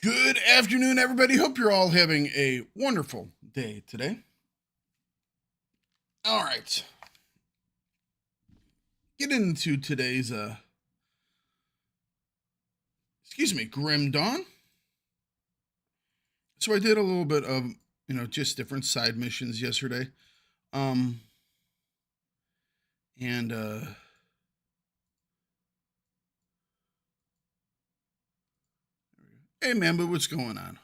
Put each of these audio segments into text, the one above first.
Good afternoon, everybody. Hope you're all having a wonderful day today. All right. Get into today's, Grim Dawn. So I did a little bit of, just different side missions yesterday. And, hey man, but what's going on?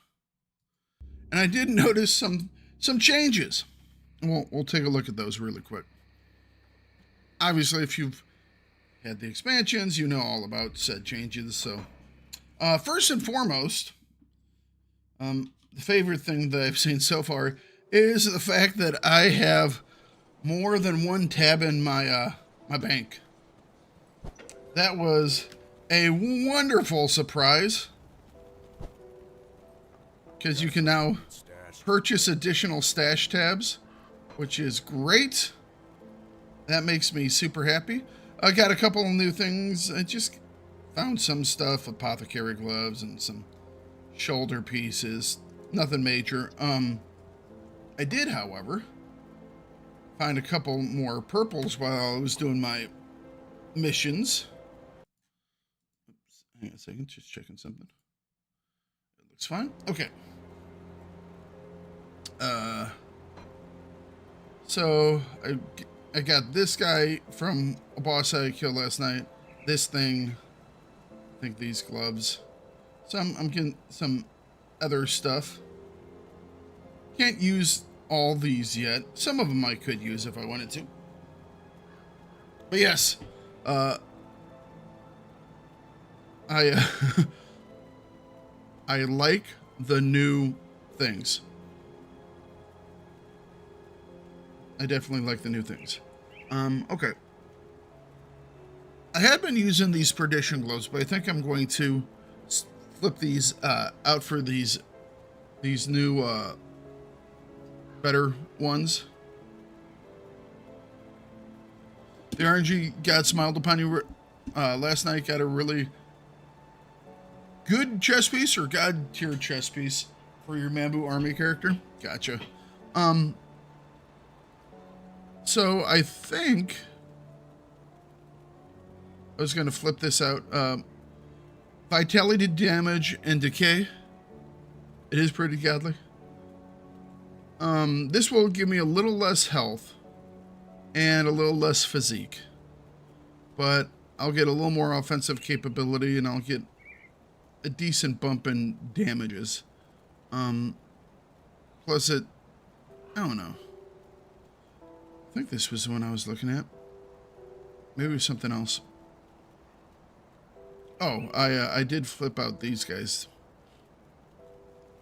And I did notice some changes. We'll take a look at those really quick. Obviously, if you've had the expansions, you know all about said changes. So, first and foremost, the favorite thing that I've seen so far is the fact that I have more than one tab in my my bank. That was a wonderful surprise, because you can now purchase additional stash tabs, which is great. That makes me super happy. I got a couple of new things. I just found some stuff, apothecary gloves and some shoulder pieces. Nothing major. I did, however, find a couple more purples while I was doing my missions. Oops, hang on a second, just checking something. It looks fine. Okay. So I got this guy from a boss I killed last night. This thing, I think these gloves. I'm getting some other stuff. Can't use all these yet. Some of them I could use if I wanted to. But yes, I I like the new things. I definitely like the new things. Okay. I had been using these perdition gloves, but I think I'm going to flip these out for these new better ones. The RNG God smiled upon you last night. Got a really good chess piece, or God tier chess piece for your Mambu army character. Gotcha. So I think I was going to flip this out. Vitality, damage, and decay. It is pretty godly. This will give me a little less health and a little less physique, but I'll get a little more offensive capability, and I'll get a decent bump in damages. Plus I don't know. I think this was the one I was looking at. Maybe it was something else. Oh, I did flip out these guys.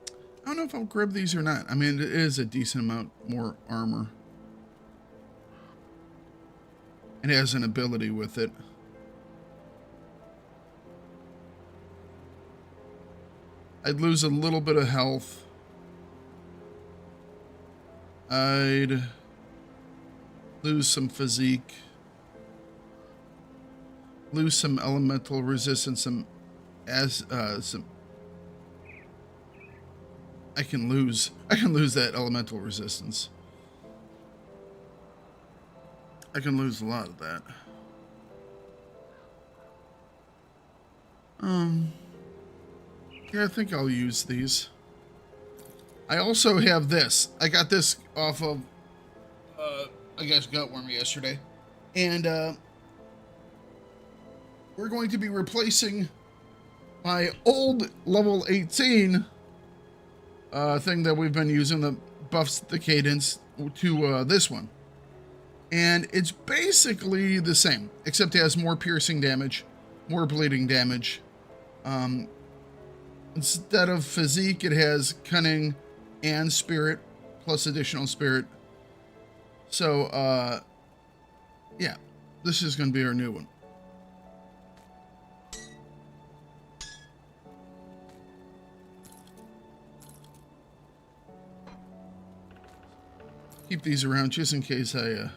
I don't know if I'll grab these or not. I mean, it is a decent amount more armor. It has an ability with it. I'd lose a little bit of health. I'd lose some physique. Lose some elemental resistance. Some I can lose that elemental resistance. I can lose a lot of that. Yeah, I think I'll use these. I also have this. I got this off of I guess Gutworm yesterday. And we're going to be replacing my old level 18 thing that we've been using that buffs the cadence to this one. And it's basically the same, except it has more piercing damage, more bleeding damage. Instead of physique, it has cunning and spirit, plus additional spirit. So, yeah, this is going to be our new one. Keep these around just in case I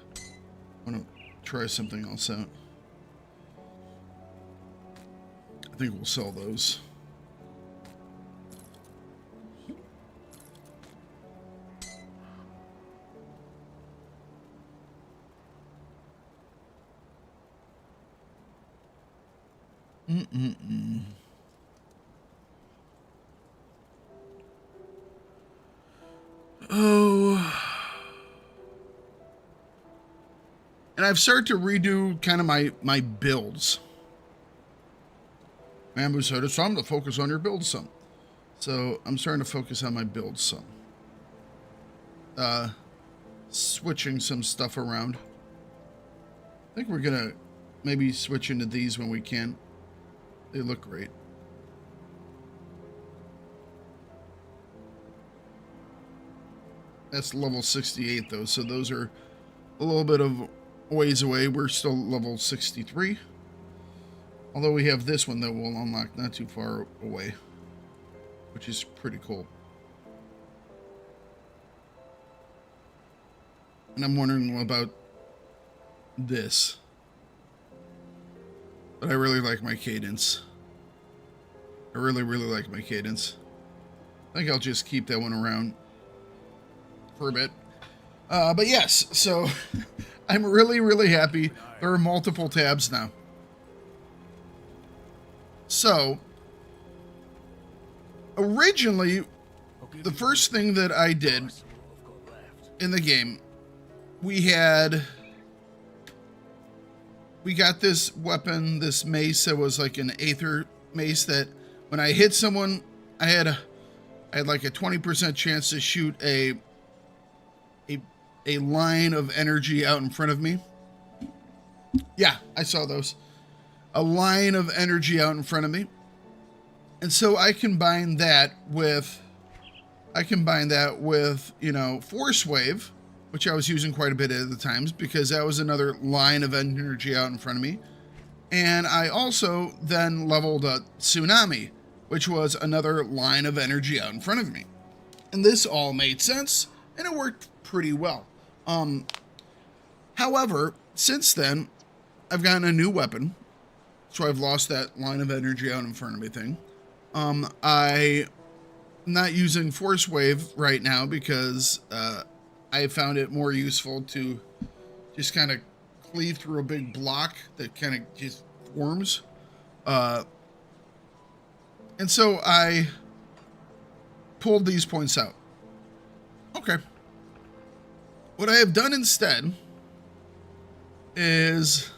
want to try something else out. I think we'll sell those. Oh. And I've started to redo kind of my builds. Mambu said it's time to focus on your build some. So I'm starting to focus on my build some. Switching some stuff around. I think we're gonna maybe switch into these when we can. They look great. That's level 68 though, so those are a little bit of ways away. We're still level 63. Although we have this one that we'll unlock not too far away, which is pretty cool. And I'm wondering about this. But I really like my cadence. I really like my cadence. I think I'll just keep that one around for a bit. But yes, so I'm really happy. There are multiple tabs now. So, originally, the first thing that I did in the game, we got this weapon, this mace that was like an aether mace that when I hit someone, I had like a 20% chance to shoot a line of energy out in front of me. Yeah, I saw those. A line of energy out in front of me. And so I combine that with, you know, Force Wave, which I was using quite a bit at the times because that was another line of energy out in front of me. And I also then leveled a Tsunami, which was another line of energy out in front of me. And this all made sense, and it worked pretty well. However, since then, I've gotten a new weapon, so I've lost that line of energy out in front of me thing. I'm not using Force Wave right now because I found it more useful to just kind of cleave through a big block that kind of just forms. And so I pulled these points out. Okay. What I have done instead is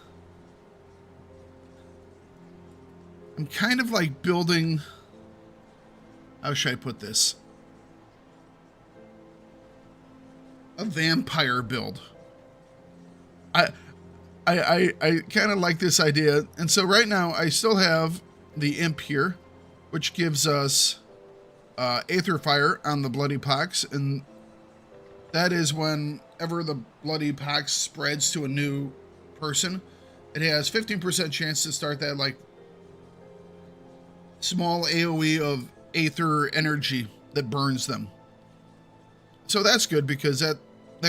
I'm kind of like building, how should I put this? A vampire build. I kind of like this idea. And so right now I still have the imp here, which gives us Aether Fire on the Bloody Pox. And that is whenever the Bloody Pox spreads to a new person, it has 15% chance to start that like small AoE of Aether energy that burns them. So that's good because that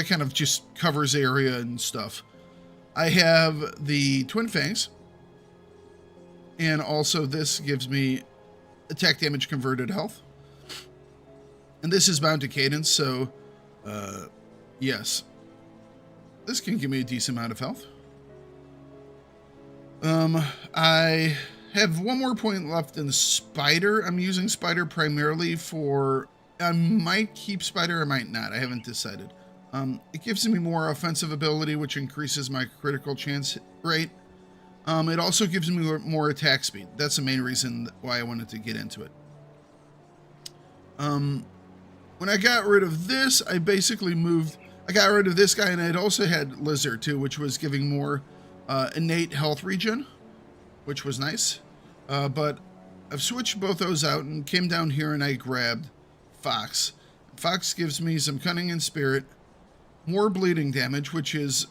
kind of just covers the area and stuff. I have the Twin Fangs. And also this gives me attack damage converted health. And this is bound to cadence, so yes. This can give me a decent amount of health. I have one more point left in Spider. I'm using Spider primarily for... I might keep Spider, I might not. I haven't decided. It gives me more offensive ability, which increases my critical chance rate. It also gives me more attack speed. That's the main reason why I wanted to get into it. When I got rid of this, I basically moved... I got rid of this guy, and I also had Lizard, too, which was giving more innate health regen, which was nice. But I've switched both those out and came down here, and I grabbed Fox. Fox gives me some Cunning and Spirit, more bleeding damage, which is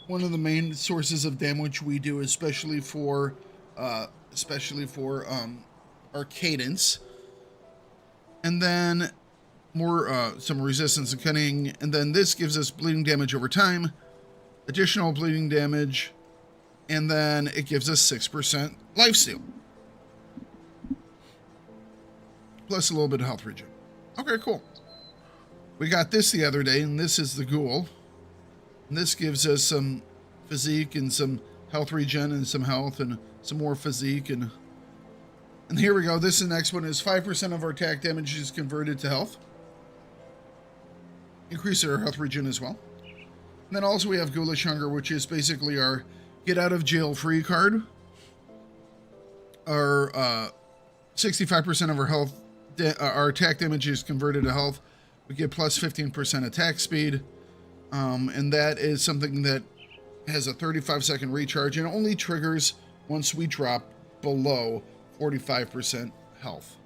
one of the main sources of damage we do, especially for our cadence. And then more some resistance and cunning, and then this gives us bleeding damage over time, additional bleeding damage, and then it gives us 6% lifesteal. Plus a little bit of health regen. Okay, cool. We got this the other day, and this is the ghoul. And this gives us some physique and some health regen and some health and some more physique. And here we go. This is the next one is 5% of our attack damage is converted to health. Increase our health regen as well. And then also we have Ghoulish Hunger, which is basically our get out of jail free card. Our 65% of our health, our attack damage is converted to health. We get plus 15% attack speed. And that is something that has a 35-second recharge and only triggers once we drop below 45% health.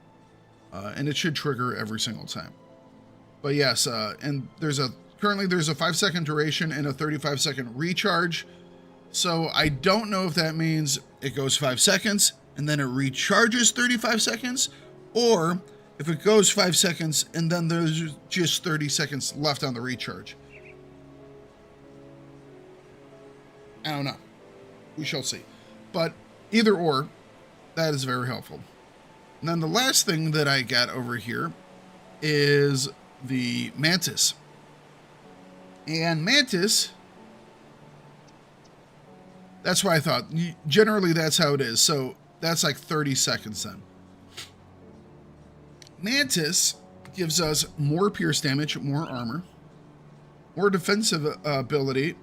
And it should trigger every single time. But yes, and currently there's a 5-second duration and a 35-second recharge. So I don't know if that means it goes 5 seconds and then it recharges 35 seconds, or if it goes 5 seconds and then there's just 30 seconds left on the recharge. I don't know. We shall see. But either or, that is very helpful. And then the last thing that I got over here is the Mantis. And Mantis, that's what I thought. Generally, that's how it is. So that's like 30 seconds then. Mantis gives us more pierce damage, more armor, more defensive ability,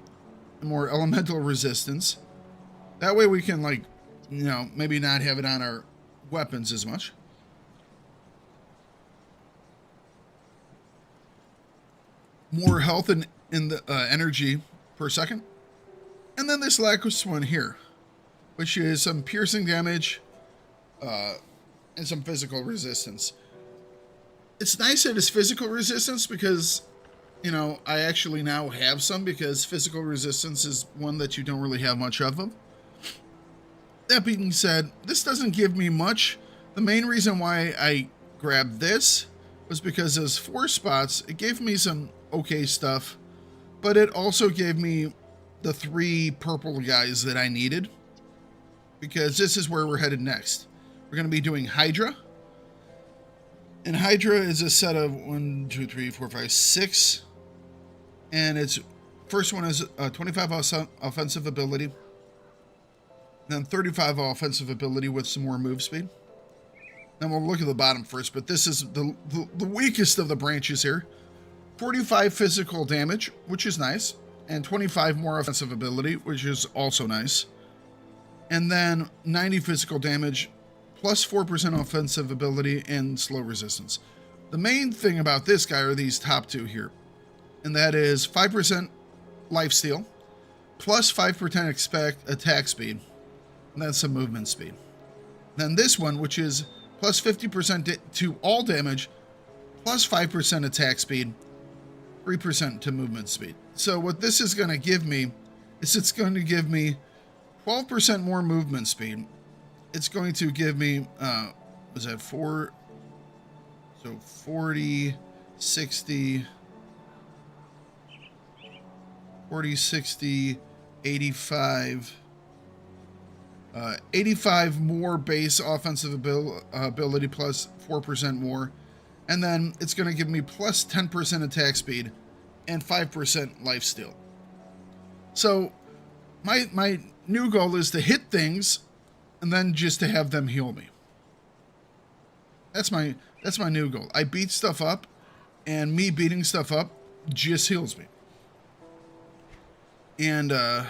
more elemental resistance. That way we can, like, you know, maybe not have it on our weapons as much. More health and in the energy per second. And then this last one here, which is some piercing damage and some physical resistance. It's nice that it's physical resistance because, you know, I actually now have some, because physical resistance is one that you don't really have much of them. That being said, this doesn't give me much. The main reason why I grabbed this was because those 4 spots, it gave me some okay stuff, but it also gave me the 3 purple guys that I needed, because this is where we're headed next. We're going to be doing Hydra. And Hydra is a set of 1, 2, 3, 4, 5, 6. And its first one is 25 offensive ability. Then 35 offensive ability with some more move speed. Then we'll look at the bottom first, but this is the weakest of the branches here. 45 physical damage, which is nice. And 25 more offensive ability, which is also nice. And then 90 physical damage, plus 4% offensive ability and slow resistance. The main thing about this guy are these top 2 here. And that is 5% lifesteal, plus 5% attack speed, and then some movement speed. Then this one, which is plus 50% to all damage, plus 5% attack speed, 3% to movement speed. So what this is going to give me is it's going to give me 12% more movement speed. It's going to give me, was that 4? So 40, 60, 40, 60, 85, 85 more base offensive ability plus 4% more. And then it's going to give me plus 10% attack speed and 5% lifesteal. So my new goal is to hit things and then just to have them heal me. That's my new goal. I beat stuff up, and me beating stuff up just heals me. And a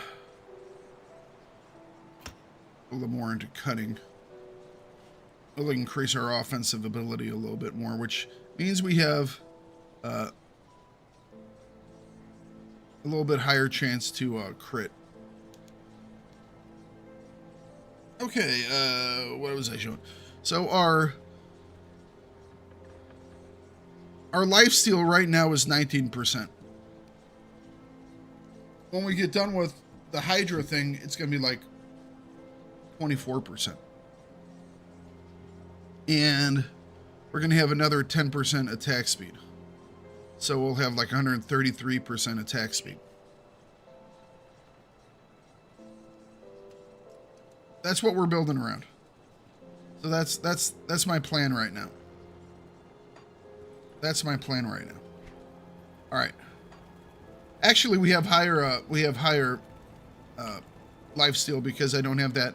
little more into cutting. We'll increase our offensive ability a little bit more, which means we have a little bit higher chance to crit. Okay, what was I showing? So our lifesteal right now is 19%. When we get done with the Hydra thing, it's going to be like 24%. And we're going to have another 10% attack speed. So we'll have like 133% attack speed. That's what we're building around. So that's my plan right now. That's my plan right now. All right. Actually, we have higher lifesteal because I don't have that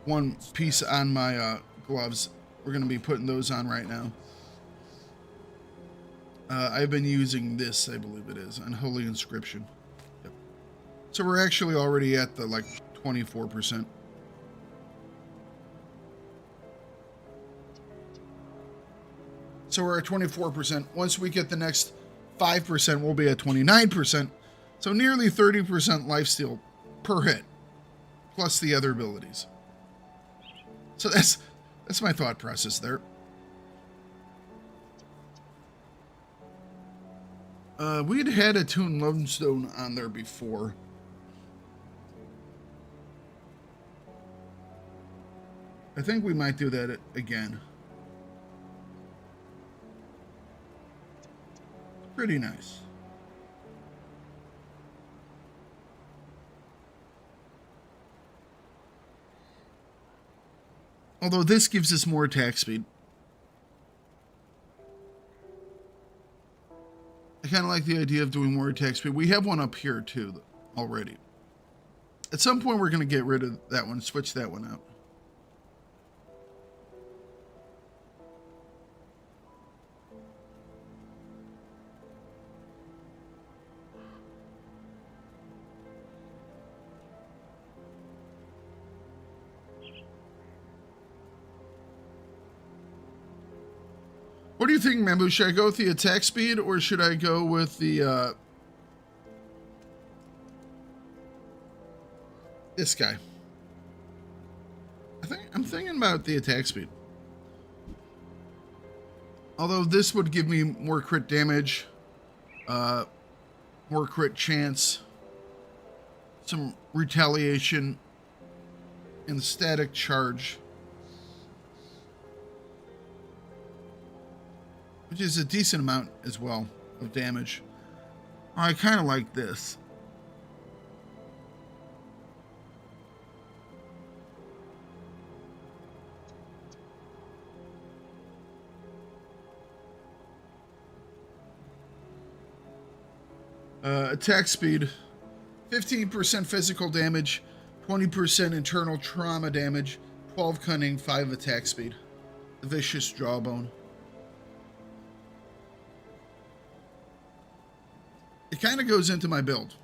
one piece on my gloves. We're going to be putting those on right now. I've been using this, I believe it is, Unholy Inscription. Yep. So we're actually already at the, like, 24%. So we're at 24%. Once we get the next 5%, we'll be at 29%. So nearly 30% lifesteal per hit, plus the other abilities. So that's my thought process there. We'd had a Toon Lodestone on there before. I think we might do that again. Pretty nice. Although this gives us more attack speed. I kind of like the idea of doing more attack speed. We have one up here too already. At some point we're going to get rid of that one, switch that one out. What do you think, Mambu? Should I go with the attack speed or should I go with the, this guy? I'm thinking about the attack speed. Although this would give me more crit damage, more crit chance, some retaliation, and static charge. Which is a decent amount as well of damage. I kind of like this. Attack speed, 15% physical damage, 20% internal trauma damage, 12 cunning, 5 attack speed. The vicious jawbone. It kind of goes into my build.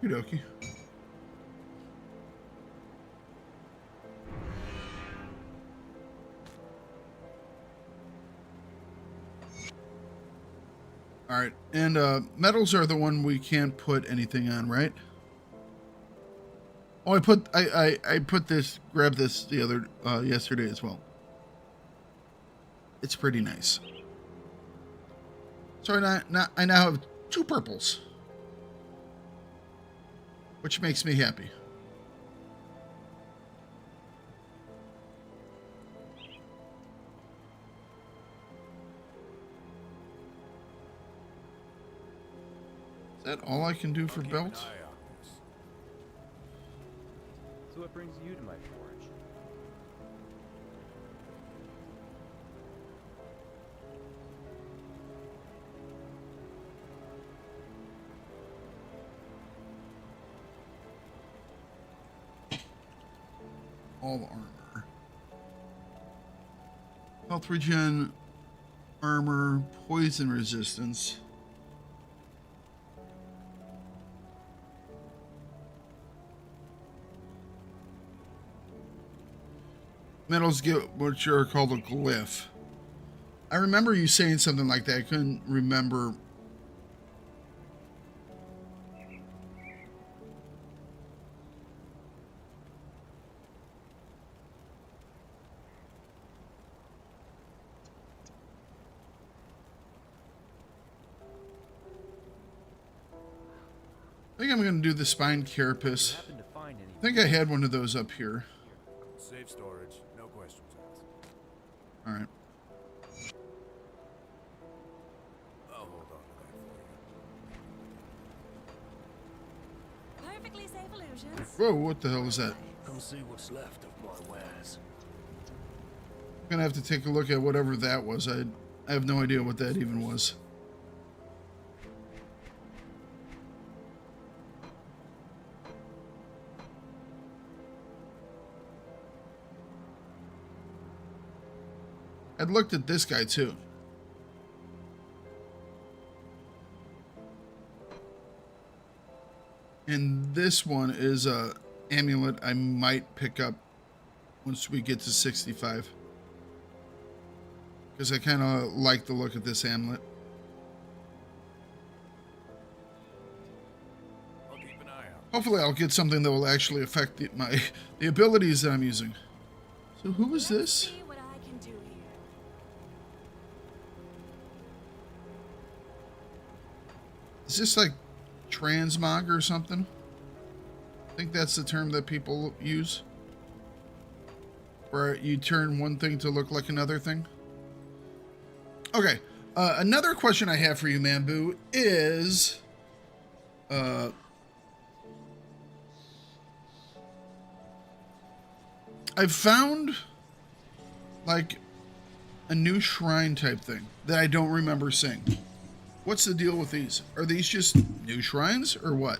Okie dokie. All right, and metals are the one we can't put anything on, right? Oh, I put this, grabbed this the other yesterday as well. It's pretty nice. So I now have 2 purples, which makes me happy. Is that all I can do for belt? So what brings you to my forge? All armor. Health regen, armor, poison resistance. Metals get what are called a glyph. I remember you saying something like that. I couldn't remember. I think I'm going to do the spine carapace. I think I had one of those up here. Safe storage, no questions asked. All right. I'll hold on to that for you. Perfectly safe illusions. Whoa, what the hell is that? Come see what's left of my wares. I'm going to have to take a look at whatever that was. I have no idea what that even was. I'd looked at this guy too. And this one is a amulet I might pick up once we get to 65. Because I kind of like the look of this amulet. I'll keep an eye out. Hopefully I'll get something that will actually affect the abilities that I'm using. So who is this? See what I can do here. Is this like transmog or something? I think that's the term that people use. Where you turn one thing to look like another thing. Okay. Another question I have for you, Mambu, is... I've found like a new shrine type thing that I don't remember seeing. What's the deal with these? Are these just new shrines or what?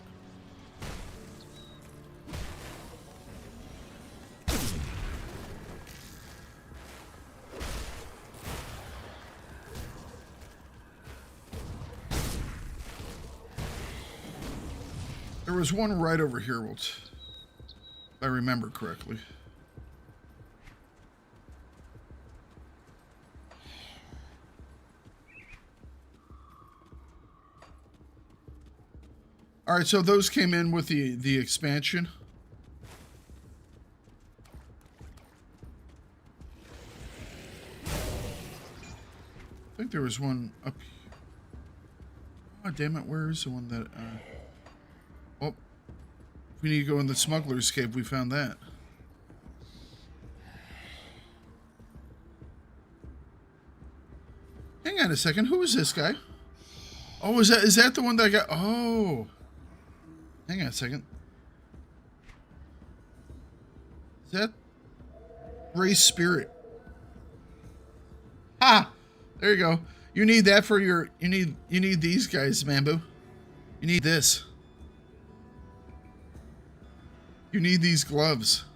There was one right over here, if I remember correctly. All right, so those came in with the expansion. I think there was one up here. Oh, damn it, where is the one that... Oh, we need to go in the smuggler's cave. We found that. Hang on a second. Who is this guy? Oh, is that the one that I got? Oh. Hang on a second. Is that Ray's spirit? Ah, there you go. You need that for your. You need these guys, Mambu. You need this. You need these gloves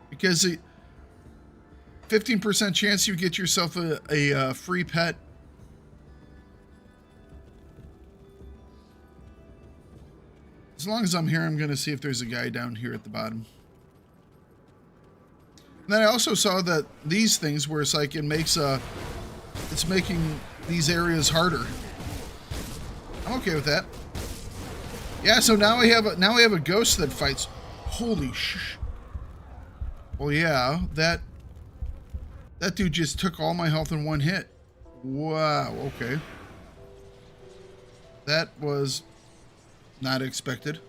because 15% chance you get yourself a free pet. As long as I'm here, I'm going to see if there's a guy down here at the bottom. And then I also saw that these things where it's like it's making these areas harder. I'm okay with that. Yeah, so now we have a ghost that fights. Holy sh! Well, yeah, that dude just took all my health in one hit. Wow. Okay. That was not expected.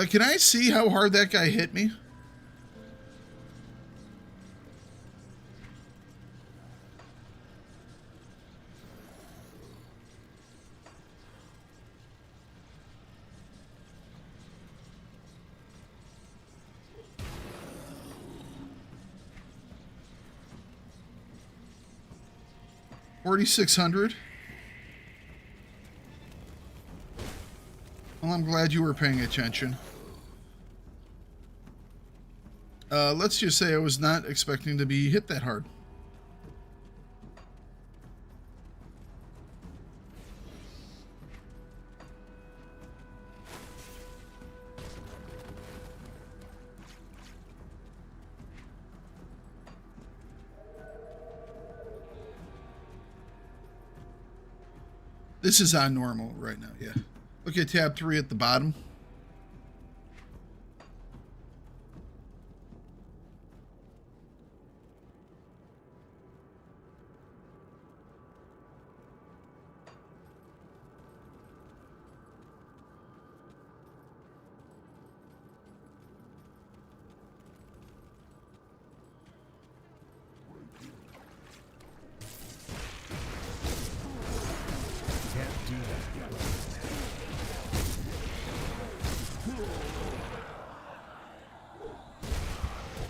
Can I see how hard that guy hit me? $4,600. Well, I'm glad you were paying attention. let's just say I was not expecting to be hit that hard. This is on normal right now, yeah. Look at tab 3 at the bottom.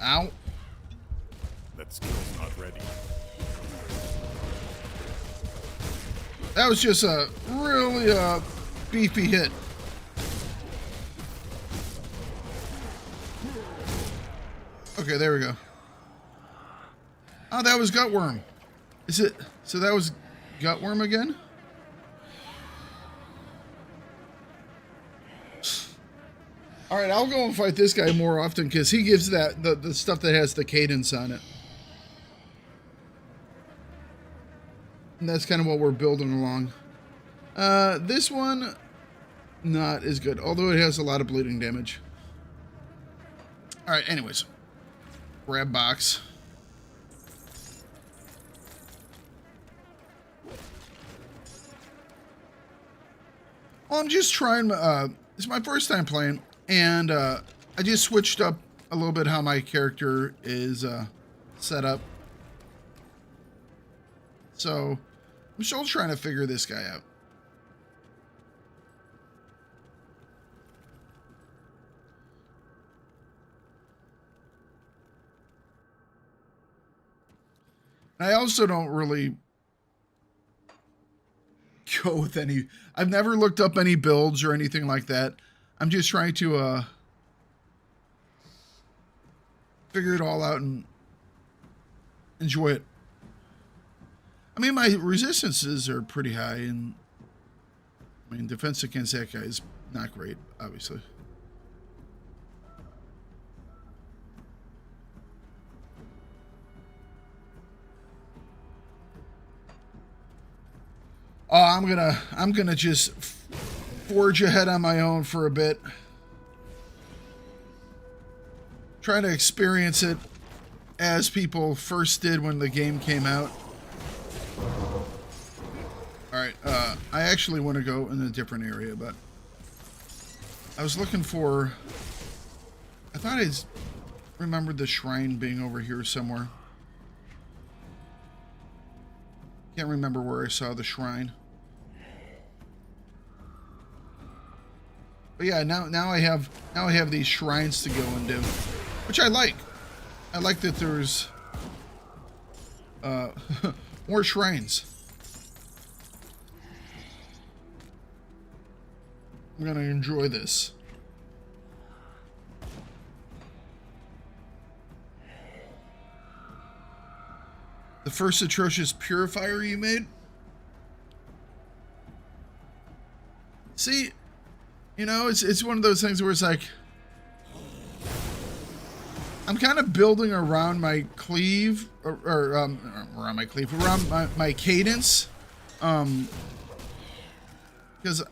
Ow. That skill's not ready. That was just a really beefy hit. Okay, there we go. Oh, that was Gutworm. Is it? So that was Gutworm again? All right, I'll go and fight this guy more often because he gives that the stuff that has the cadence on it. And that's kind of what we're building along. This one, not as good, although it has a lot of bleeding damage. All right, anyways. Grab box. Well, I'm just trying, it's my first time playing. And I just switched up a little bit how my character is set up. So I'm still trying to figure this guy out. I also don't really go with any... I've never looked up any builds or anything like that. I'm just trying to figure it all out and enjoy it. I mean, my resistances are pretty high, and I mean, defense against that guy is not great, obviously. Oh, I'm gonna just forge ahead on my own for a bit. Try to experience it as people first did when the game came out. Alright, I actually want to go in a different area, but I was looking for... I thought I remembered the shrine being over here somewhere. Can't remember where I saw the shrine. But yeah, now I have these shrines to go and do, which I like. I like that there's more shrines. I'm gonna enjoy this. The first atrocious purifier you made? See, you know, it's one of those things where it's like, I'm kind of building around my cleave, around my cadence, because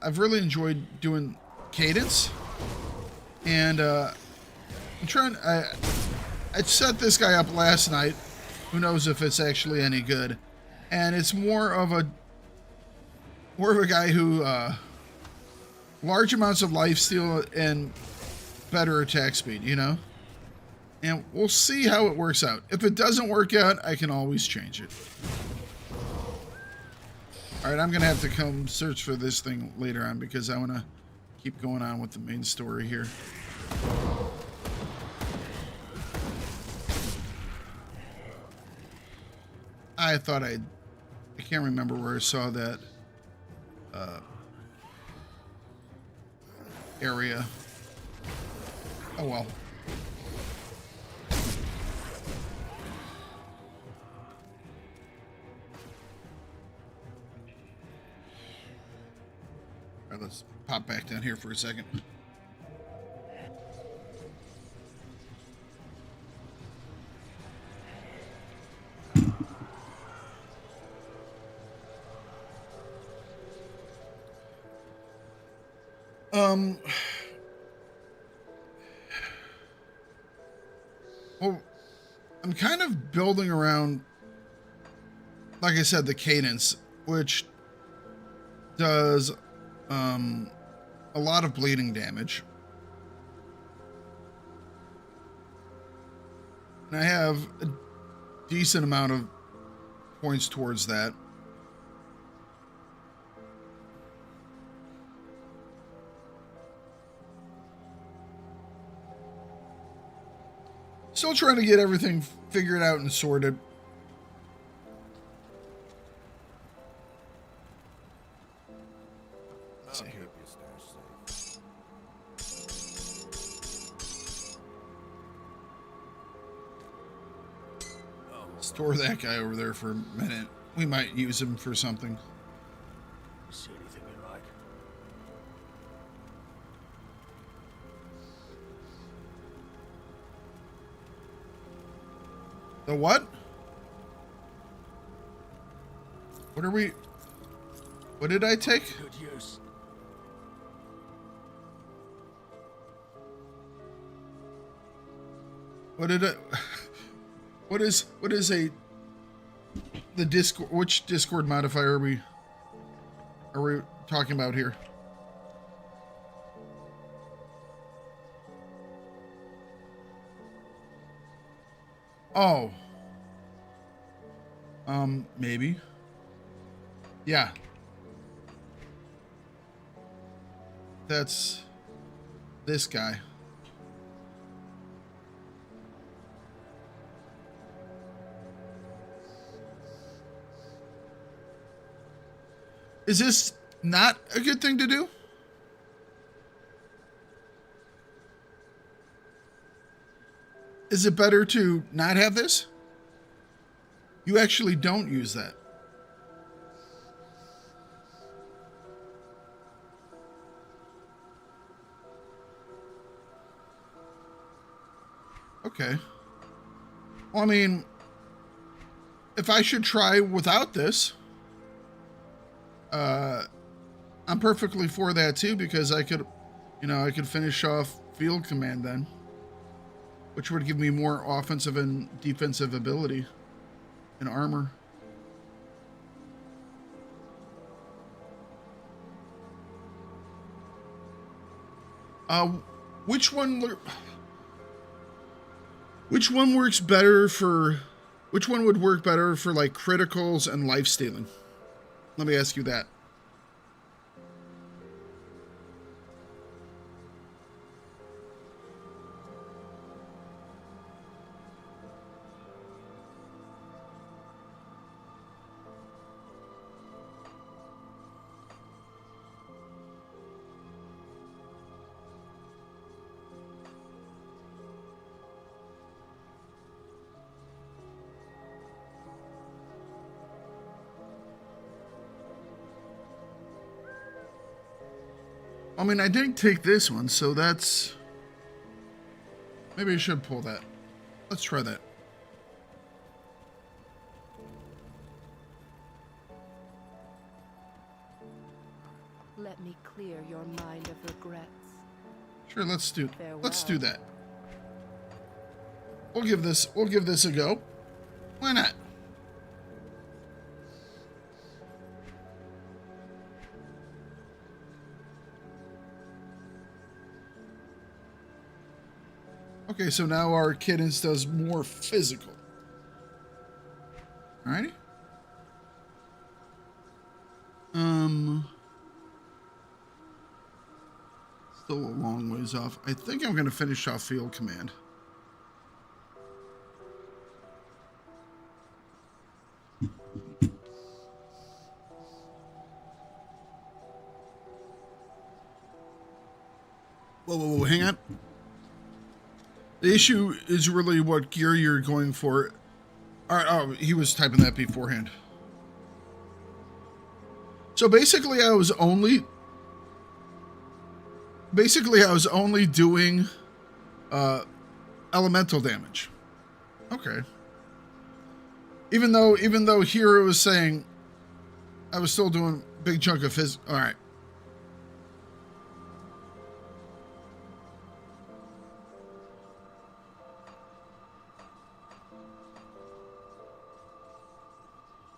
I've really enjoyed doing cadence, and I'm trying. I set this guy up last night. Who knows if it's actually any good? And it's more of a guy who large amounts of lifesteal and better attack speed, you know? And we'll see how it works out. If it doesn't work out, I can always change it. Alright, I'm going to have to come search for this thing later on because I want to keep going on with the main story here. I thought I can't remember where I saw that area. Oh well. pop back down here for a second. Well, I'm kind of building around, like I said, the cadence, which does a lot of bleeding damage. And I have a decent amount of points towards that. Still trying to get everything figured out and sorted. Let's see I'll here. keep your stash safe. Store that guy over there for a minute. We might use him for something. You see anything you like? The what? What are we... What did I take? Good use. What did I... What is a... The Discord... Which Discord modifier are we talking about here? Oh. Maybe. Yeah. That's this guy. Is this not a good thing to do? Is it better to not have this? You actually don't use that. Okay. Well, I mean, if I should try without this, I'm perfectly for that too, because I could, I could finish off field command then, which would give me more offensive and defensive ability and armor. Which one works better for, which one would work better for like criticals and life stealing? Let me ask you that. I mean, I didn't take this one, so that's... Maybe I should pull that. Let's try that. Let me clear your mind of regrets. Sure, let's do Farewell. that. We'll give this a go. Why not? Okay, so now our cadence does more physical. Alrighty. Still a long ways off. I think I'm gonna finish off field command. Whoa, hang on. The issue is really what gear you're going for. Oh, he was typing that beforehand. So basically I was only Basically, I was only doing elemental damage. Okay. Even though here it was saying I was still doing big chunk of his. All right.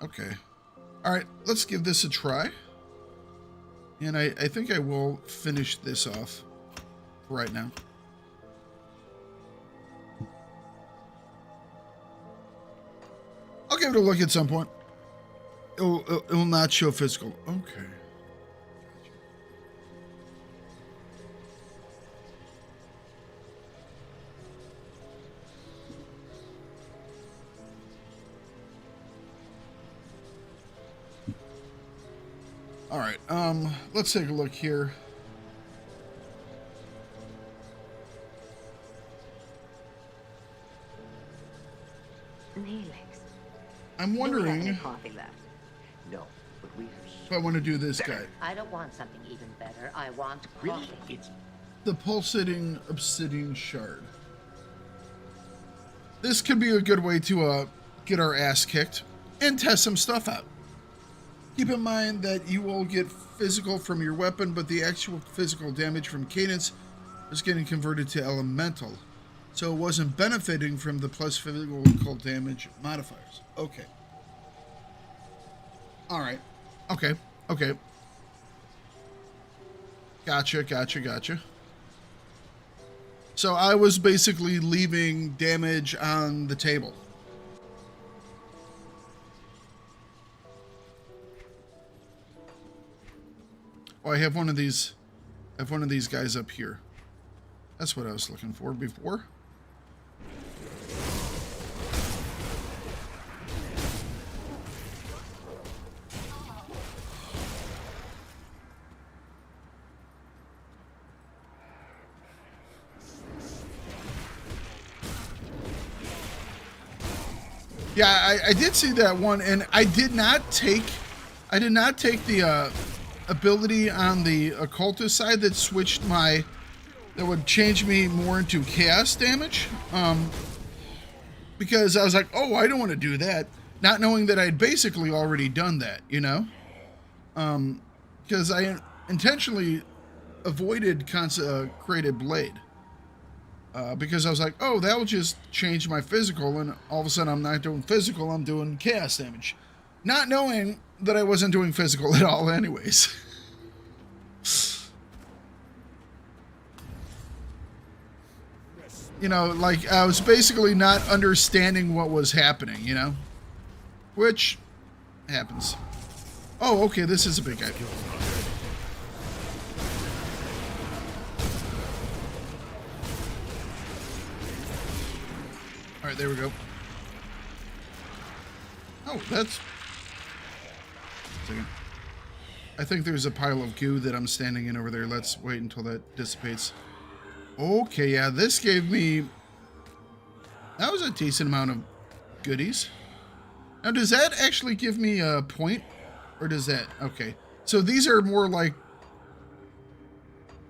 Okay. All right, let's give this a try. And I think I will finish this off right now. I'll give it a look at some point. It'll not show physical. Okay. All right, let's take a look here. Neelix. I'm Do we have wondering any coffee left? No, but we if I want to do this guy. I don't want something even better. I want really coffee. it's The pulsating obsidian shard. This could be a good way to get our ass kicked and test some stuff out. Keep in mind that you will get physical from your weapon, but the actual physical damage from Cadence is getting converted to elemental. So it wasn't benefiting from the plus physical damage modifiers. Okay. Alright. Okay. Okay. Gotcha. So I was basically leaving damage on the table. Oh, I have one of these guys up here. That's what I was looking for before. Yeah, I did see that one, and I did not take the ability on the occultist side that switched that would change me more into chaos damage. Because I was like, oh, I don't want to do that, not knowing that I'd basically already done that, you know. Because I intentionally avoided created blade. Because I was like, oh, that will just change my physical, and all of a sudden I'm not doing physical, I'm doing chaos damage. Not knowing that I wasn't doing physical at all anyways. You know, like, I was basically not understanding what was happening, you know? Which happens. Oh, okay, this is a big guy. Alright, there we go. Oh, that's... I think there's a pile of goo that I'm standing in over there. Let's wait until that dissipates. Okay, yeah, this gave me... That was a decent amount of goodies. Now, does that actually give me a point? Or does that... Okay. So these are more like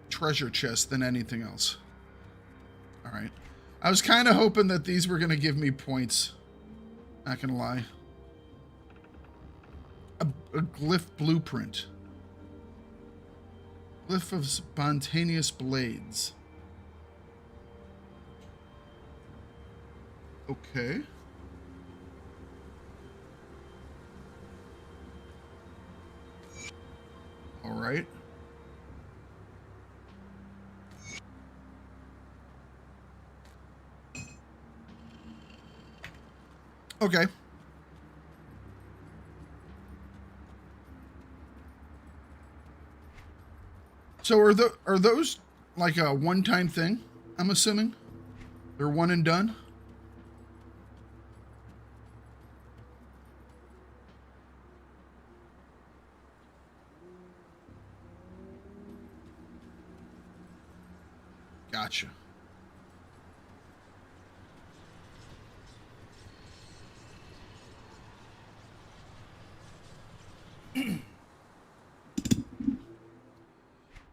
treasure chests than anything else. Alright. I was kind of hoping that these were going to give me points. Not going to lie. A glyph blueprint. Glyph of spontaneous blades. Okay. All right. Okay. So are those like a one-time thing? I'm assuming they're one and done. Gotcha.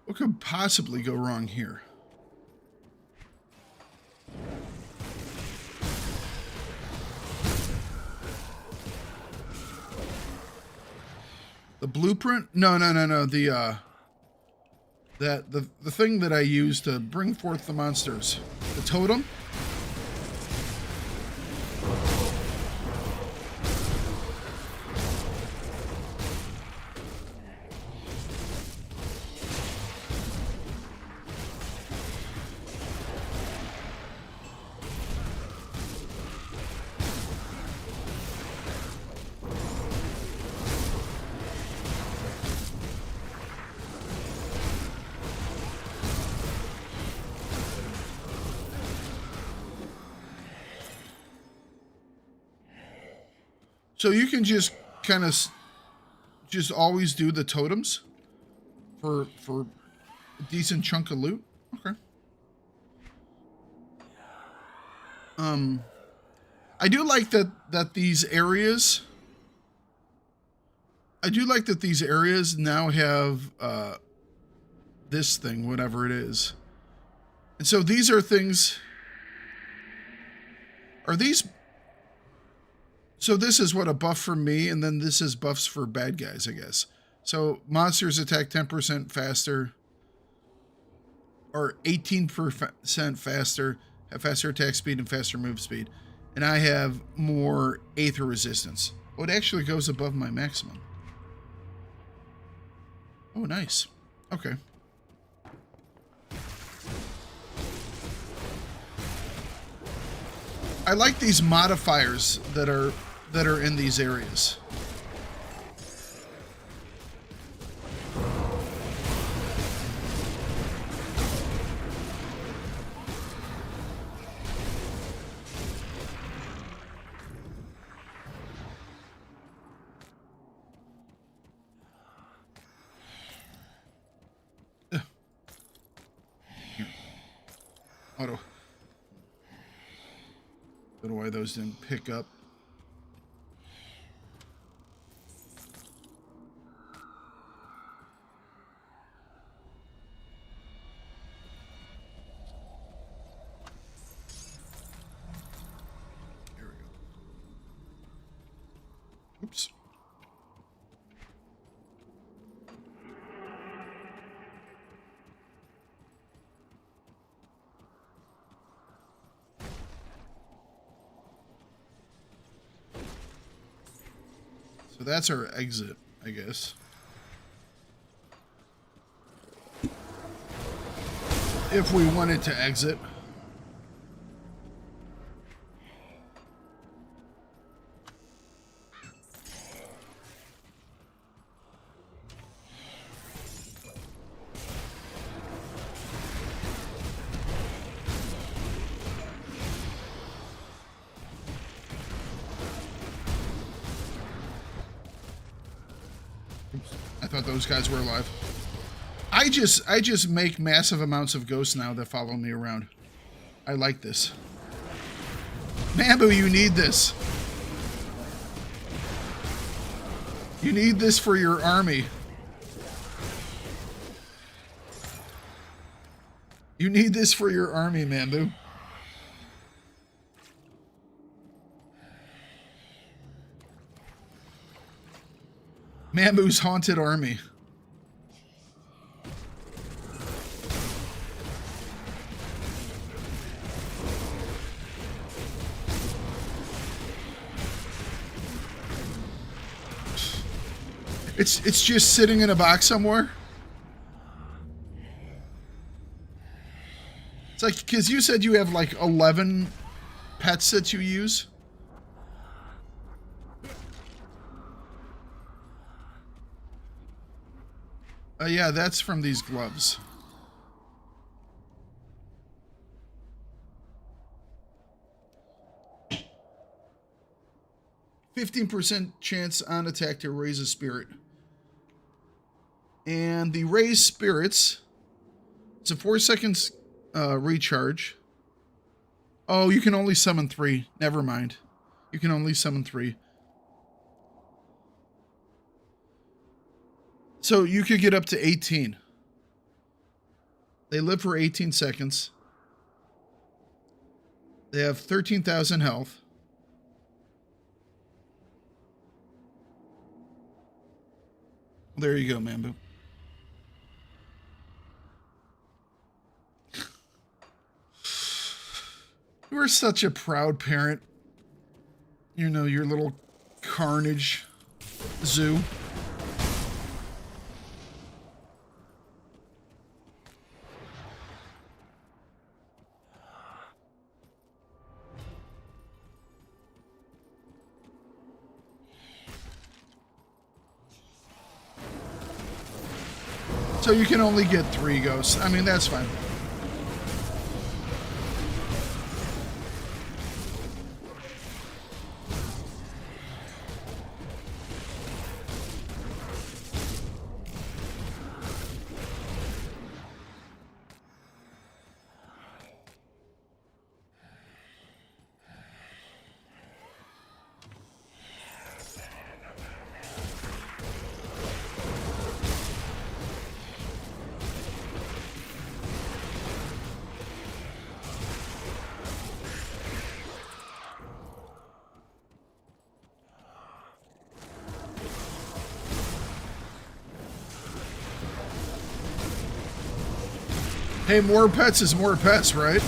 What could possibly go wrong here? The blueprint? No. The thing that I use to bring forth the monsters. The totem? So you can just kind of just always do the totems for a decent chunk of loot. Okay. I do like that these areas. I do like that these areas now have this thing, whatever it is. And so these are things. Are these? So this is what, a buff for me, and then this is buffs for bad guys, I guess. So monsters attack 10% faster, or 18% faster, have faster attack speed and faster move speed. And I have more aether resistance. Oh, it actually goes above my maximum. Oh, nice. Okay. I like these modifiers that are in these areas. Auto. Don't know why those didn't pick up. Oops. So that's our exit, I guess. If we wanted to exit. I thought those guys were alive. I just make massive amounts of ghosts now that follow me around. I like this. Mambu, you need this. You need this for your army. You need this for your army, Mambu. Mambu's haunted army. It's just sitting in a box somewhere. It's like, because you said you have like 11 pets that you use. Yeah, that's from these gloves. %15 chance on attack to raise a spirit. And the raised spirits, it's a 4 seconds recharge. Oh, you can only summon 3. Never mind. You can only summon 3. So you could get up to 18. They live for 18 seconds. They have 13,000 health. There you go, Mambu. You are such a proud parent. You know, your little carnage zoo. So you can only get 3 ghosts. I mean, that's fine. Hey, more pets is more pets, right?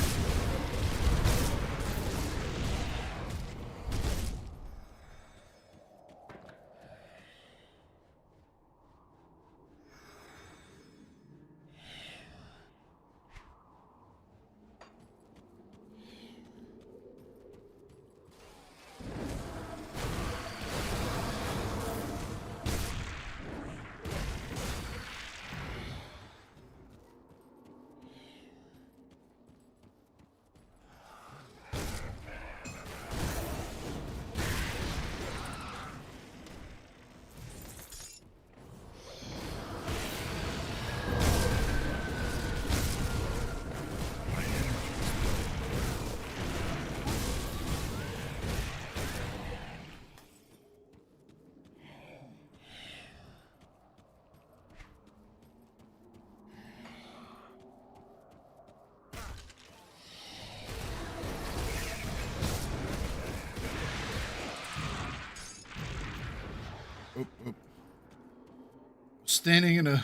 Standing in a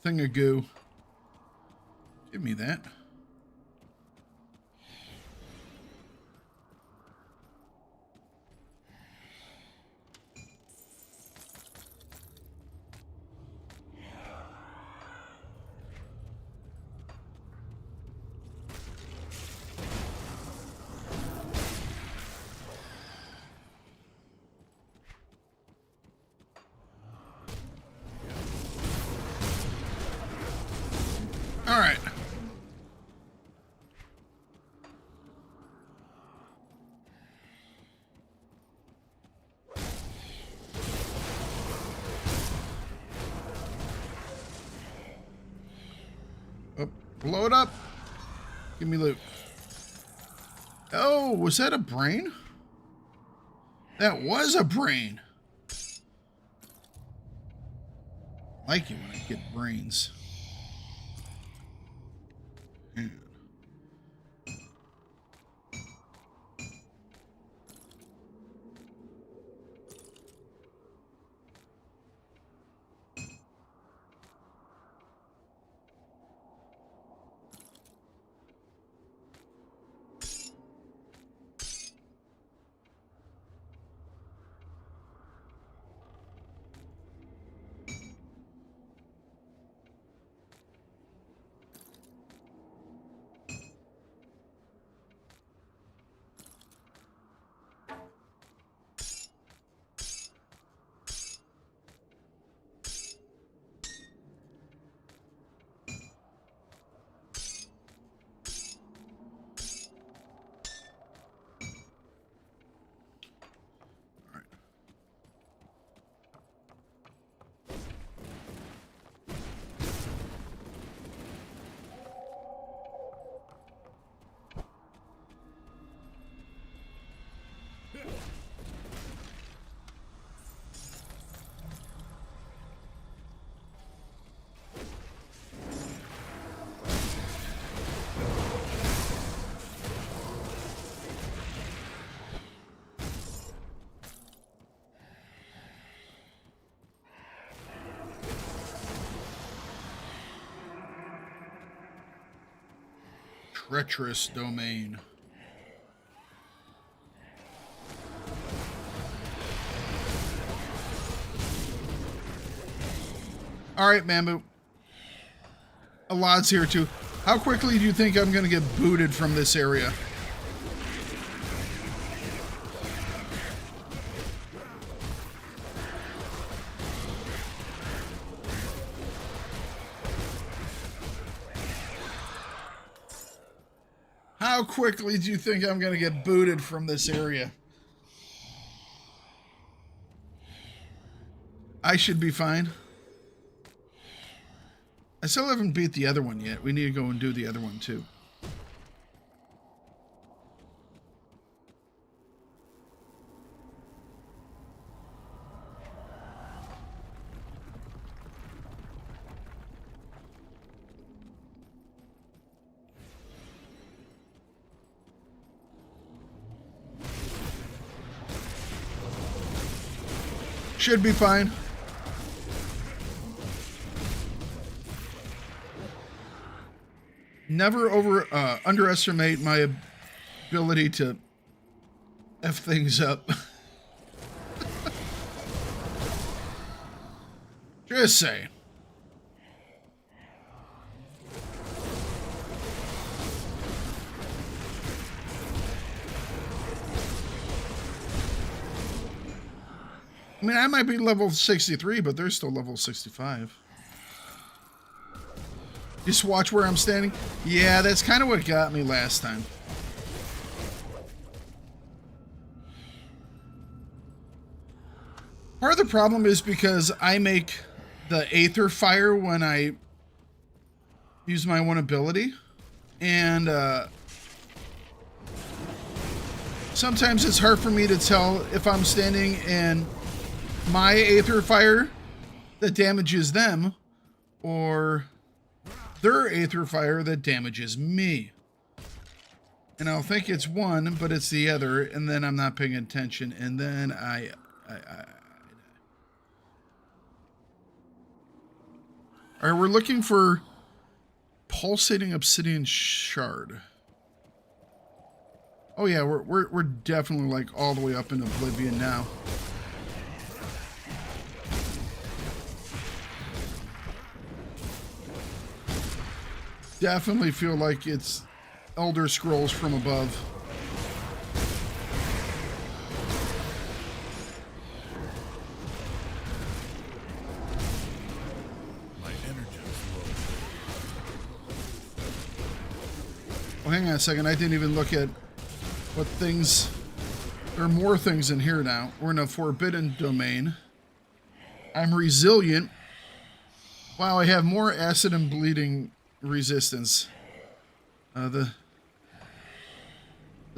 thing of goo. Give me that. All right. Oh, blow it up. Give me loot. Oh, was that a brain? That was a brain. I like it when I get brains. Yeah. Treacherous domain. All right, Mambo. A lot's here too. How quickly do you think I'm going to get booted from this area? How quickly do you think I'm going to get booted from this area? I should be fine. I still haven't beat the other one yet. We need to go and do the other one too. Should be fine. Never underestimate my ability to F things up. Just saying. I mean, I might be level 63, but they're still level 65. Just watch where I'm standing. Yeah, that's kind of what got me last time. Part of the problem is because I make the Aether fire when I use my one ability. And sometimes it's hard for me to tell if I'm standing in my Aether fire that damages them or their Aether fire that damages me. And I'll think it's one, but it's the other, and then I'm not paying attention, and then I all right, we're looking for pulsating obsidian shard. Oh yeah, we're definitely like all the way up in Oblivion now. Definitely feel like it's Elder Scrolls from above. My energy is low. Oh, hang on a second. I didn't even look at what things... There are more things in here now. We're in a forbidden domain. I'm resilient. Wow, I have more acid and bleeding resistance. The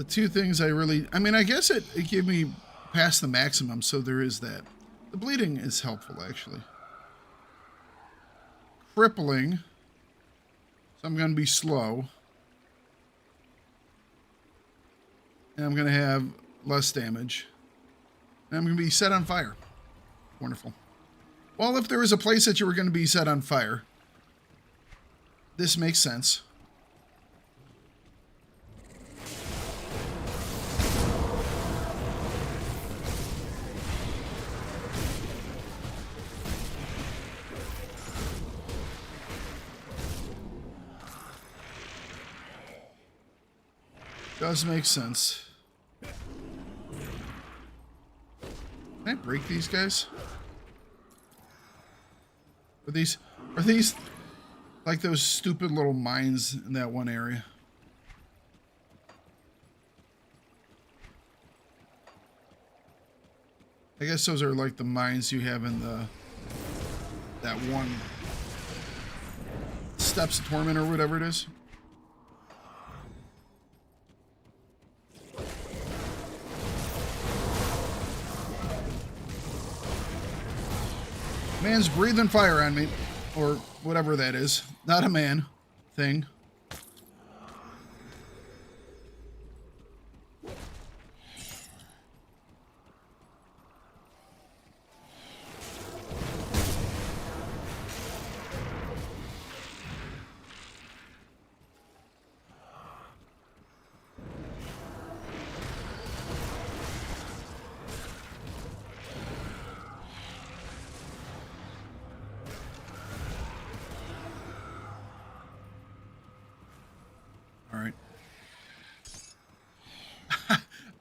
two things I really... I mean, I guess it gave me past the maximum, so there is that. The bleeding is helpful, actually. Crippling. So I'm going to be slow. And I'm going to have less damage. And I'm going to be set on fire. Wonderful. Well, if there was a place that you were going to be set on fire, this makes sense. Does make sense. Can I break these guys? Are these like those stupid little mines in that one area? I guess those are like the mines you have in that one Steps of Torment or whatever it is. Man's breathing fire on me, or whatever that is. Not a man thing.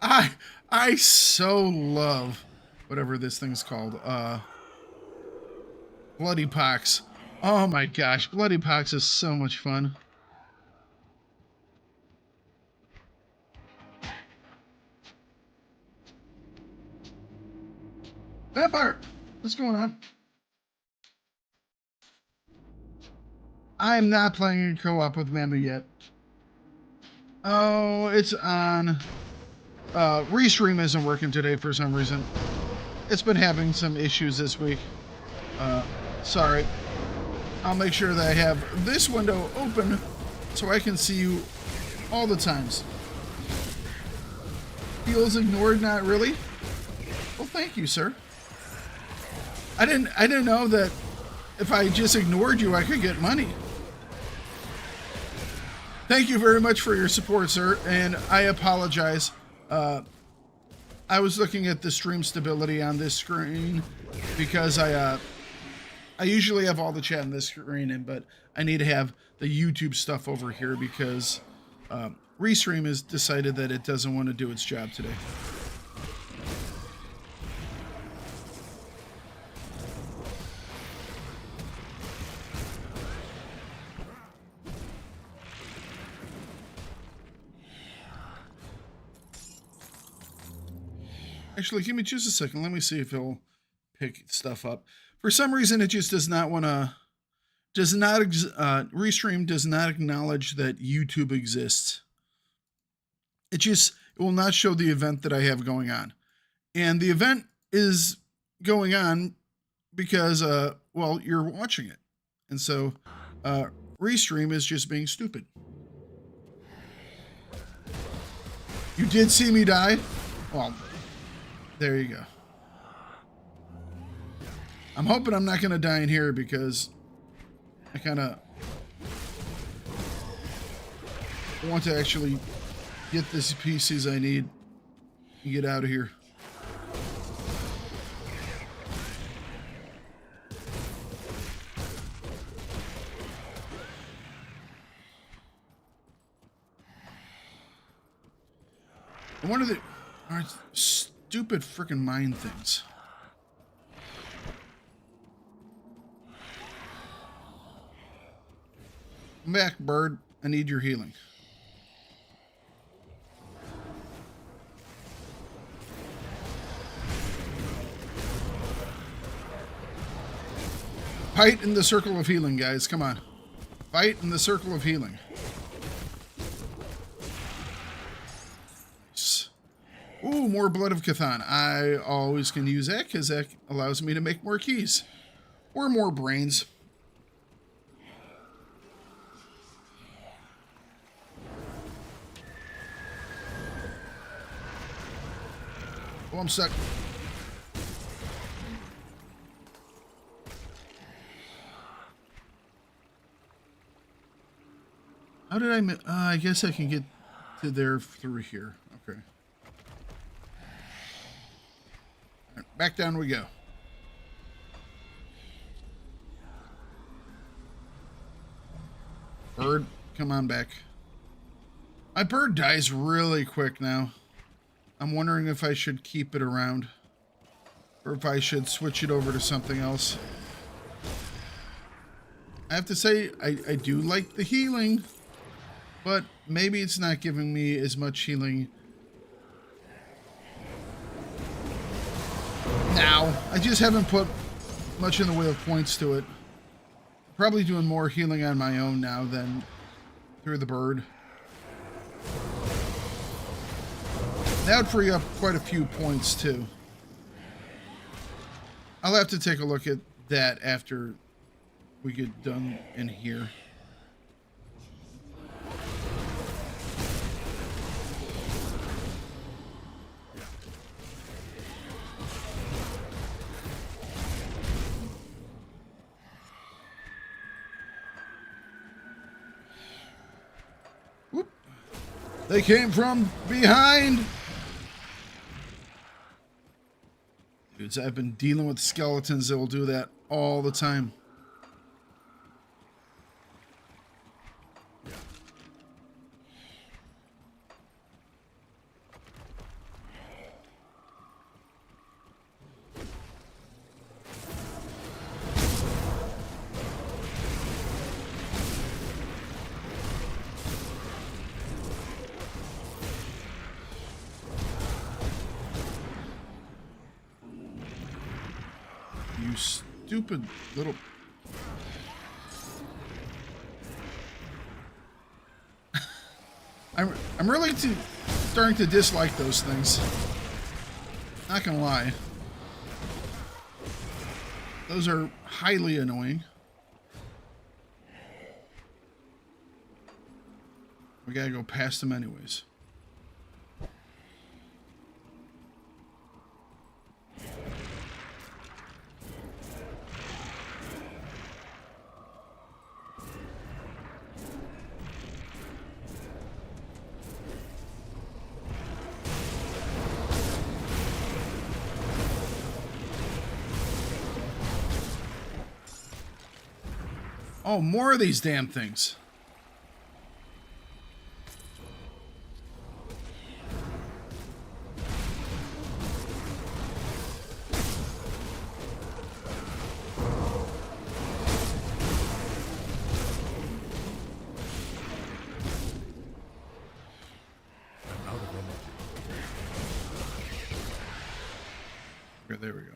right. I so love whatever this thing's called. Bloody Pox. Oh my gosh, Bloody Pox is so much fun. Vampire! What's going on? I'm not playing in co-op with Mama yet. Oh, it's on. Restream isn't working today for some reason. It's been having some issues this week. Sorry. I'll make sure that I have this window open so I can see you all the times. Feels ignored, not really. Well, thank you, sir. I didn't know that if I just ignored you, I could get money. Thank you very much for your support, sir, and I apologize. I was looking at the stream stability on this screen because I usually have all the chat on this screen, but I need to have the YouTube stuff over here because Restream has decided that it doesn't want to do its job today. Actually, give me just a second. Let me see if he'll pick stuff up. For some reason, it just does not want to, Restream does not acknowledge that YouTube exists. It will not show the event that I have going on. And the event is going on because, well, you're watching it. And so, Restream is just being stupid. You did see me die? Well, there you go. I'm hoping I'm not going to die in here because I kind of want to actually get the pieces I need and get out of here. I wonder the stupid freaking mine things. Come back, bird. I need your healing. Fight in the circle of healing, guys. Come on. Fight in the circle of healing. Nice. Ooh, more Blood of Cthon. I always can use that because that allows me to make more keys. Or more brains. Oh, I'm stuck. How did I guess I can get to there through here. Okay. Right, back down we go. Bird, come on back. My bird dies really quick now. I'm wondering if I should keep it around or if I should switch it over to something else. I have to say, I do like the healing, but maybe it's not giving me as much healing now. I just haven't put much in the way of points to it. Probably doing more healing on my own now than through the bird. That would free up quite a few points, too. I'll have to take a look at that after we get done in here. Whoop. They came from behind. Dudes, I've been dealing with skeletons that will do that all the time. you stupid little... I'm really starting to dislike those things. Not gonna lie. Those are highly annoying. We gotta go past them anyways. Oh, more of these damn things. I'm out of energy. Okay, there we go.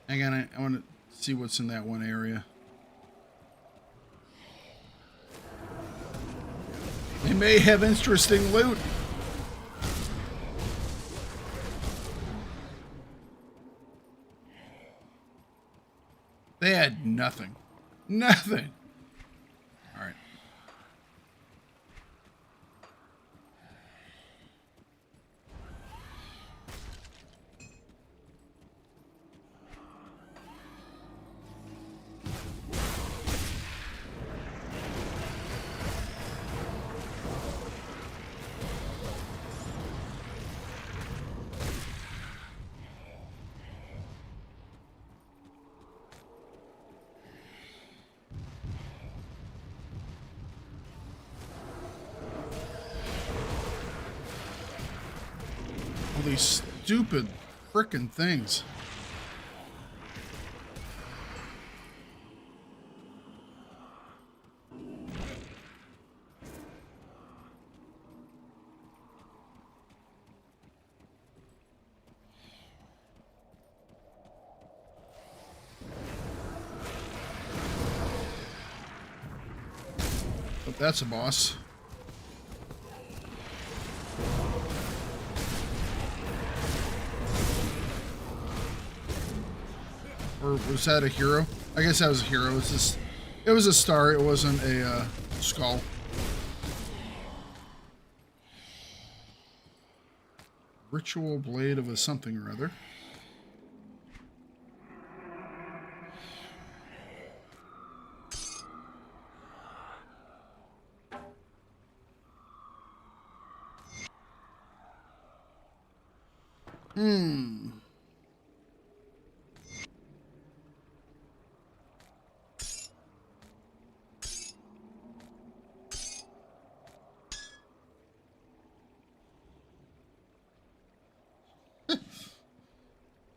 Hang on, I want to see what's in that one area. They may have interesting loot. They had nothing. Nothing. All right. All these stupid frickin' things. But that's a boss. Or was that a hero? I guess that was a hero. It's just, it was a star. It wasn't a skull. Ritual blade of a something or other.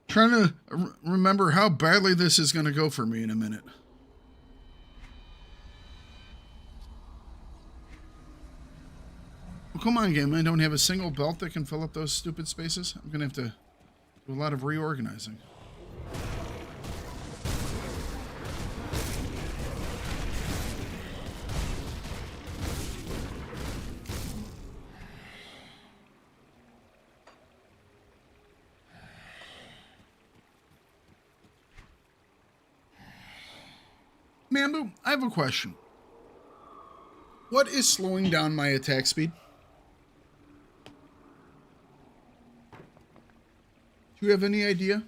Trying to remember how badly this is going to go for me in a minute. Well, come on, game. I don't have a single belt that can fill up those stupid spaces. I'm going to have to do a lot of reorganizing. Mambu, I have a question. What is slowing down my attack speed? Do you have any idea?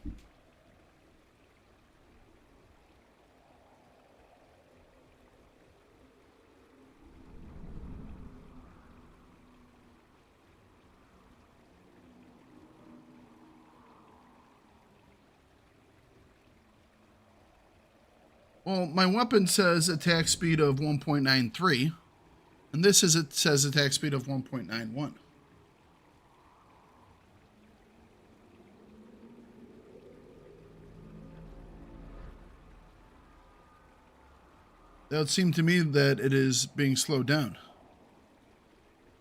Well, my weapon says attack speed of 1.93, and this is it says attack speed of 1.91. That would seem to me that it is being slowed down.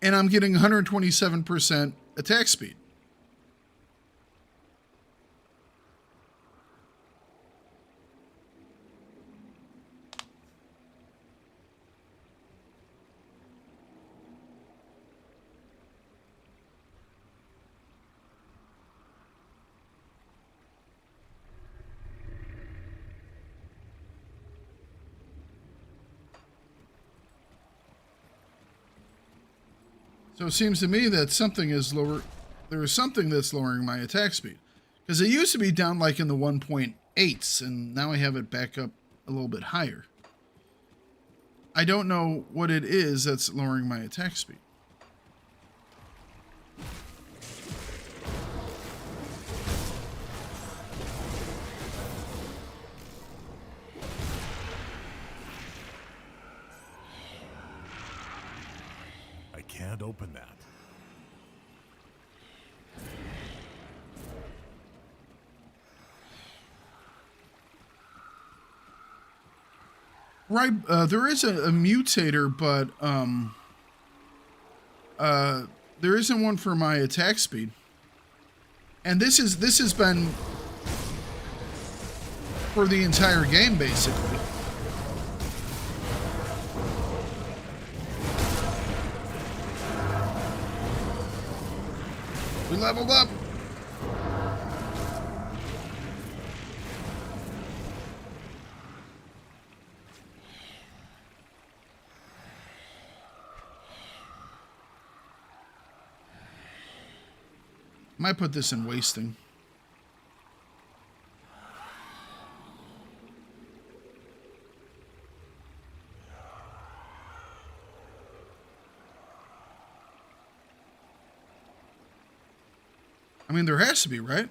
and I'm getting 127% attack speed. So it seems to me that something is lower. There is something that's lowering my attack speed. Because it used to be down like in the 1.8s, and now I have it back up a little bit higher. I don't know what it is that's lowering my attack speed. I can't open that. Right, there is a mutator, but there isn't one for my attack speed. And this has been for the entire game, basically. We leveled up. Might put this in wasting. I mean, there has to be, right?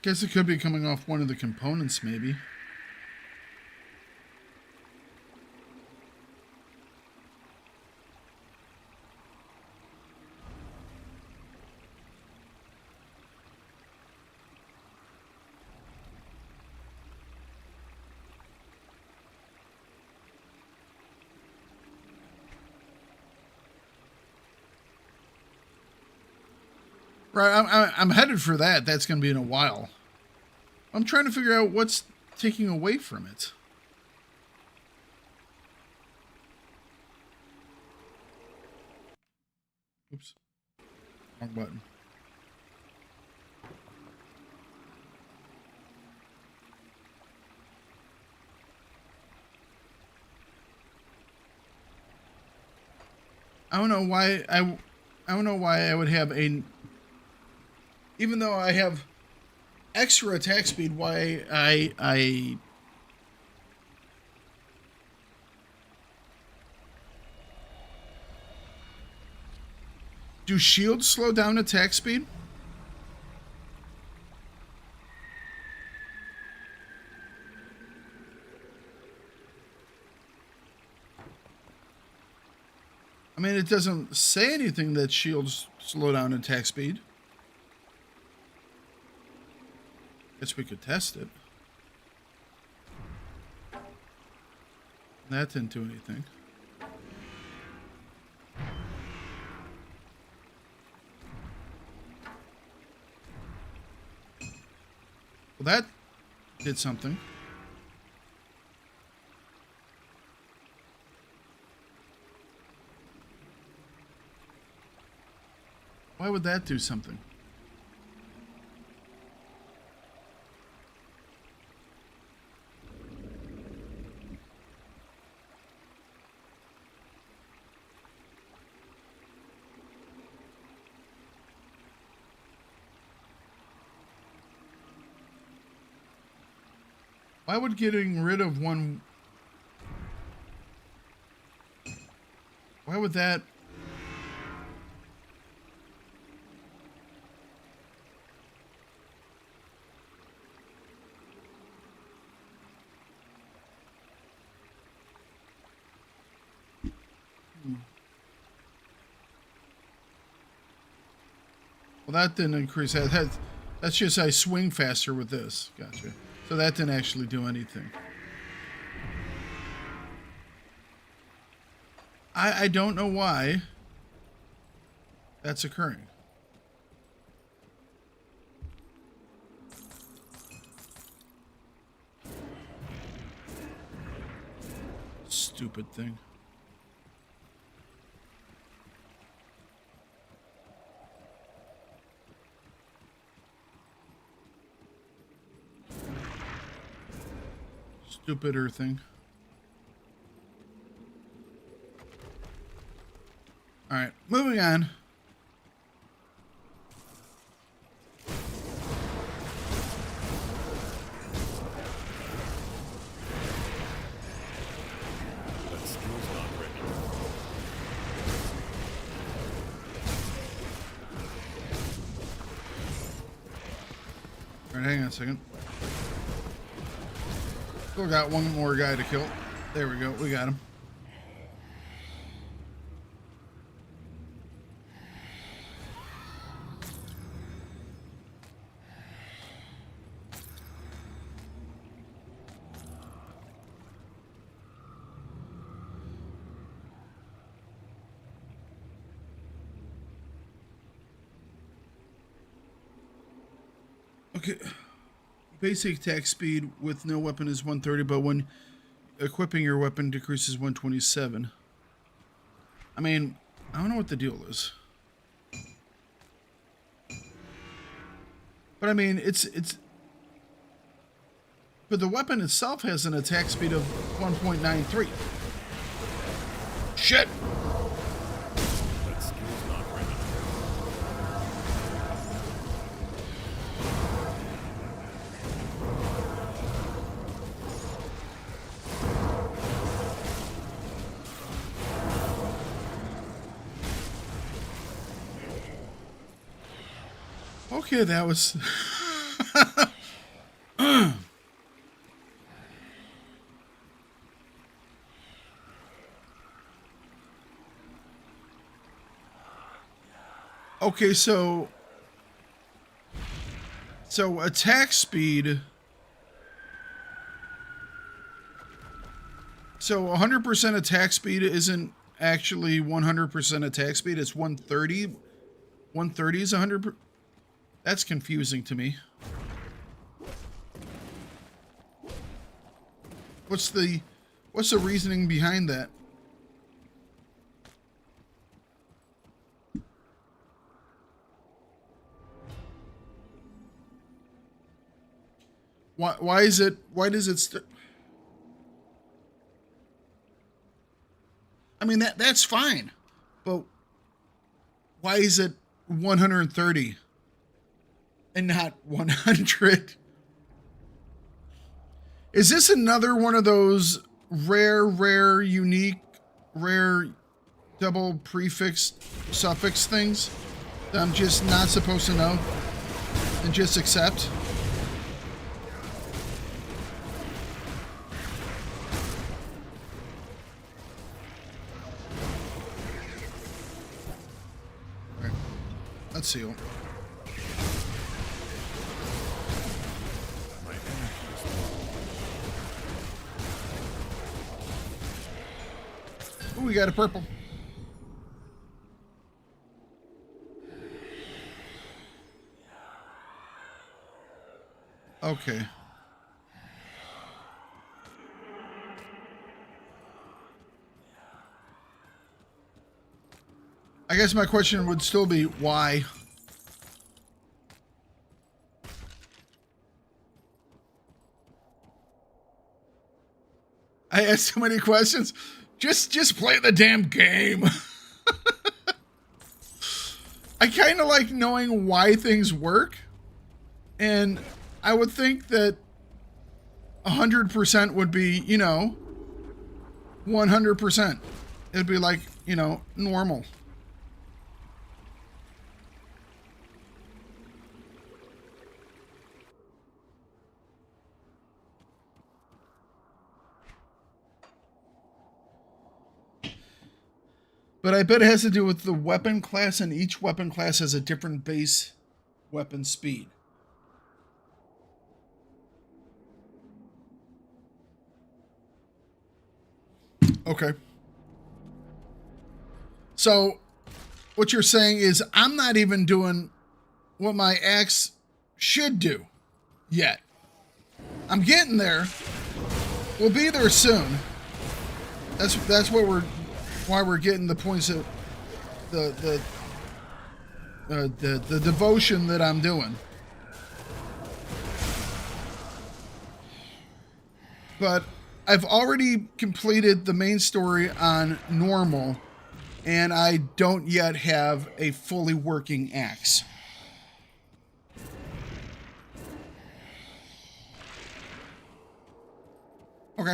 Guess it could be coming off one of the components, maybe. Right, I'm headed for that. That's going to be in a while. I'm trying to figure out what's taking away from it. Oops. Wrong button. I don't know why I don't know why I would have a, even though I have extra attack speed, why I do shields slow down attack speed? I mean, it doesn't say anything that shields slow down attack speed. Guess we could test it. That didn't do anything. Well, that did something. Why would that do something? Why would getting rid of one Why would that? Well, that didn't increase that. That's just I swing faster with this. Gotcha. So that didn't actually do anything. I don't know why that's occurring. Stupid thing. Stupider thing. All right, moving on. That skill's not ready. All right, hang on a second. Still got one more guy to kill. There we go. We got him. Okay. Basic attack speed with no weapon is 130, but when equipping your weapon decreases 127. I mean, I don't know what the deal is. But I mean, it's but the weapon itself has an attack speed of 1.93. Shit. That skill's not ready. Okay, that was okay, so attack speed. So 100% attack speed isn't actually 100% attack speed. It's 130. 130 is 100%. That's confusing to me. What's the reasoning behind that? Why does it I mean that's fine. But why is it 130 and not 100? Is this another one of those rare, unique, rare double prefix suffix things that I'm just not supposed to know and just accept? Okay. Let's see. Ooh, we got a purple. Okay. I guess my question would still be why? I asked so many questions. Just play the damn game. I kind of like knowing why things work. And I would think that 100% would be, 100%. it'd be like, you know, normal. But I bet it has to do with the weapon class, and each weapon class has a different base weapon speed. Okay. So, what you're saying is I'm not even doing what my axe should do yet. I'm getting there. We'll be there soon. That's what why we're getting the points of the devotion that I'm doing. But I've already completed the main story on normal, and I don't yet have a fully working axe. Okay.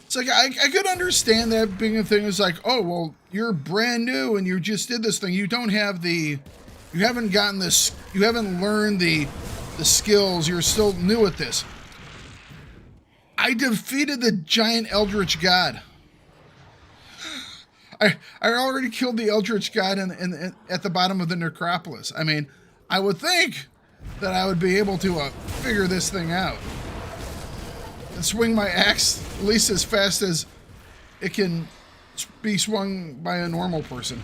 It's like, I could understand that being a thing. It's like, oh, well, you're brand new and you just did this thing. You don't have you haven't gotten this, you haven't learned the skills. You're still new at this. I defeated the giant Eldritch God. I already killed the Eldritch God in at the bottom of the necropolis. I mean, I would think that I would be able to figure this thing out and swing my axe at least as fast as it can be swung by a normal person.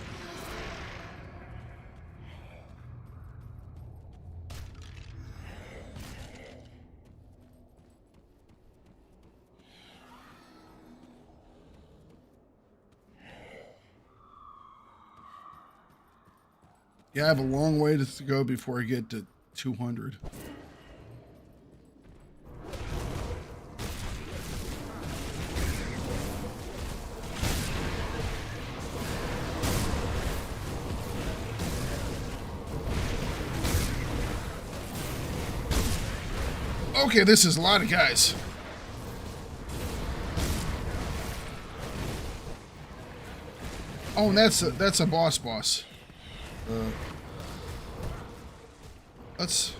Yeah, I have a long way to go before I get to 200. Okay, this is a lot of guys. Oh, and that's a boss. Let's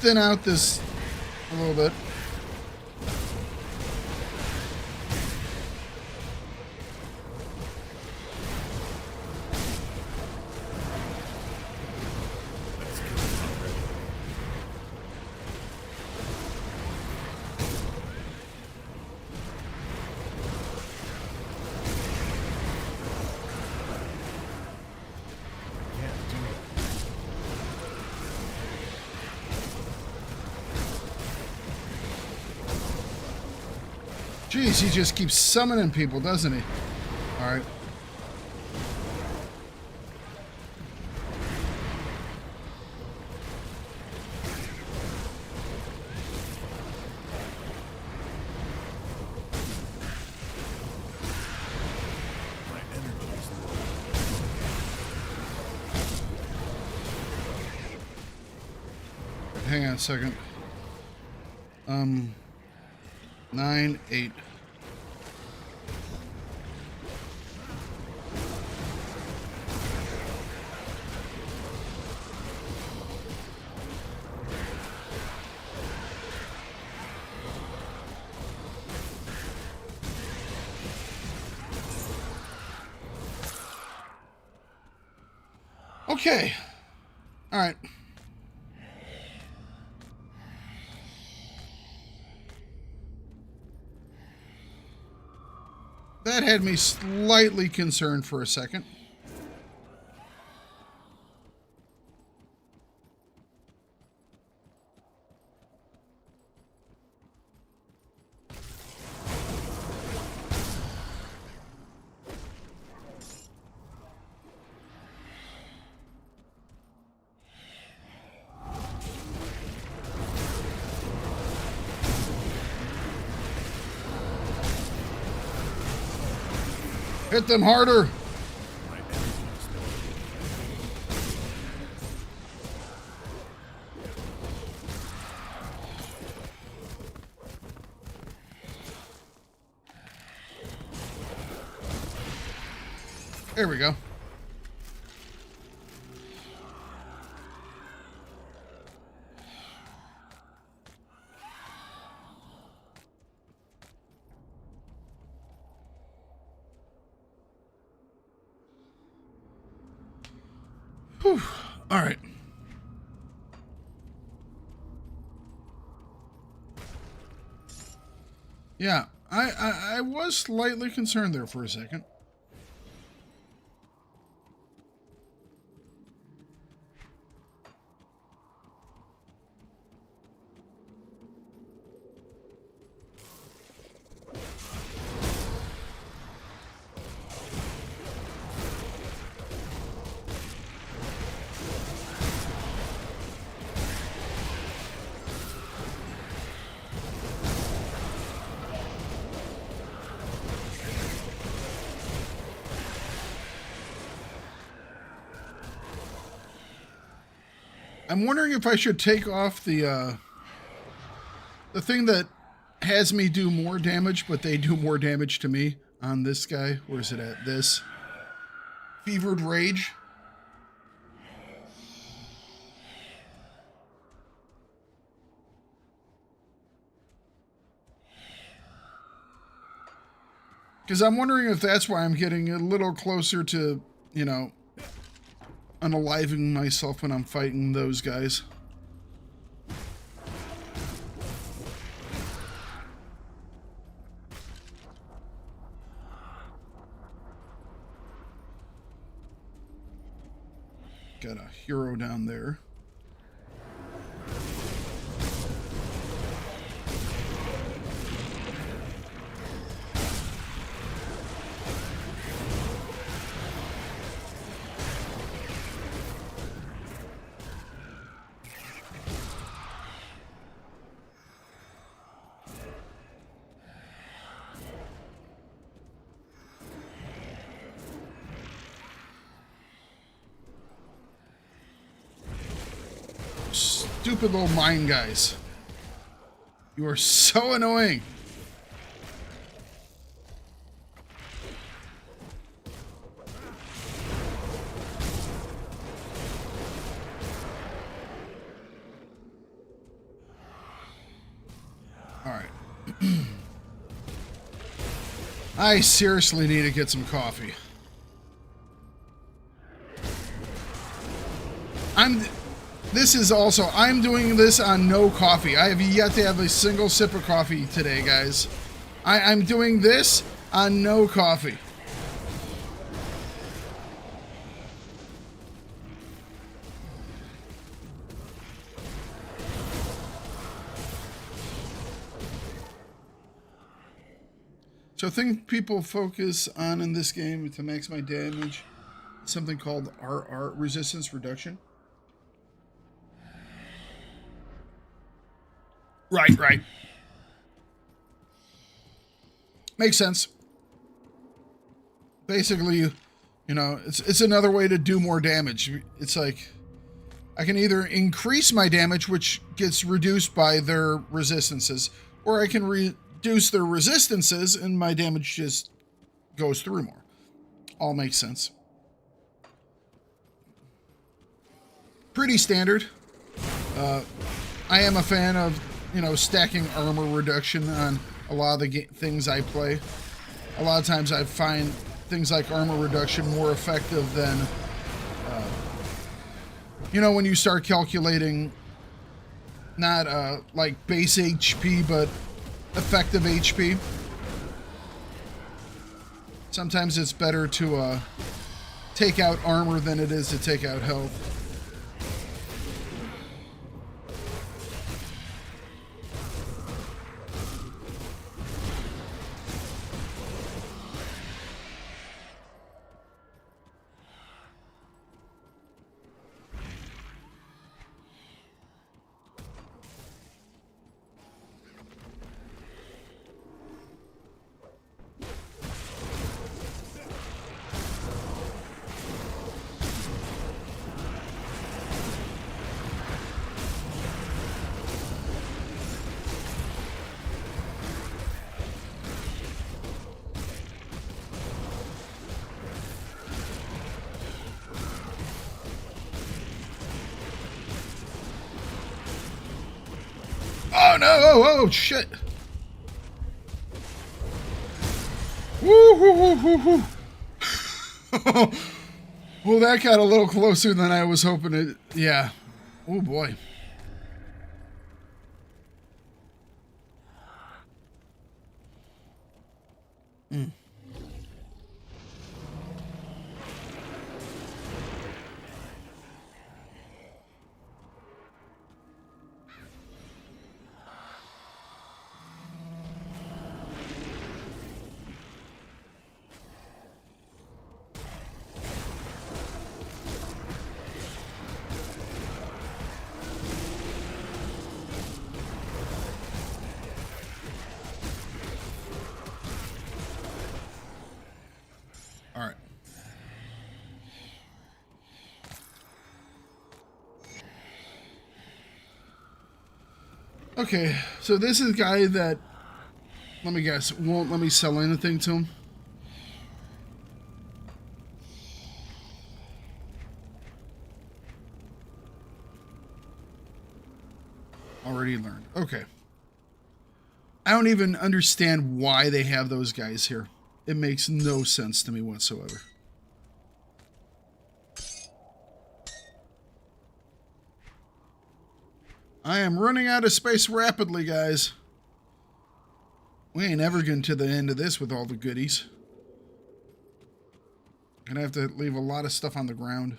thin out this a little bit. Jeez, he just keeps summoning people, doesn't he? All right. Hang on a second. 9, 8. Okay. All right. That had me slightly concerned for a second. Hit them harder. My energy is no There we go. Whew. All right. Yeah, I was slightly concerned there for a second. I'm wondering if I should take off the thing that has me do more damage, but they do more damage to me on this guy. Where is it at? This. Fevered Rage. Because I'm wondering if that's why I'm getting a little closer to, you know, unaliving myself when I'm fighting those guys. Got a hero down there. Stupid little mine guys. You are so annoying. All right. I seriously need to get some coffee. I'm doing this on no coffee. I have yet to have a single sip of coffee today, guys. I'm doing this on no coffee. So, thing people focus on in this game to max my damage, something called RR, resistance reduction. Right. Makes sense. Basically, you know, it's another way to do more damage. It's like I can either increase my damage, which gets reduced by their resistances, or I can reduce their resistances and my damage just goes through more. All makes sense. Pretty standard. I am a fan of, you know, stacking armor reduction on a lot of the things I play. A lot of times I find things like armor reduction more effective than, you know, when you start calculating not like base HP, but effective HP. Sometimes it's better to take out armor than it is to take out health. Oh no! Oh shit! Woo hoo hoo hoo hoo! Well, that got a little closer than I was hoping it. Yeah. Oh boy. All right. Okay, so this is a guy that, let me guess, won't let me sell anything to him. Already learned. Okay. I don't even understand why they have those guys here. It makes no sense to me whatsoever. I am running out of space rapidly, guys. We ain't ever getting to the end of this with all the goodies. Gonna have to leave a lot of stuff on the ground.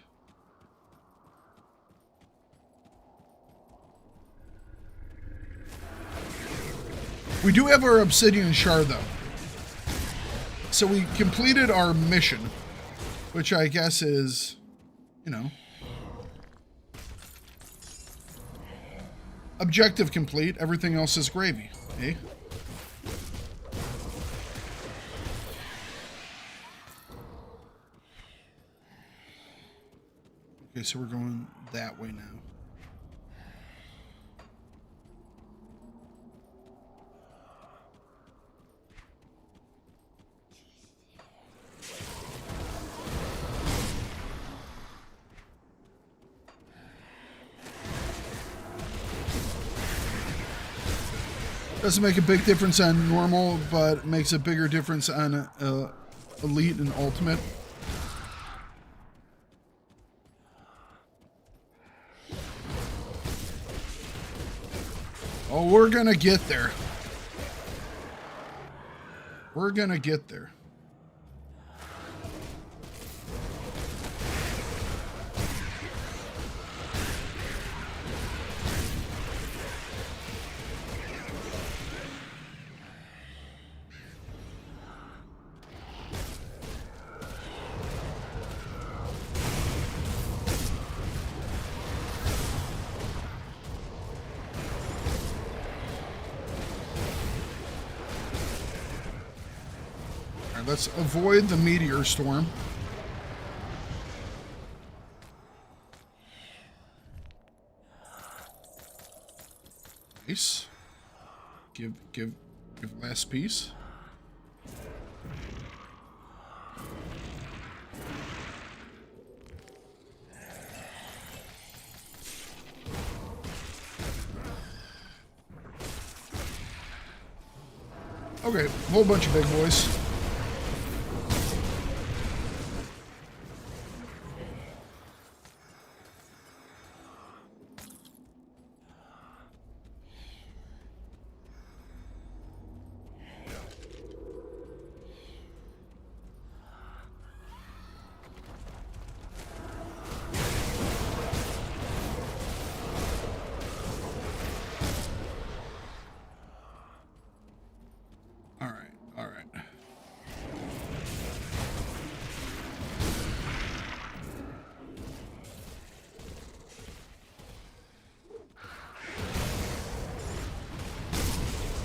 We do have our obsidian shard, though. So we completed our mission, which I guess is, you know, objective complete. Everything else is gravy, eh? Okay, so we're going that way now. Doesn't make a big difference on normal, but makes a bigger difference on elite and ultimate. Oh, we're gonna get there. We're gonna get there. Let's avoid the meteor storm. Nice. Give last piece. Okay, whole bunch of big boys.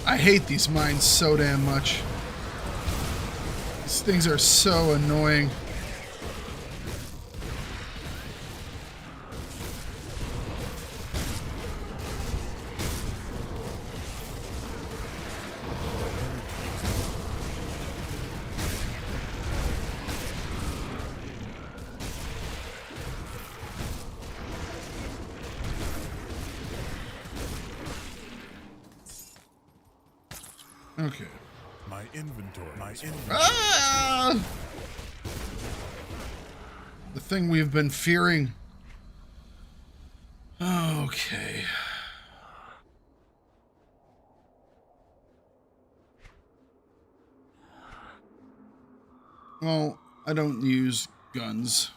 I hate these mines so damn much. These things are so annoying. Okay. My inventory. Ah! The thing we've been fearing. Okay. Well, I don't use guns.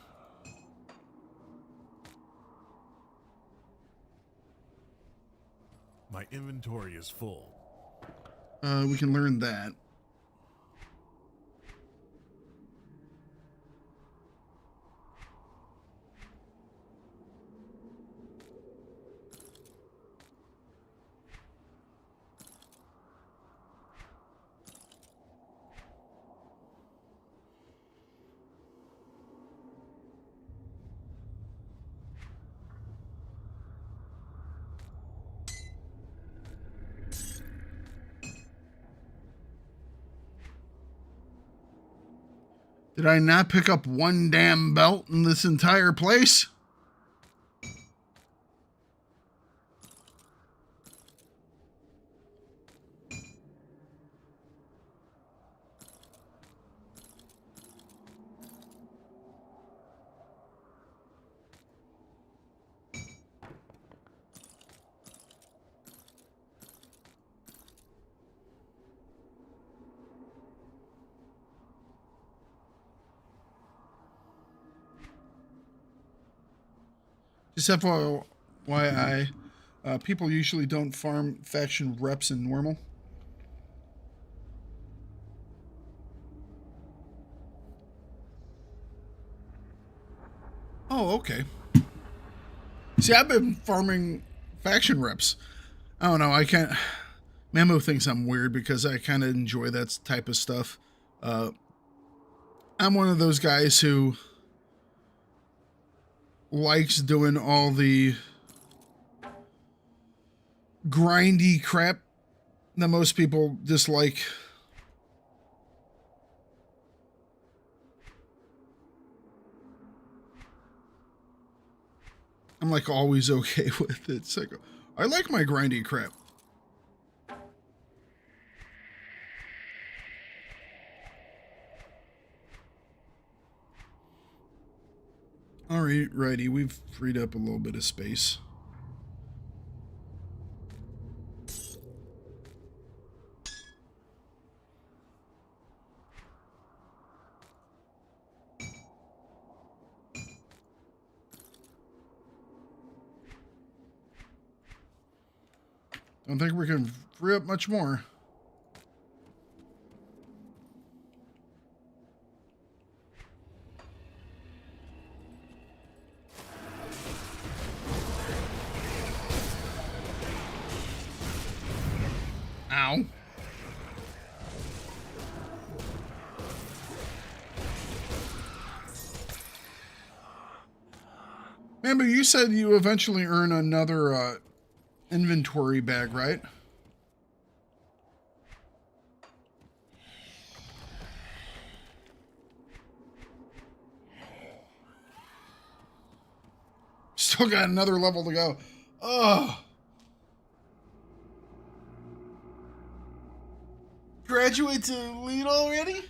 My inventory is full. We can learn that. Did I not pick up one damn belt in this entire place? Just FYI, people usually don't farm faction reps in normal. Oh, okay. See, I've been farming faction reps. I don't know, I can't... Mamo thinks I'm weird because I kind of enjoy that type of stuff. I'm one of those guys who likes doing all the grindy crap that most people dislike. I'm like always okay with it. It's like, I like my grindy crap. Alrighty, we've freed up a little bit of space. Don't think we can free up much more. Ow. Remember, you said you eventually earn another inventory bag, right? Still got another level to go. Ugh. Graduate to lead already?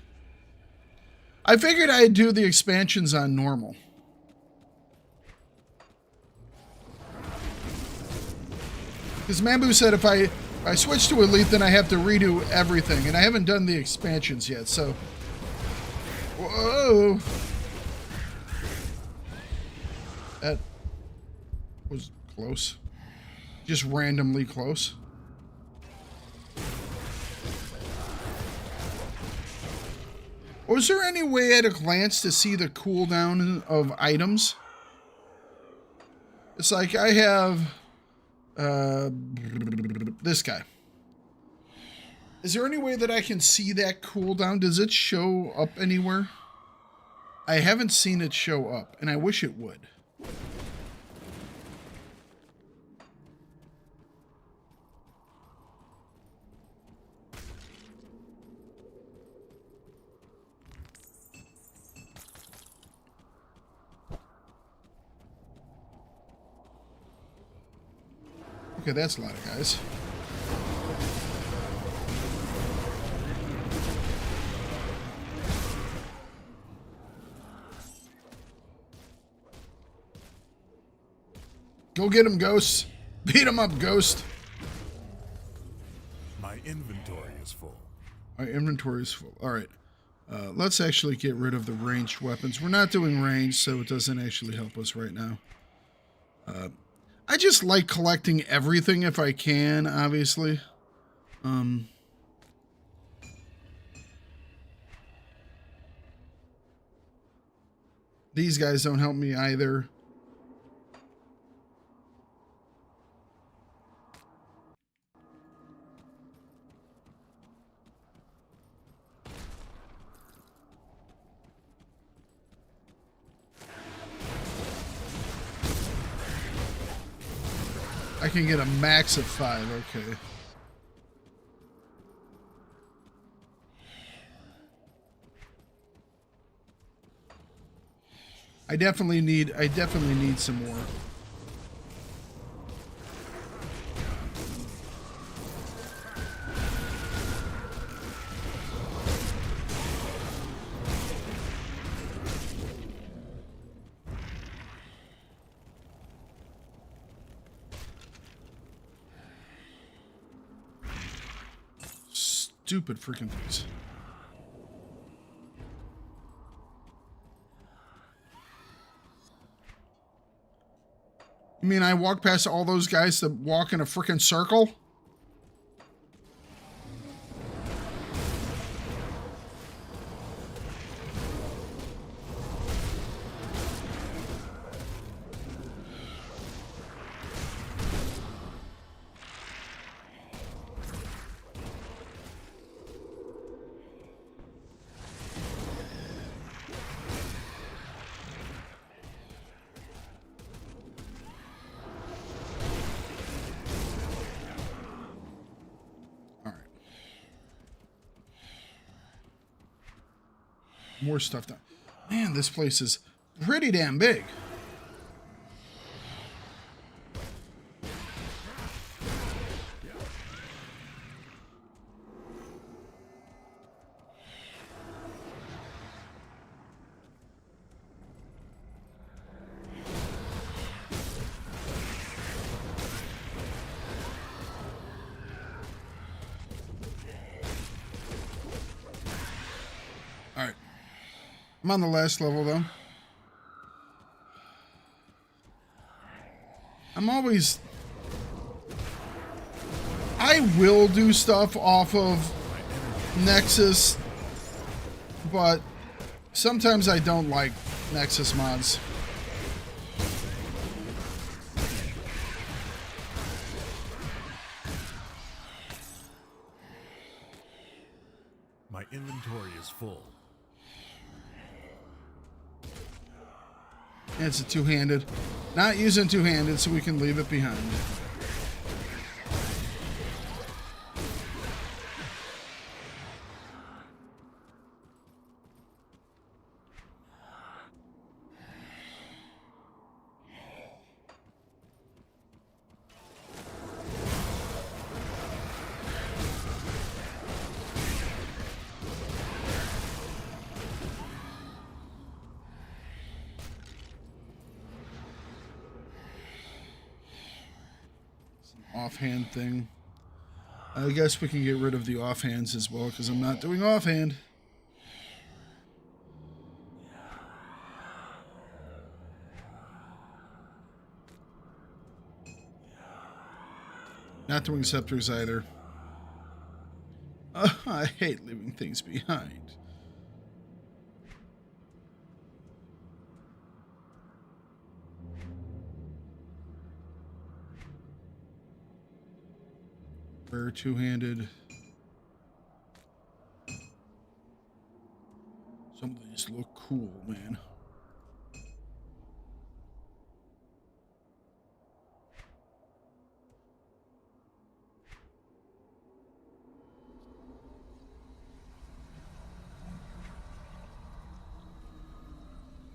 I figured I'd do the expansions on normal. Because Mambu said if I switch to elite, then I have to redo everything, and I haven't done the expansions yet, so... Whoa! That was close. Just randomly close. Was there any way at a glance to see the cooldown of items? It's like I have this guy. Is there any way that I can see that cooldown? Does it show up anywhere? I haven't seen it show up, and I wish it would. Okay, that's a lot of guys. Go get him, Ghost. Beat him up, Ghost. My inventory is full. Our inventory is full. All right. Let's actually get rid of the ranged weapons. We're not doing range, so it doesn't actually help us right now. I just like collecting everything if I can, obviously. These guys don't help me either. I can get a max of 5, okay. I definitely need some more. Stupid freaking things. You mean I walk past all those guys that walk in a freaking circle? More stuff down. Man, this place is pretty damn big. I'm on the last level, though. I will do stuff off of Nexus, but sometimes I don't like Nexus mods. My inventory is full. It's a two-handed. Not using two-handed, so we can leave it behind. Offhand thing. I guess we can get rid of the offhands as well, because I'm not doing offhand. Not doing scepters either. I hate leaving things behind. Rare two-handed. Some of these look cool, man.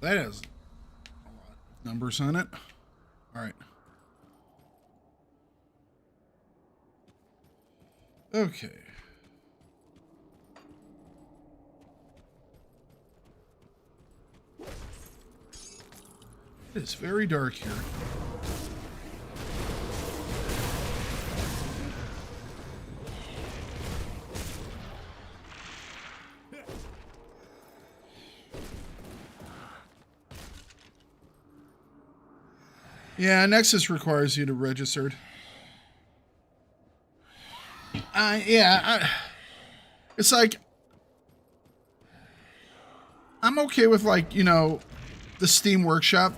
That has a lot of numbers on it. All right. Okay. It is very dark here. Yeah, Nexus requires you to register. It's like, I'm okay with, like, you know, the Steam Workshop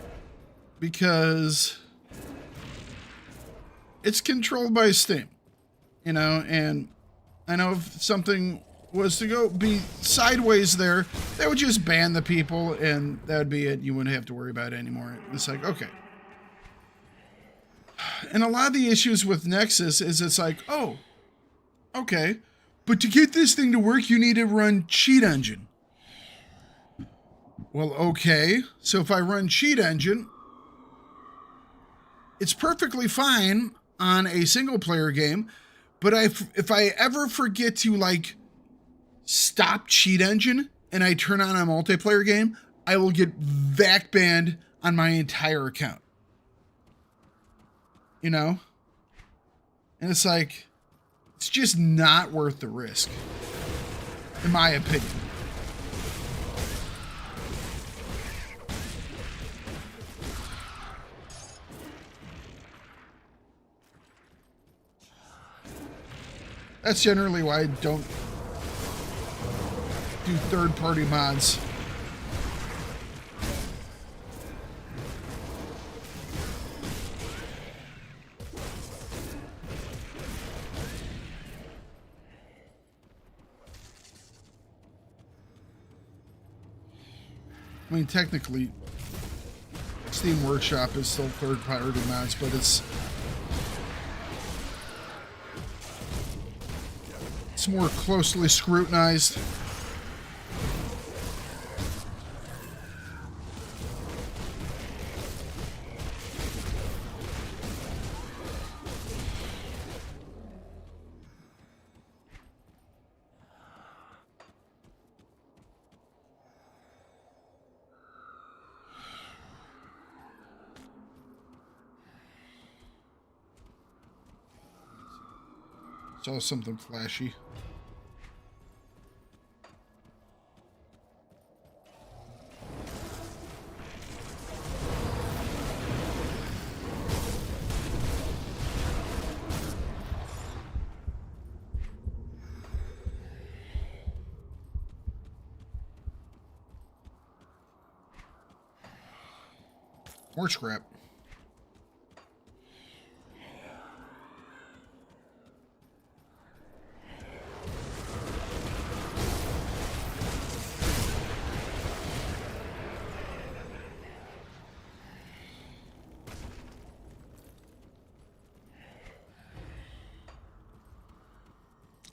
because it's controlled by Steam, you know, and I know if something was to go be sideways there, they would just ban the people and that would be it. You wouldn't have to worry about it anymore. It's like, okay. And a lot of the issues with Nexus is it's like, oh, okay, but to get this thing to work, you need to run Cheat Engine. Well, okay, so if I run Cheat Engine, it's perfectly fine on a single-player game, but if I ever forget to, like, stop Cheat Engine and I turn on a multiplayer game, I will get VAC banned on my entire account. You know? And it's like, it's just not worth the risk, in my opinion. That's generally why I don't do third-party mods. I mean, technically, Steam Workshop is still third-party mods, but it's more closely scrutinized. Saw something flashy. More scrap.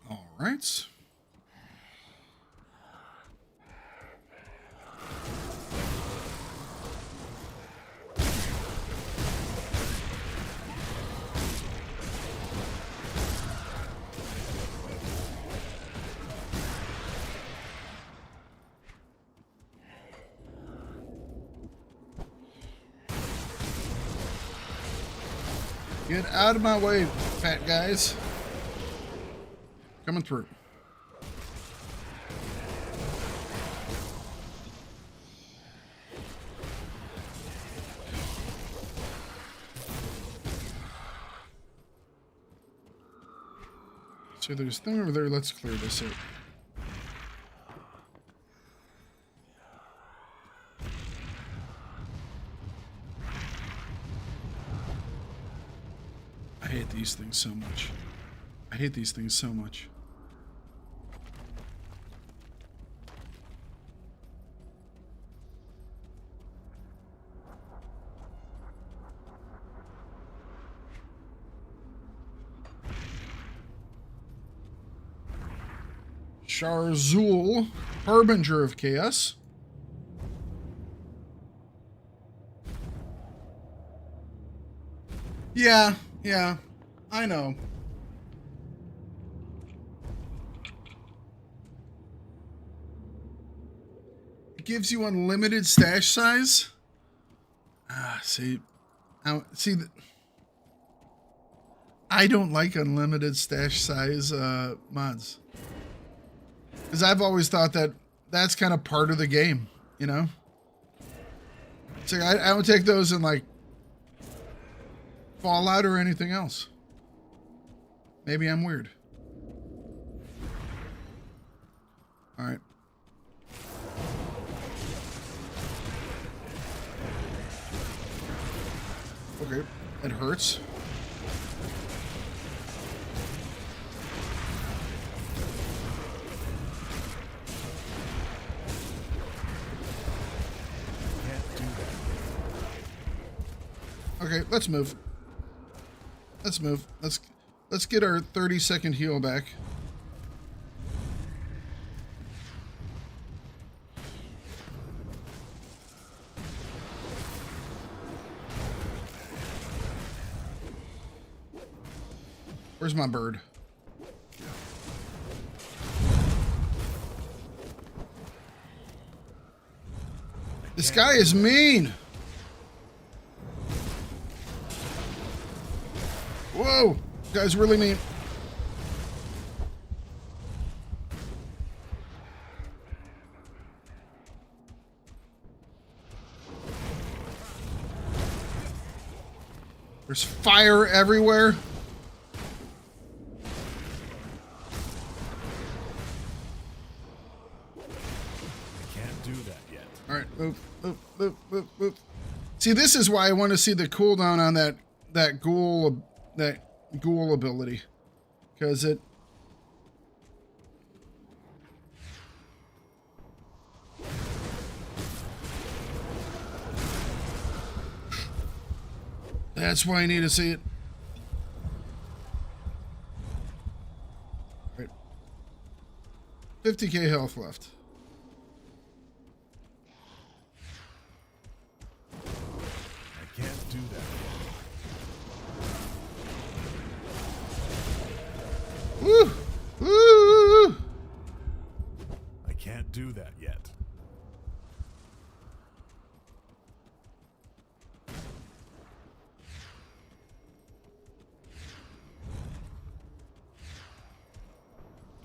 All right. Get out of my way, fat guys. Coming through. So there's a thing over there. Let's clear this out. I hate these things so much. I hate these things so much. Sharzul, Harbinger of Chaos. Yeah, I know. It gives you unlimited stash size. See, I don't like unlimited stash size mods. Because I've always thought that that's kind of part of the game, you know? It's like, I would take those and, like, Fallout or anything else. Maybe I'm weird. All right. Okay, it hurts. Okay, let's move. Let's move. Let's get our 30-second heal back. Where's my bird? This guy is mean. Whoa, guy's really mean. There's fire everywhere. Move. See, this is why I want to see the cooldown on that ghoul ability, because it. That's why I need to see it. Right. 50k health left. Can't do that. Woo! Woo! I can't do that yet.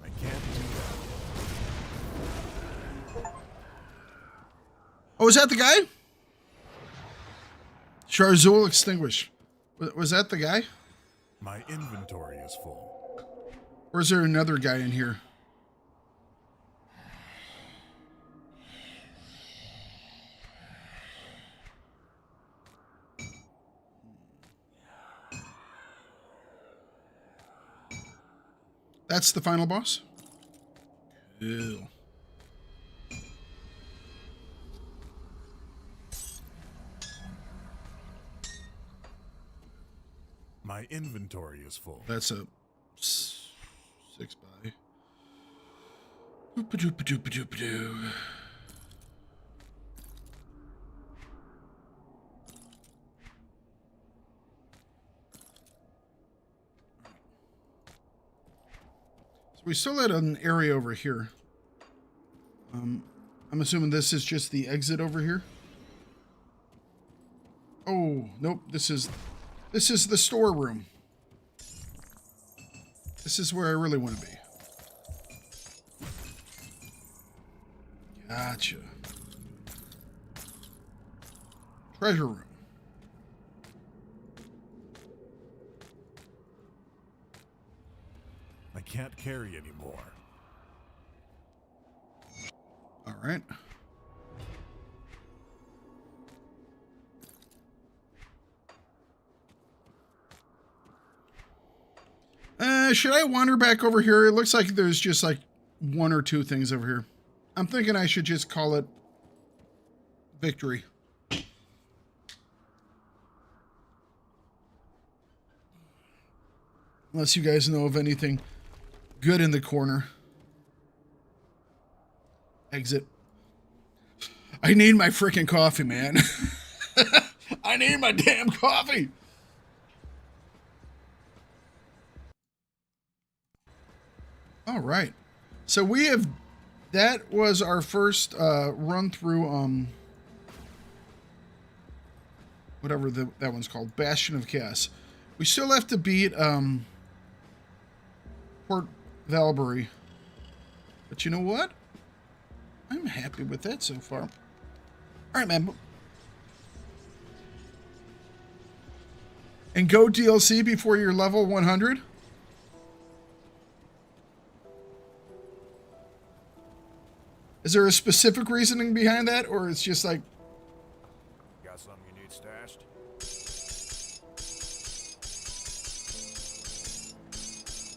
I can't do that. Oh, is that the guy? Charzul extinguished. Was that the guy? My inventory is full. Or is there another guy in here? That's the final boss? Ew. My inventory is full. That's a 6 by. Oop-a-doop-a-doop-a-doop-a-doo. So we still had an area over here. I'm assuming this is just the exit over here. Oh, nope, this is the storeroom. This is where I really want to be. Gotcha. Treasure room. I can't carry anymore. All right. Should I wander back over here? It looks like there's just like one or two things over here. I'm thinking I should just call it victory. Unless you guys know of anything good in the corner. Exit. I need my freaking coffee, man. I need my damn coffee. All right. So we have, that was our first run through, whatever that one's called, Bastion of Chaos. We still have to beat Port Valbury. But you know what? I'm happy with that so far. All right, man. And go DLC before you're level 100? Is there a specific reasoning behind that, or it's just like... Got something you need stashed?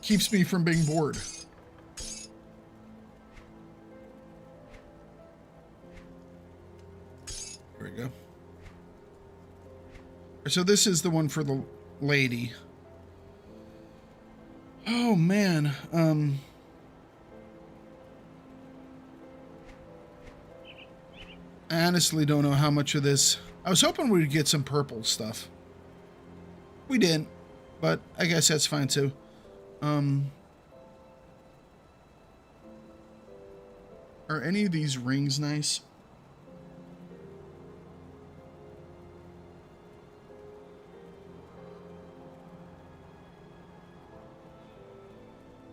keeps me from being bored? There we go. So this is the one for the lady. Oh, man. I honestly don't know how much of this... I was hoping we'd get some purple stuff. We didn't, but I guess that's fine too. Are any of these rings nice?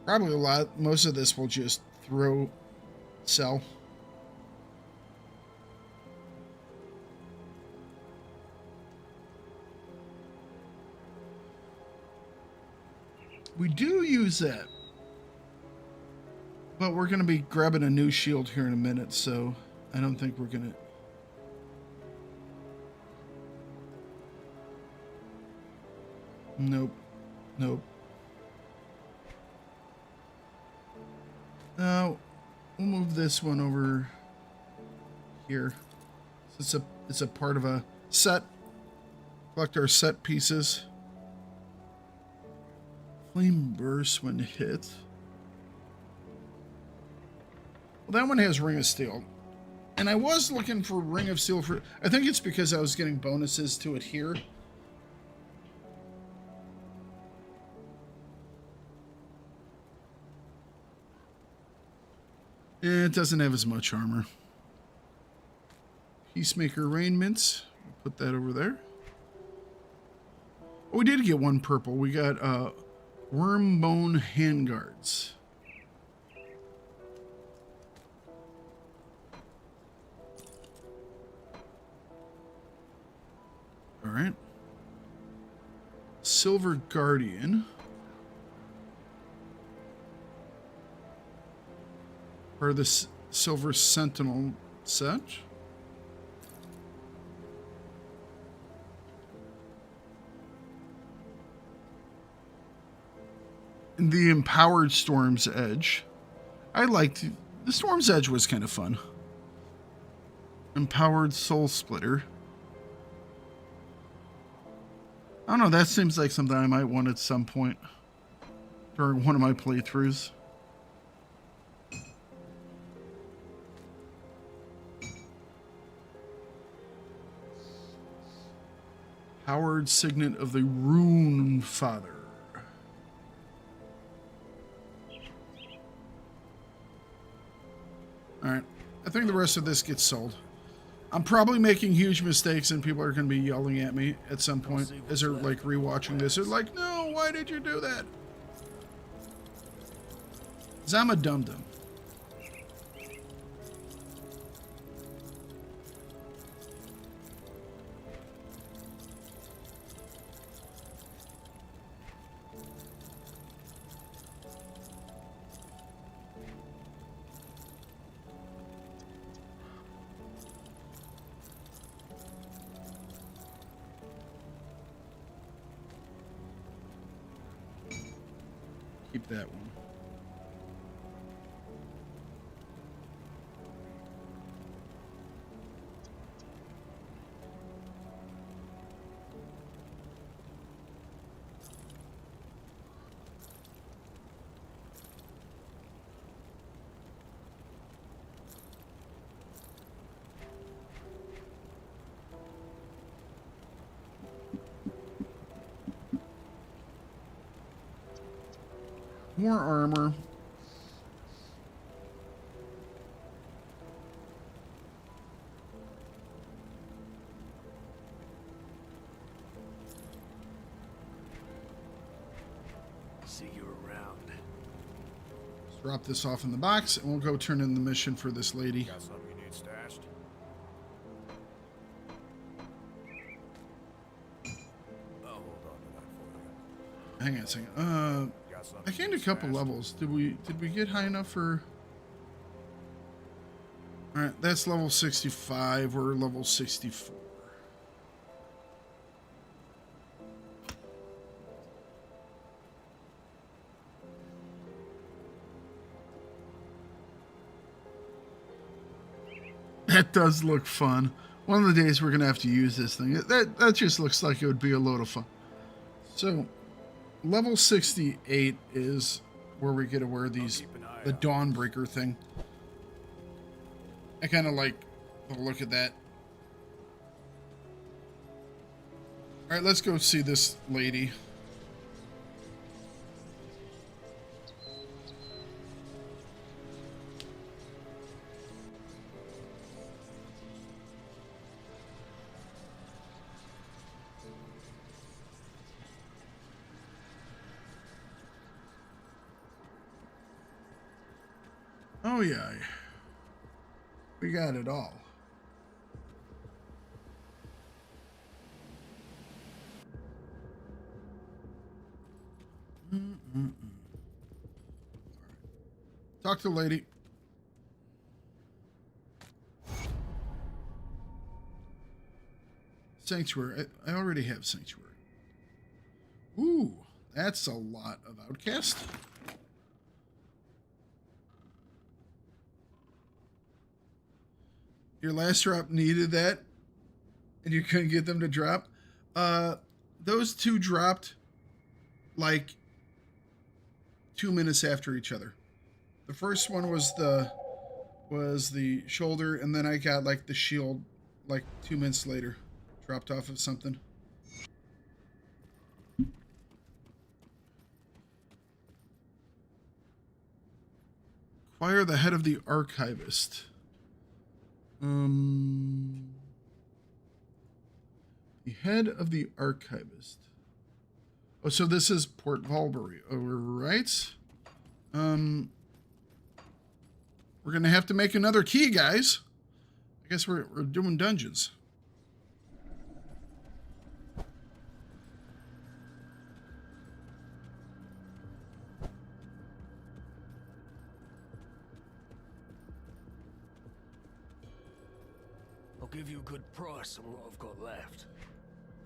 Probably a lot. Most of this will just sell. We do use that. But we're going to be grabbing a new shield here in a minute, so I don't think we're going to... Nope. Nope. We'll move this one over here. So it's a part of a set. Collect our set pieces. Flame burst when hit. Well, that one has Ring of Steel. And I was looking for Ring of Steel for... I think it's because I was getting bonuses to it here. It doesn't have as much armor. Peacemaker Rainments. Put that over there. Oh, we did get one purple. We got Wormbone Handguards. All right. Silver Guardian. Or the Silver Sentinel set. And the Empowered Storm's Edge. I liked... The Storm's Edge was kind of fun. Empowered Soul Splitter. I don't know, that seems like something I might want at some point. During one of my playthroughs. Powered Signet of the Rune Father. Alright. I think the rest of this gets sold. I'm probably making huge mistakes and people are going to be yelling at me at some point as they're like rewatching this. They're like, no, why did you do that? Because I'm a dum-dum. Keep that one. More armor. See you around. Let's drop this off in the box and we'll go turn in the mission for this lady. Got something you need stashed? Oh, hold on to Hang on a second. Got something I gained a couple levels. Did we get high enough for? All right, that's level 65. We're level 64. That does look fun. One of the days we're gonna have to use this thing. That just looks like it would be a load of fun. So, level 68 is where we get to wear these the Dawnbreaker thing. I kind of like the look at that. All right, let's go see this lady. Oh yeah, we got it all. Talk to the lady. Sanctuary. I already have Sanctuary. Ooh, that's a lot of Outcast. Your last drop needed that, and you couldn't get them to drop. Those two dropped like 2 minutes after each other. The first one was the shoulder, and then I got like the shield like 2 minutes later, dropped off of something. Acquire the head of the archivist. The head of the archivist. Oh, so this is Port Valbury, right? We're gonna have to make another key, guys. I guess we're doing dungeons. I'll give you a good price on what I've got left.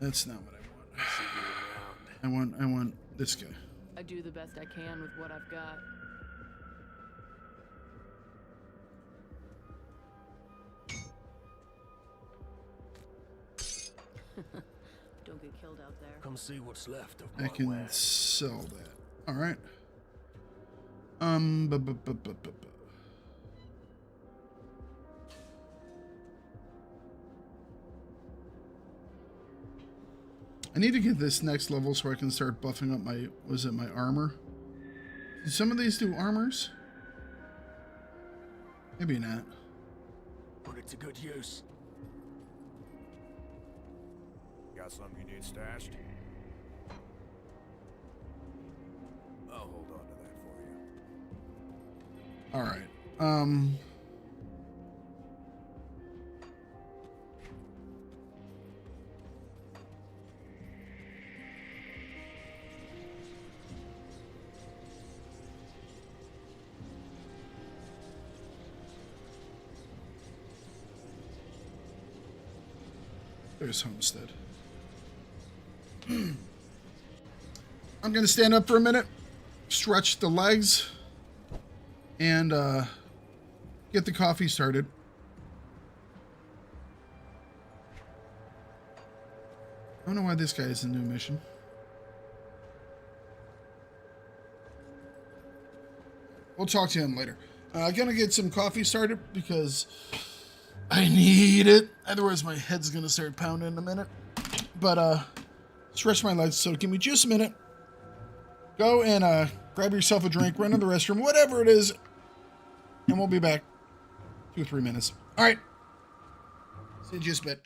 That's not what I See you around. want. I want this guy. I do the best I can with what I've got. Don't get killed out there. Come see what's left of I my can wares. sell that. All right. I need to get this next level so I can start buffing up my, my armor? Do some of these do armors? Maybe not. Put it to good use. Got something you need stashed? I'll hold on to that for you. All right. There's Homestead. I'm going to stand up for a minute, stretch the legs, and get the coffee started. I don't know why this guy is a new mission. We'll talk to him later. I'm going to get some coffee started because I need it. Otherwise, my head's going to start pounding in a minute. But, stretch my legs, so give me just a minute. Go and grab yourself a drink, run to the restroom, whatever it is, and we'll be back 2 or 3 minutes. All right. See you in just a bit.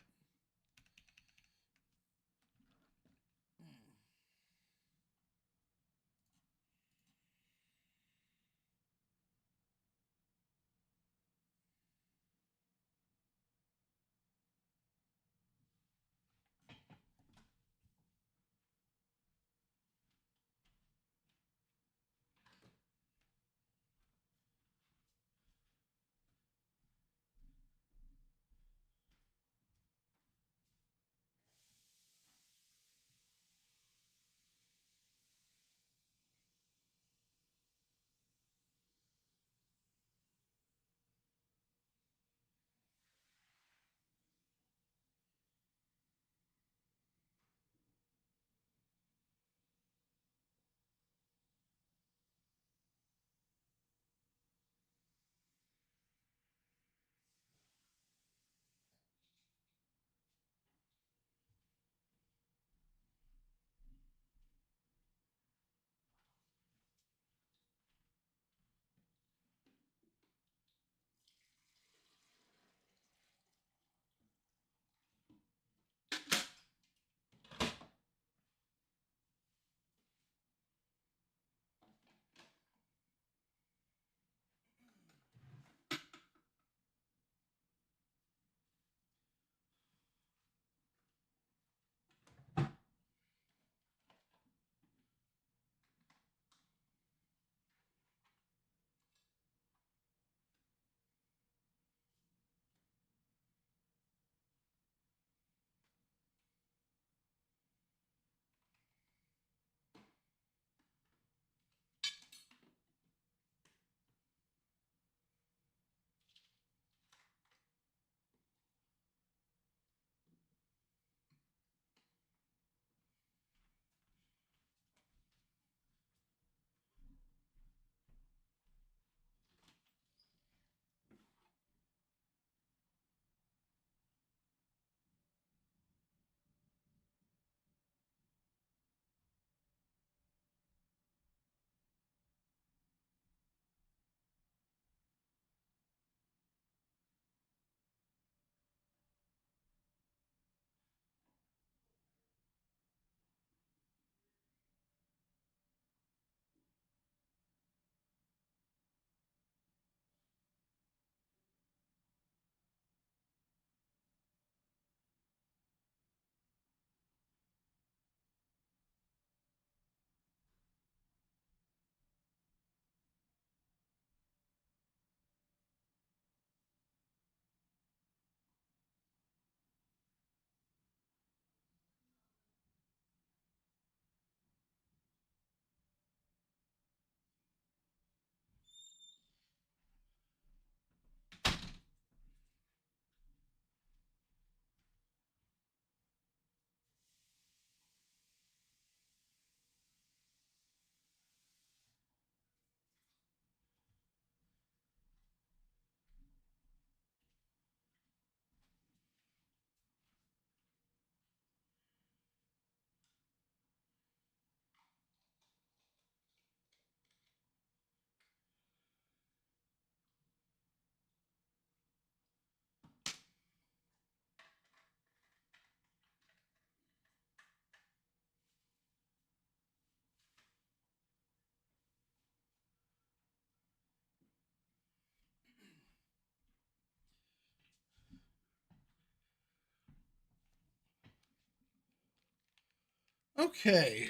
Okay.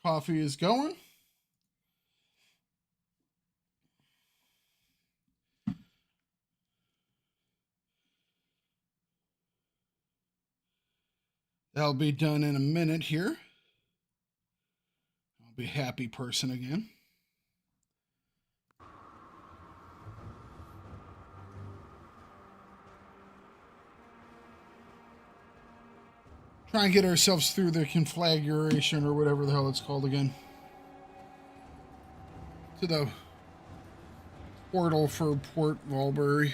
Coffee is going. That'll be done in a minute here. I'll be a happy person again. Try and get ourselves through the conflagration or whatever the hell it's called again. To the portal for Port Valbury.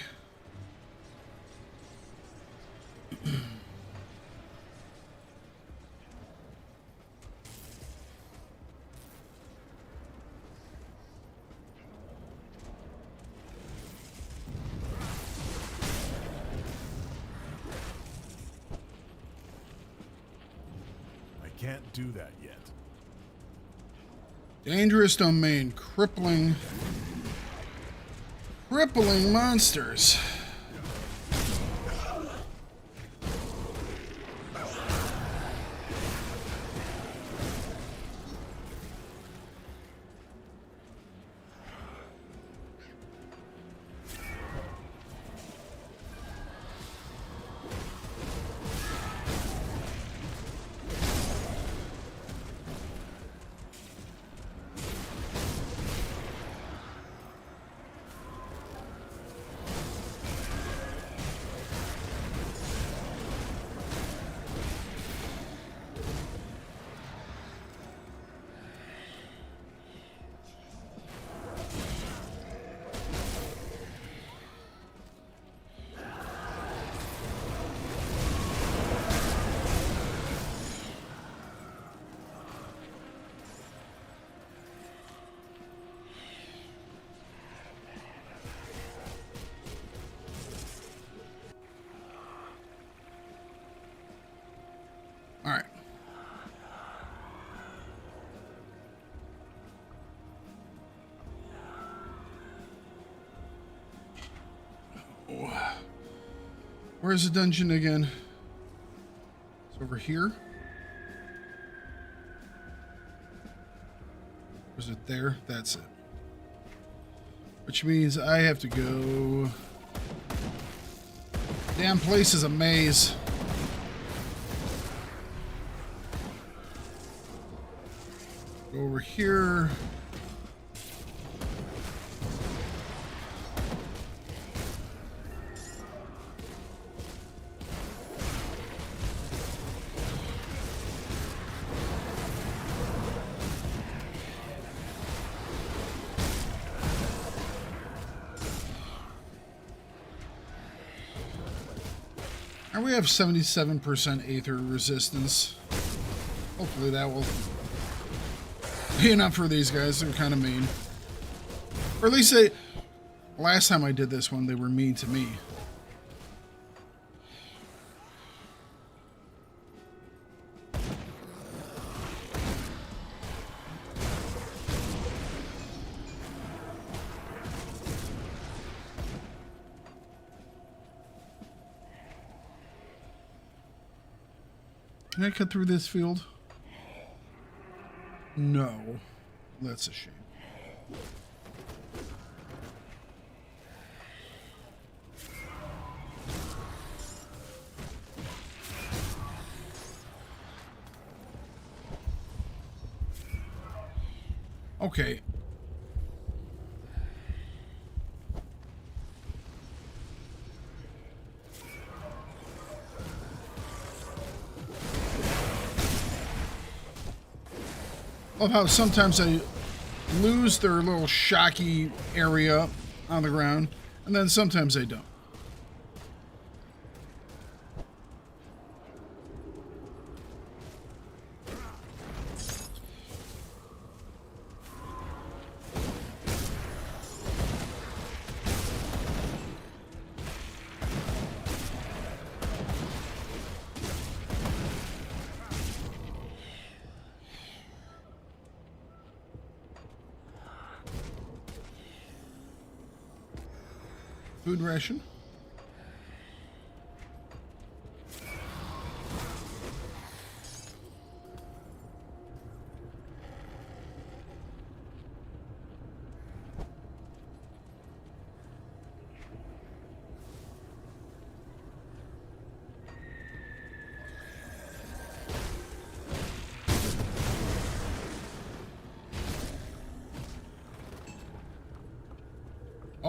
Can't do that yet. Dangerous domain. Crippling monsters. All right. Where's the dungeon again? It's over here. Was it there? That's it. Which means I have to go. Damn place is a maze. Go over here. And we have 77% Aether resistance. Hopefully that will be enough for these guys. They're kind of mean. Or at least they... Last time I did this one, they were mean to me. Can I cut through this field? No. That's a shame. Okay. Love how sometimes they lose their little shocky area on the ground, and then sometimes they don't. Food ration.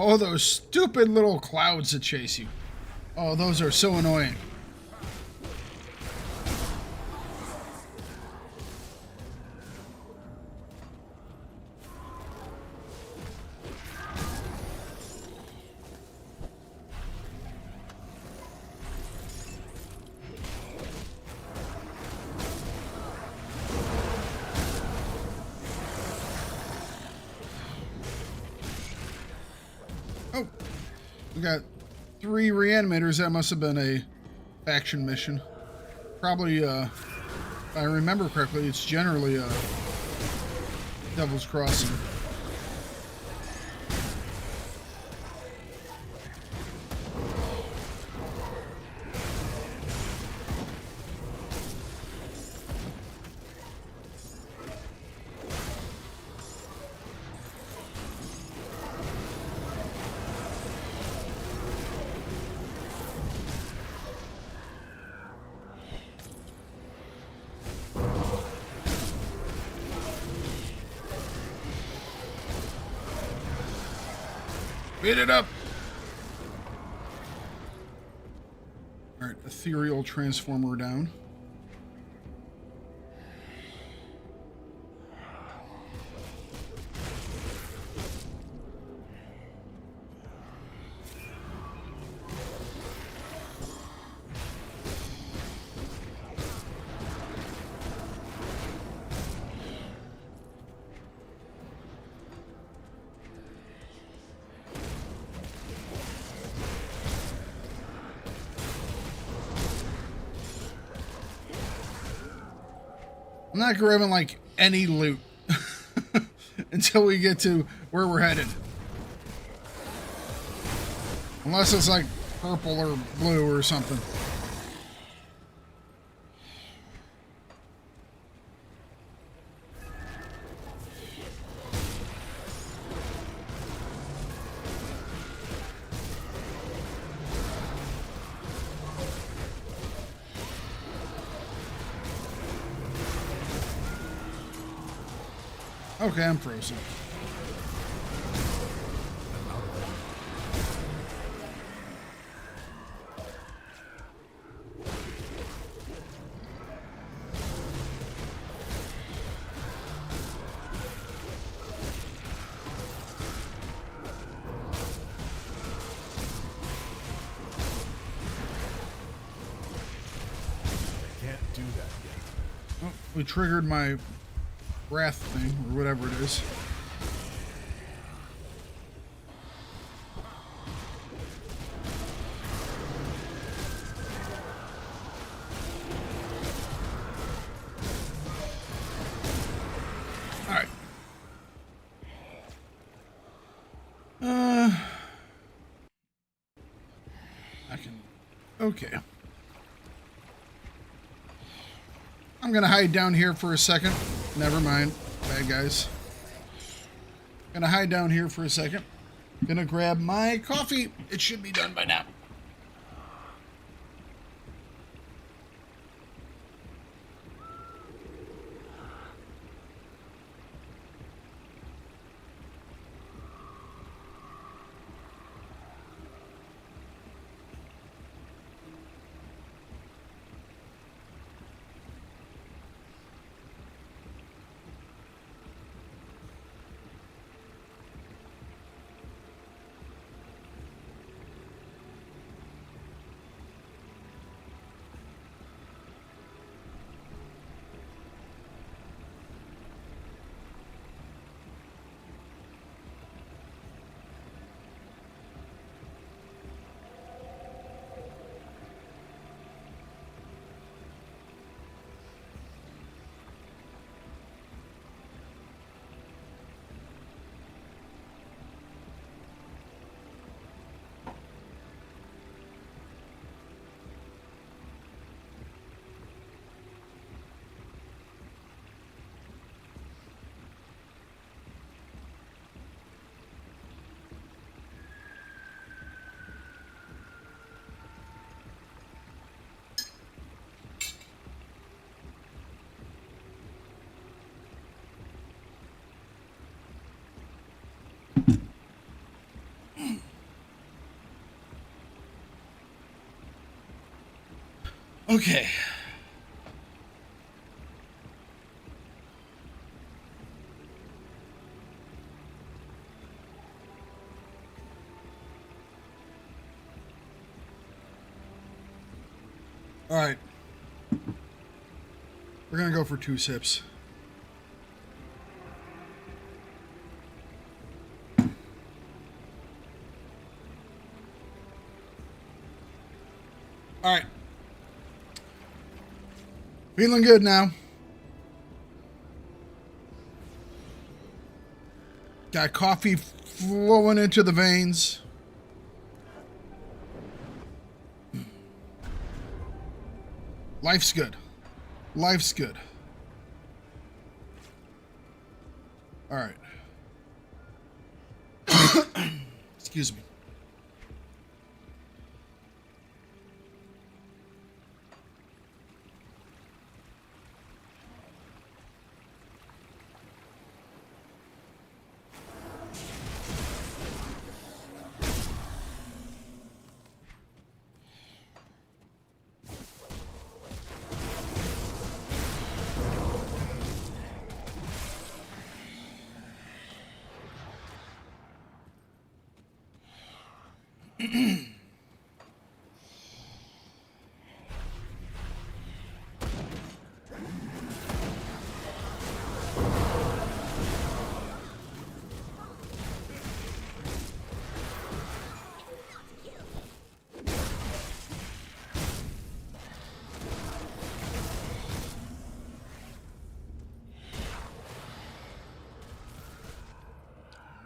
Oh, those stupid little clouds that chase you. Oh, those are so annoying. Oh, we got 3 reanimators. That must have been a faction mission. Probably, if I remember correctly, it's generally Devil's Crossing. Beat it up! Alright, ethereal transformer down. I'm not grabbing like any loot until we get to where we're headed. Unless it's like purple or blue or something. Okay, I'm frozen. Can't do that yet. Oh, we triggered my wrath thing, or whatever it is. Alright. I can... Okay. I'm gonna hide down here for a second. Never mind. Bad guys. Gonna hide down here for a second. Gonna grab my coffee. It should be done by now. Okay. All right. We're going to go for 2 sips. All right. Feeling good now. Got coffee flowing into the veins. Life's good. Life's good. All right. Excuse me.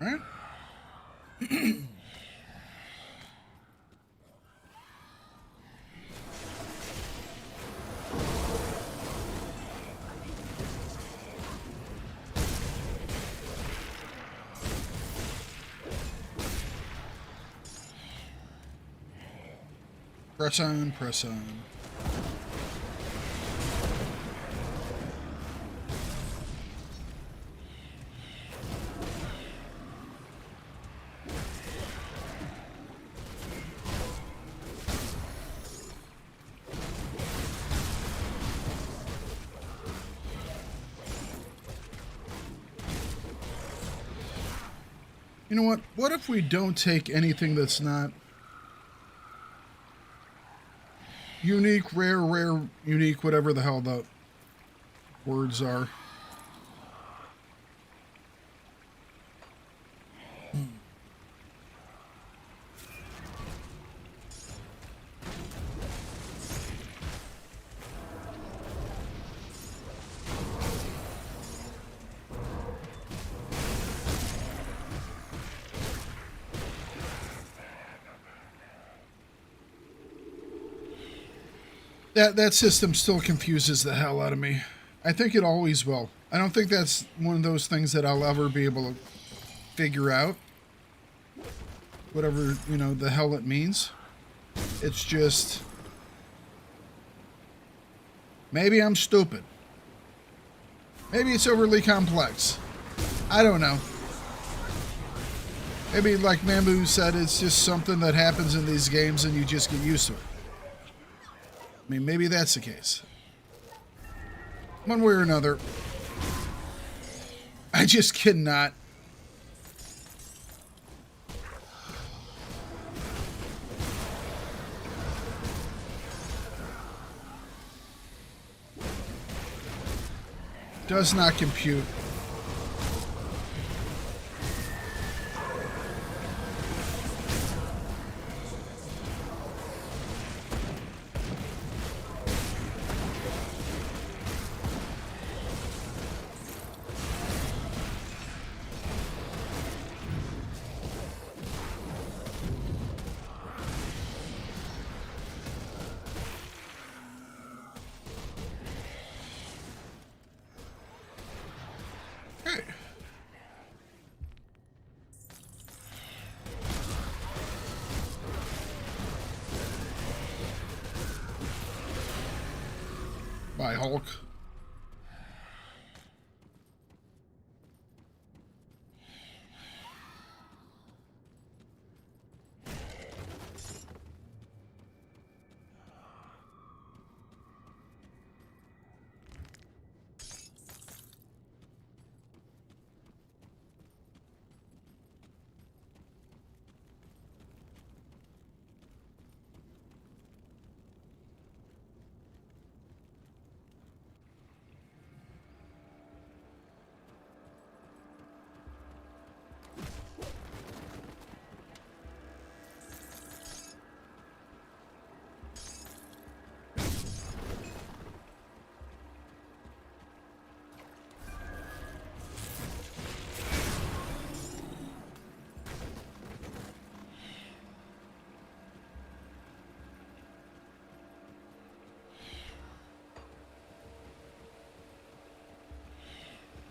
All right. Press on, press on. You know what? What if we don't take anything that's not unique, rare, unique, whatever the hell the words are? That system still confuses the hell out of me. I think it always will. I don't think that's one of those things that I'll ever be able to figure out. Whatever, you know, the hell it means. It's just... maybe I'm stupid. Maybe it's overly complex. I don't know. Maybe, like Mambu said, it's just something that happens in these games and you just get used to it. I mean, maybe that's the case. One way or another. I just cannot. Does not compute. Bye, Hulk.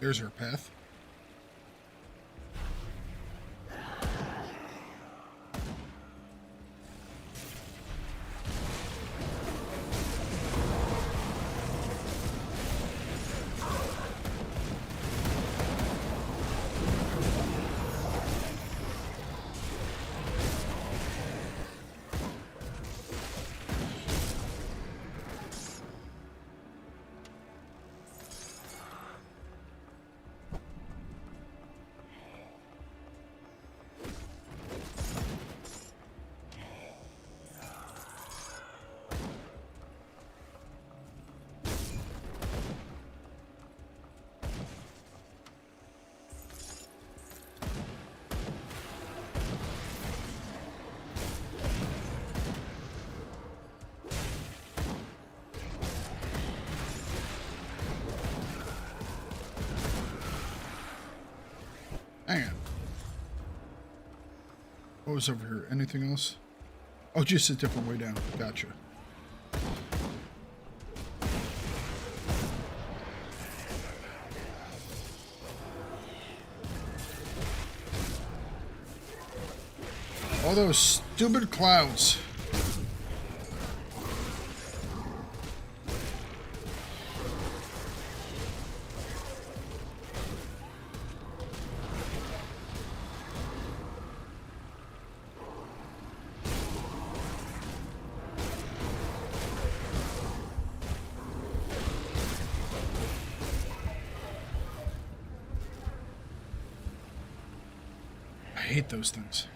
There's our path. Hang on. What was over here? Anything else? Oh, just a different way down. Gotcha. All those stupid clouds. I hate those things.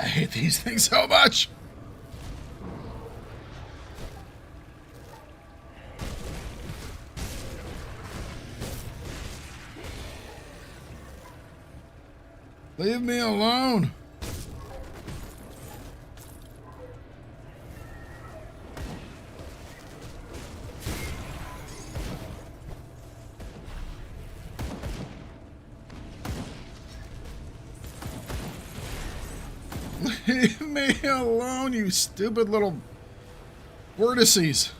I hate these things so much. Leave me alone. Leave me alone, you stupid little vortices.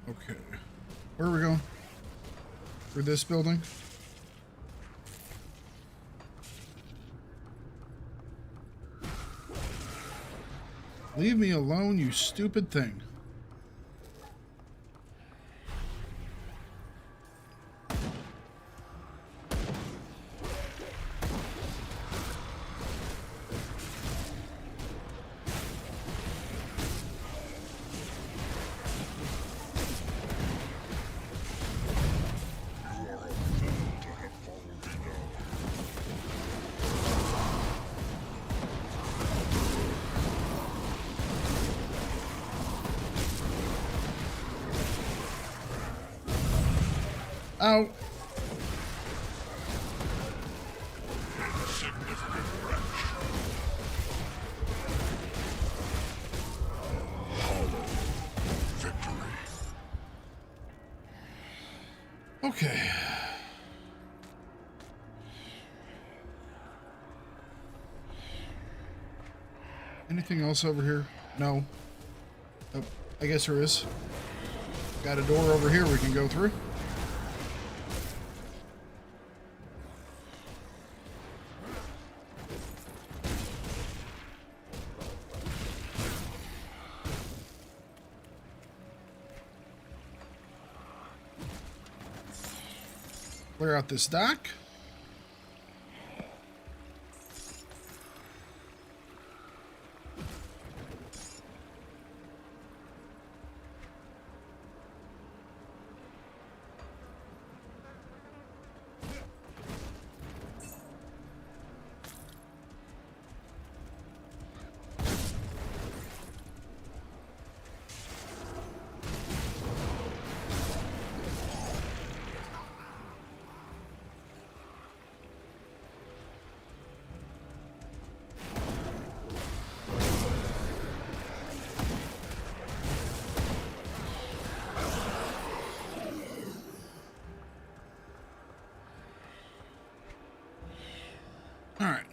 Okay. Where are we going? For this building? Leave me alone, you stupid thing. Ow. Okay. Anything else over here? No. Oh, I guess there is. Got a door over here we can go through. Clear out this dock. All right.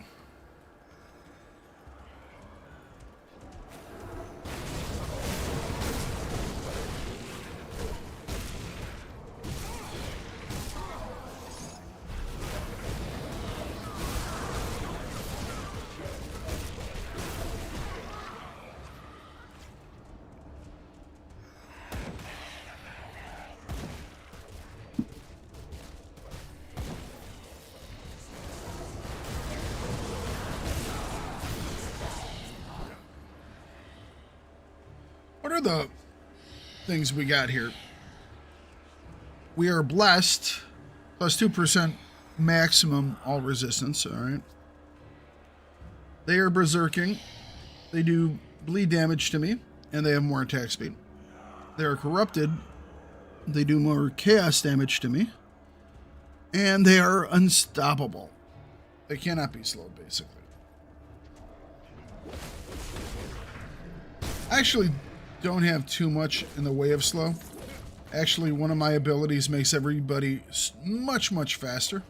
What are the things we got here? We are blessed, plus 2% maximum all resistance, all right? They are berserking. They do bleed damage to me, and they have more attack speed. They are corrupted. They do more chaos damage to me. And they are unstoppable. They cannot be slowed, basically. I actually don't have too much in the way of slow. Actually, one of my abilities makes everybody much, much faster.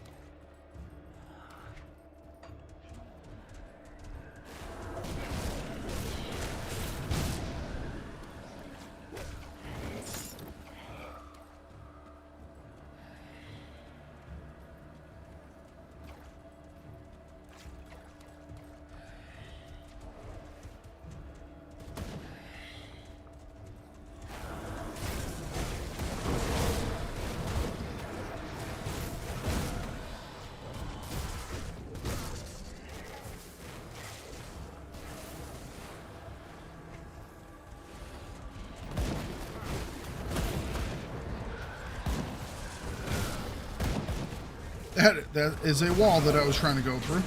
That is a wall that I was trying to go through.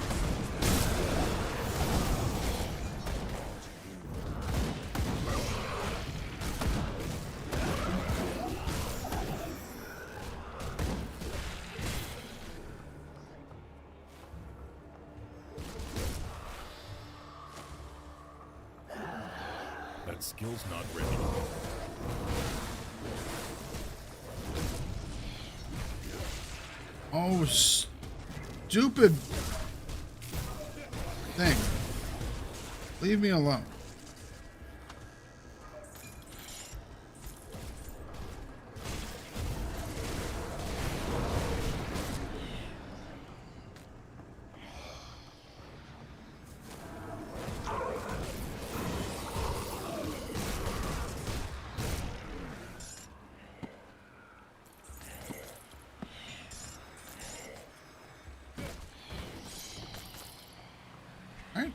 That skill's not ready. Oh, stupid thing. Leave me alone. Alright.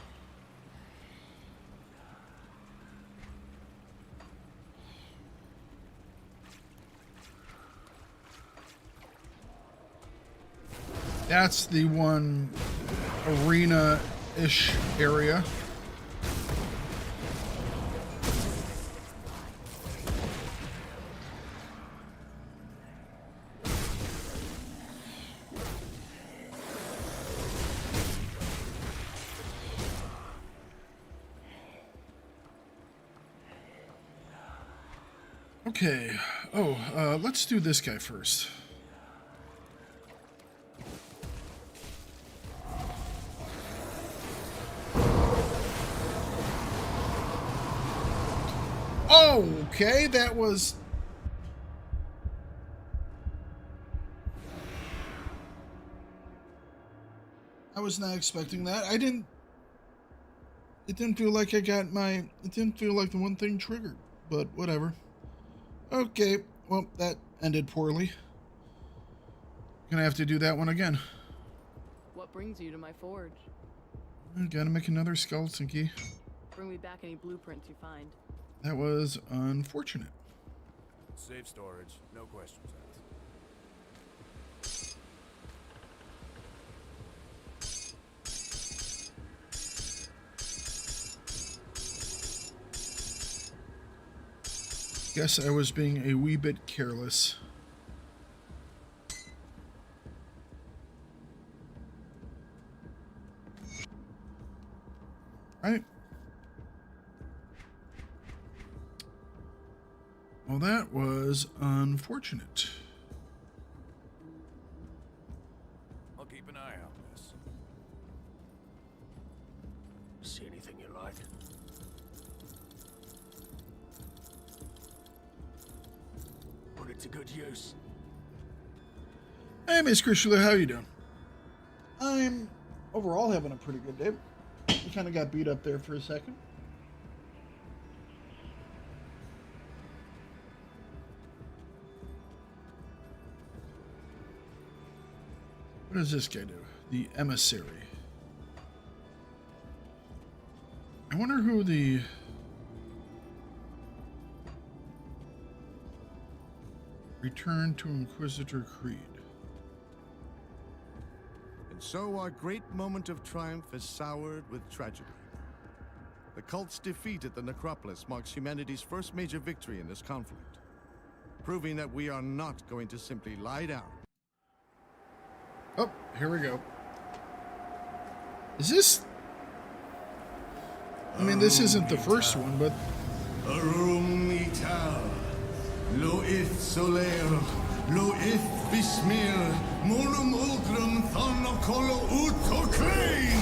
That's the one arena-ish area. Okay. Oh, let's do this guy first. Okay, that was... I was not expecting that. It didn't feel like I got my... It didn't feel like the one thing triggered, but whatever. Okay, well, that ended poorly. Gonna have to do that one again. What brings you to my forge? I gotta make another skeleton key. Bring me back any blueprints you find. That was unfortunate. Safe storage, no questions asked. Guess I was being a wee bit careless. Right. Well, that was unfortunate. I'll keep an eye on this. See anything you like? Put it to good use. Hey, Miss Chrysler, how you doing? I'm overall having a pretty good day. I kind of got beat up there for a second. What does this guy do? The emissary. I wonder who the... Return to Inquisitor Creed. And so our great moment of triumph is soured with tragedy. The cult's defeat at the Necropolis marks humanity's first major victory in this conflict, proving that we are not going to simply lie down. Oh, here we go. Is this... I mean, this isn't the first one, but... Arum ital, lo ith soler, lo ith bismir, monum ultrum thonocolo uto crane!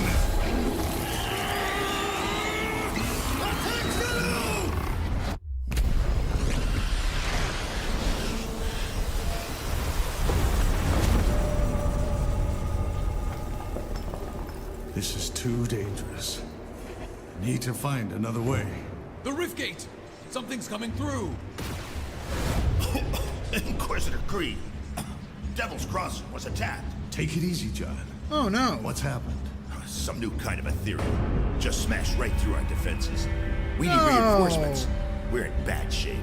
This is too dangerous. Need to find another way. The rift gate! Something's coming through! Inquisitor Creed. Devil's Crossing was attacked. Take it easy, John. Oh, no. What's happened? Some new kind of ethereal. Just smashed right through our defenses. We need No. reinforcements. We're in bad shape.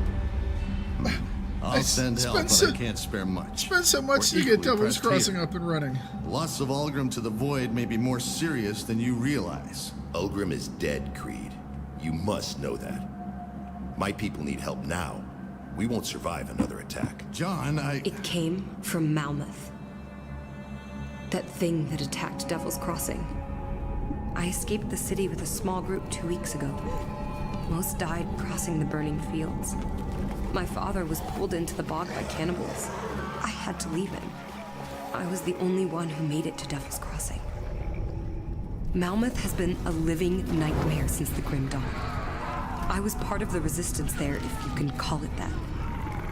I'll send help, but so- I can't spare much. Spent so much We're to get equally Devil's pressed Crossing here. up and running. Loss of Ulgrim to the Void may be more serious than you realize. Ulgrim is dead, Creed. You must know that. My people need help now. We won't survive another attack. John, It came from Malmouth. That thing that attacked Devil's Crossing. I escaped the city with a small group 2 weeks ago. Most died crossing the burning fields. My father was pulled into the bog by cannibals. I had to leave him. I was the only one who made it to Devil's Crossing. Malmouth has been a living nightmare since the Grim Dawn. I was part of the resistance there, if you can call it that.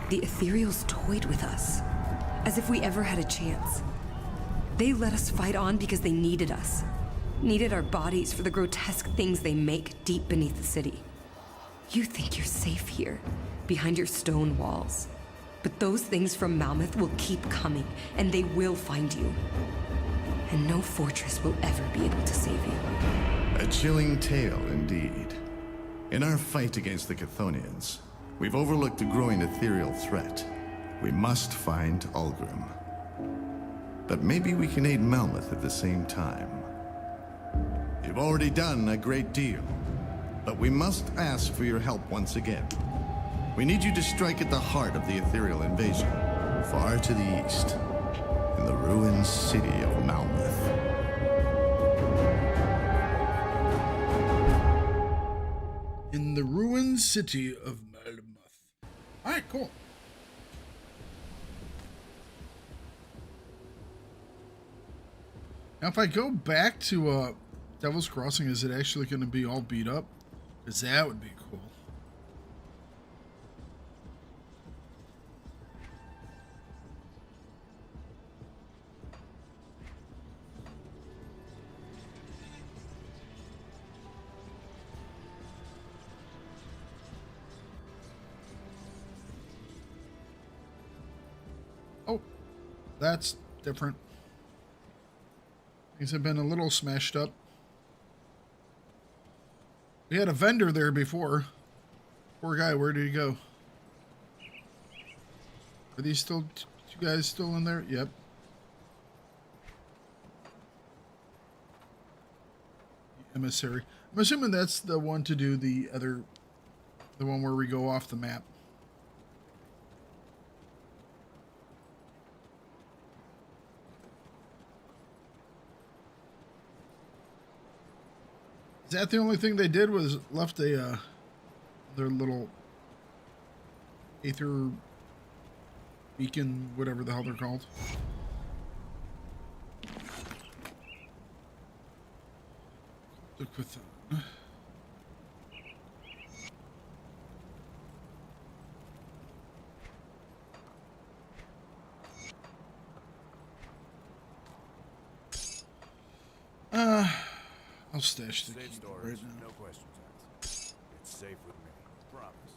The Ethereals toyed with us, as if we ever had a chance. They let us fight on because they needed us. Needed our bodies for the grotesque things they make deep beneath the city. You think you're safe here, behind your stone walls. But those things from Malmouth will keep coming, and they will find you. And no fortress will ever be able to save you. a chilling tale indeed. In our fight against the Chthonians, we've overlooked a growing ethereal threat. We must find Ulgrim. But maybe we can aid Malmouth at the same time. You've already done a great deal, but we must ask for your help once again. We need you to strike at the heart of the ethereal invasion, far to the east, in the ruined city of Malmouth. In the ruined city of Malmouth. right, cool. Now, if I go back to Devil's Crossing, is it actually going to be all beat up? Because that would be cool. Oh, that's different. Things have been a little smashed up. We had a vendor there before. Poor guy, where did he go? Are these still, you guys still in there? Yep. Emissary. I'm assuming that's the one to do the one where we go off the map. Is that the only thing they did was left a their little aether beacon, whatever the hell they're called? Look with I'll stash the Safe key storage, right now. no questions asked. It's safe with me. Promise.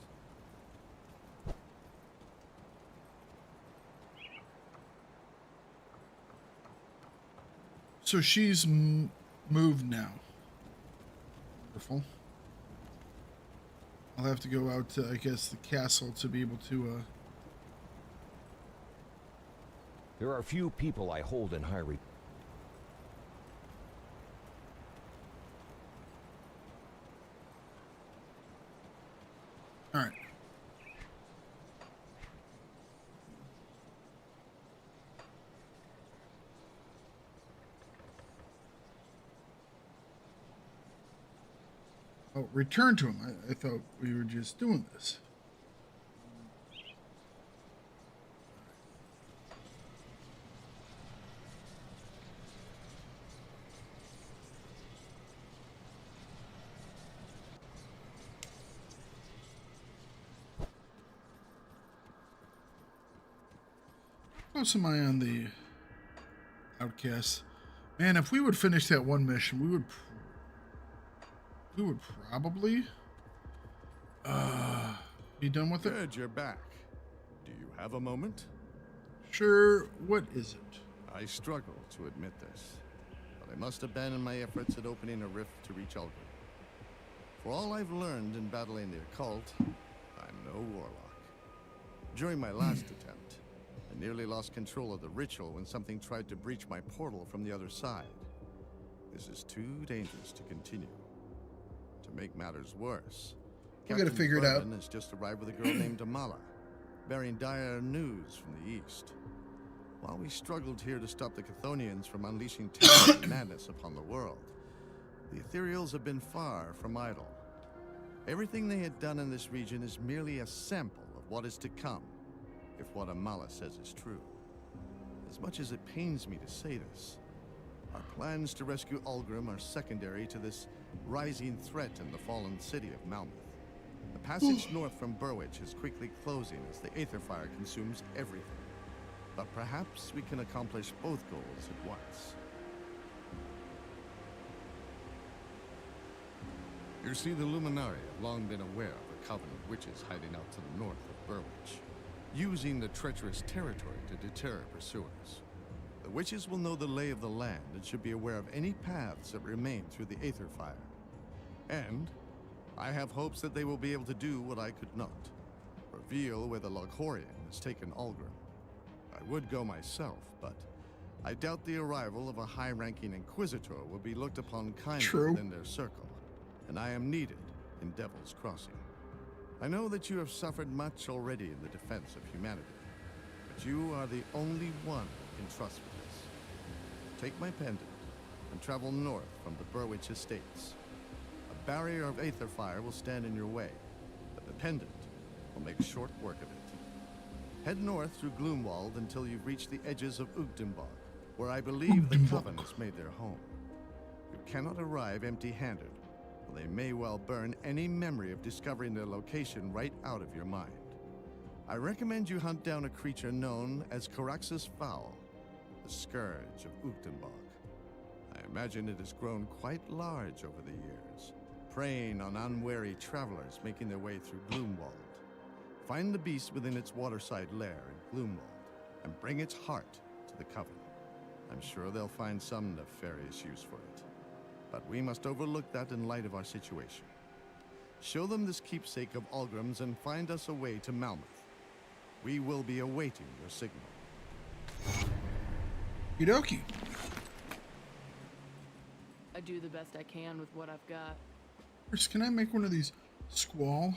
So she's moved now. Wonderful. I'll have to go out to, I guess, the castle to be able to, There are few people I hold in high regard. All right. Oh, return to him. I thought we were just doing this. How close am I on the outcasts? Man, if we would finish that one mission, we would probably be done with it. Good, you're back. Do you have a moment? Sure. What is it? I struggle to admit this, but I must abandon my efforts at opening a rift to reach Ulgrim. For all I've learned in battling the occult, I'm no warlock. During my last attempt, I nearly lost control of the ritual when something tried to breach my portal from the other side. This is too dangerous to continue. To make matters worse, We gotta figure it out. Captain has just arrived with a girl named Amala, bearing dire news from the east. While we struggled here to stop the Chthonians from unleashing terror and madness upon the world, the Ethereals have been far from idle. Everything they had done in this region is merely a sample of what is to come, if what Amala says is true. As much as it pains me to say this, our plans to rescue Ulgrim are secondary to this rising threat in the fallen city of Malmeth. The passage north from Burwich is quickly closing as the Aether Fire consumes everything. But perhaps we can accomplish both goals at once. You see, the Luminari have long been aware of the Covenant witches hiding out to the north of Burwich, using the treacherous territory to deter pursuers. The witches will know the lay of the land and should be aware of any paths that remain through the Aether Fire. And I have hopes that they will be able to do what I could not, reveal where the Loghorian has taken Ulgrim. I would go myself, but I doubt the arrival of a high-ranking Inquisitor will be looked upon kindly within their circle, and I am needed in Devil's Crossing. I know that you have suffered much already in the defense of humanity, but you are the only one who can trust with this. Take my pendant and travel north from the Burwich Estates. A barrier of Aether Fire will stand in your way, but the pendant will make short work of it. Head north through Gloomwald until you've reached the edges of Ugdenbog, where I believe the Covenants made their home. You cannot arrive empty-handed, or they may well burn any memory of discovering their location right out of your mind. I recommend you hunt down a creature known as Caraxus Foul, the Scourge of Ugdenbog. I imagine it has grown quite large over the years, preying on unwary travelers making their way through Gloomwald. Find the beast within its waterside lair in Gloomwald, and bring its heart to the Coven. I'm sure they'll find some nefarious use for it. But we must overlook that in light of our situation. Show them this keepsake of Algrim's and find us a way to Malmeth. We will be awaiting your signal. Okie I do the best I can with what I've got. First, can I make one of these squall?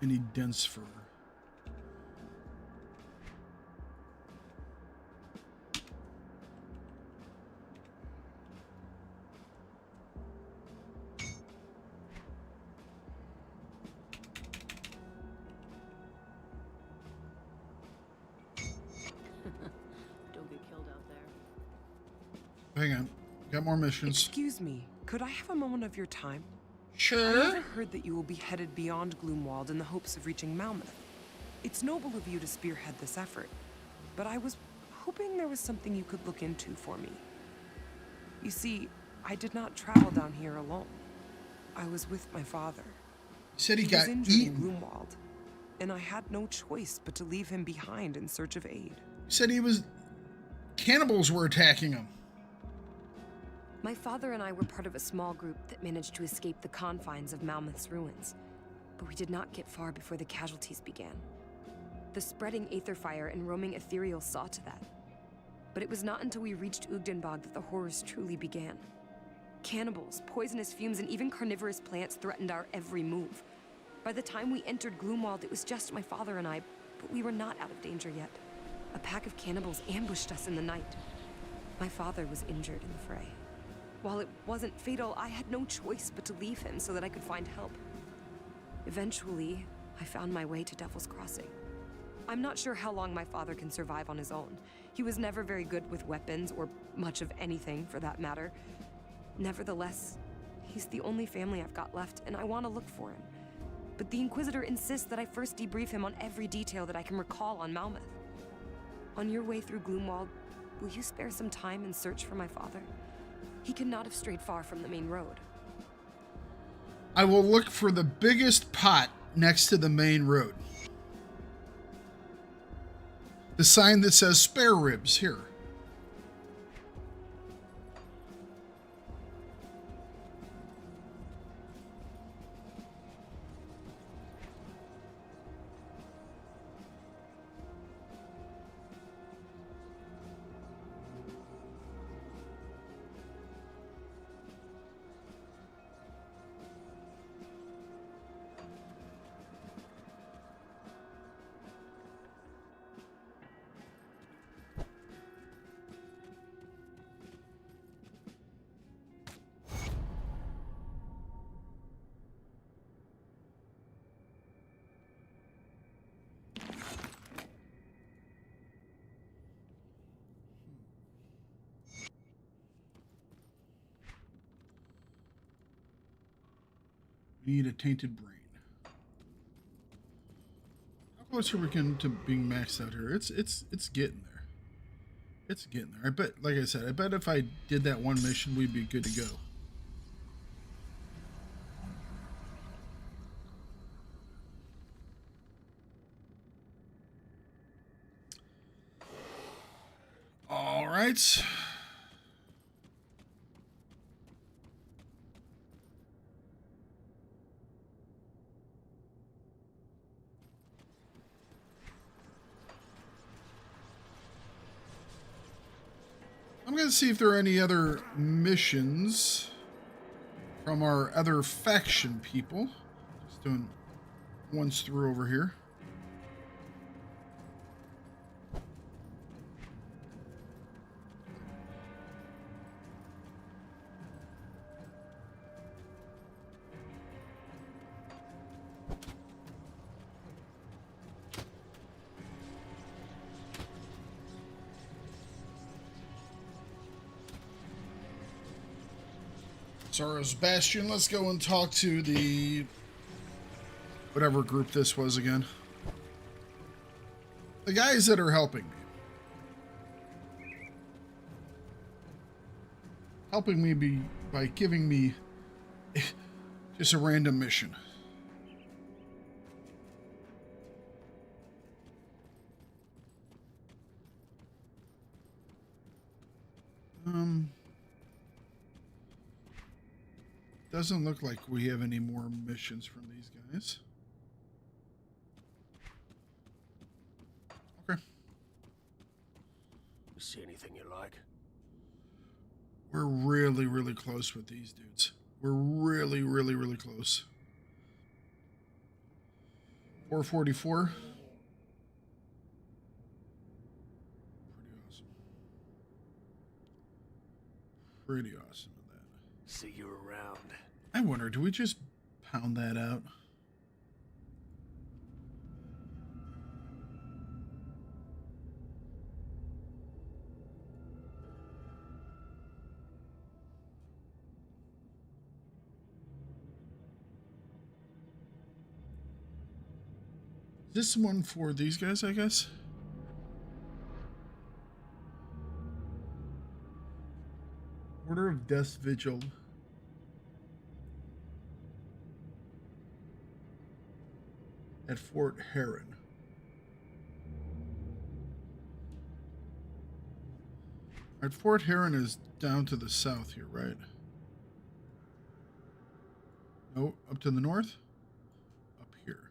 I need dense fur. Don't get killed out there. Hang on. Got more missions. Excuse me, could I have a moment of your time? Sure. I've heard that you will be headed beyond Gloomwald in the hopes of reaching Malmeth. It's noble of you to spearhead this effort, but I was hoping there was something you could look into for me. You see, I did not travel down here alone. I was with my father. He said he was got injured eaten. in Gloomwald, and I had no choice but to leave him behind in search of aid. He said he was... Cannibals were attacking him. My father and I were part of a small group that managed to escape the confines of Malmeth's ruins, but we did not get far before the casualties began. The spreading aether fire and roaming ethereal saw to that. But it was not until we reached Ugdenbog that the horrors truly began. Cannibals, poisonous fumes, and even carnivorous plants threatened our every move. By the time we entered Gloomwald, it was just my father and I, but we were not out of danger yet. A pack of cannibals ambushed us in the night. My father was injured in the fray. While it wasn't fatal, I had no choice but to leave him so that I could find help. Eventually, I found my way to Devil's Crossing. I'm not sure how long my father can survive on his own. He was never very good with weapons, or much of anything for that matter. Nevertheless, he's the only family I've got left, and I want to look for him. But the Inquisitor insists that I first debrief him on every detail that I can recall on Malmeth. On your way through Gloomwald, will you spare some time and search for my father? He cannot have strayed far from the main road. I will look for the biggest pot next to the main road. The sign that says spare ribs here. We need a tainted brain. How close are we getting to being maxed out here? It's getting there. It's getting there. I bet, like I said, I bet if I did that one mission, we'd be good to go. All right. I'm going to see if there are any other missions from our other faction people. Just doing ones through over here. Soros Bastion. Let's go and talk to the whatever group this was again. The guys that are helping me. Helping me by giving me just a random mission. Doesn't look like we have any more missions from these guys. Okay. You see anything you like? We're really, really close with these dudes. We're really, really, really close. 444. Pretty awesome with that. See you around. I wonder, do we just pound that out? Is this one for these guys, I guess? Order of Death's Vigil. At Fort Heron. Alright, Fort Heron is down to the south here, right? No, up to the north? Up here.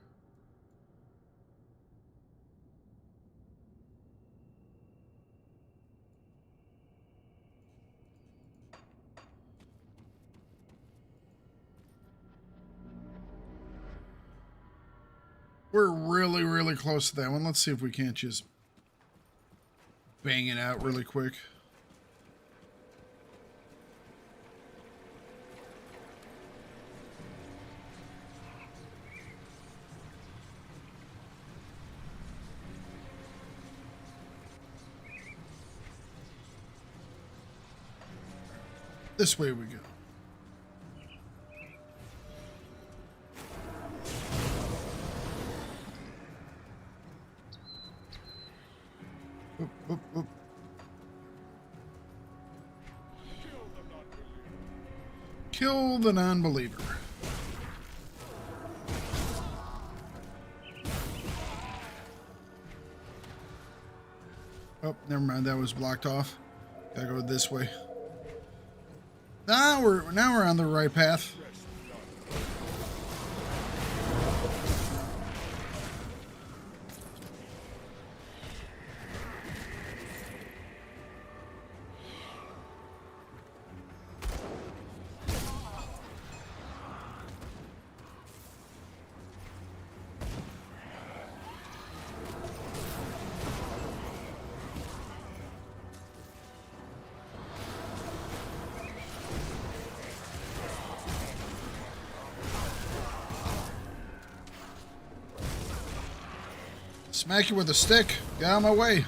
We're really, really close to that one. Let's see if we can't just bang it out really quick. This way we go. Oop, oop, oop. Kill the non-believer. Oh, never mind. That was blocked off. Gotta go this way. Now we're on the right path. Smack you with a stick. Get out of my way.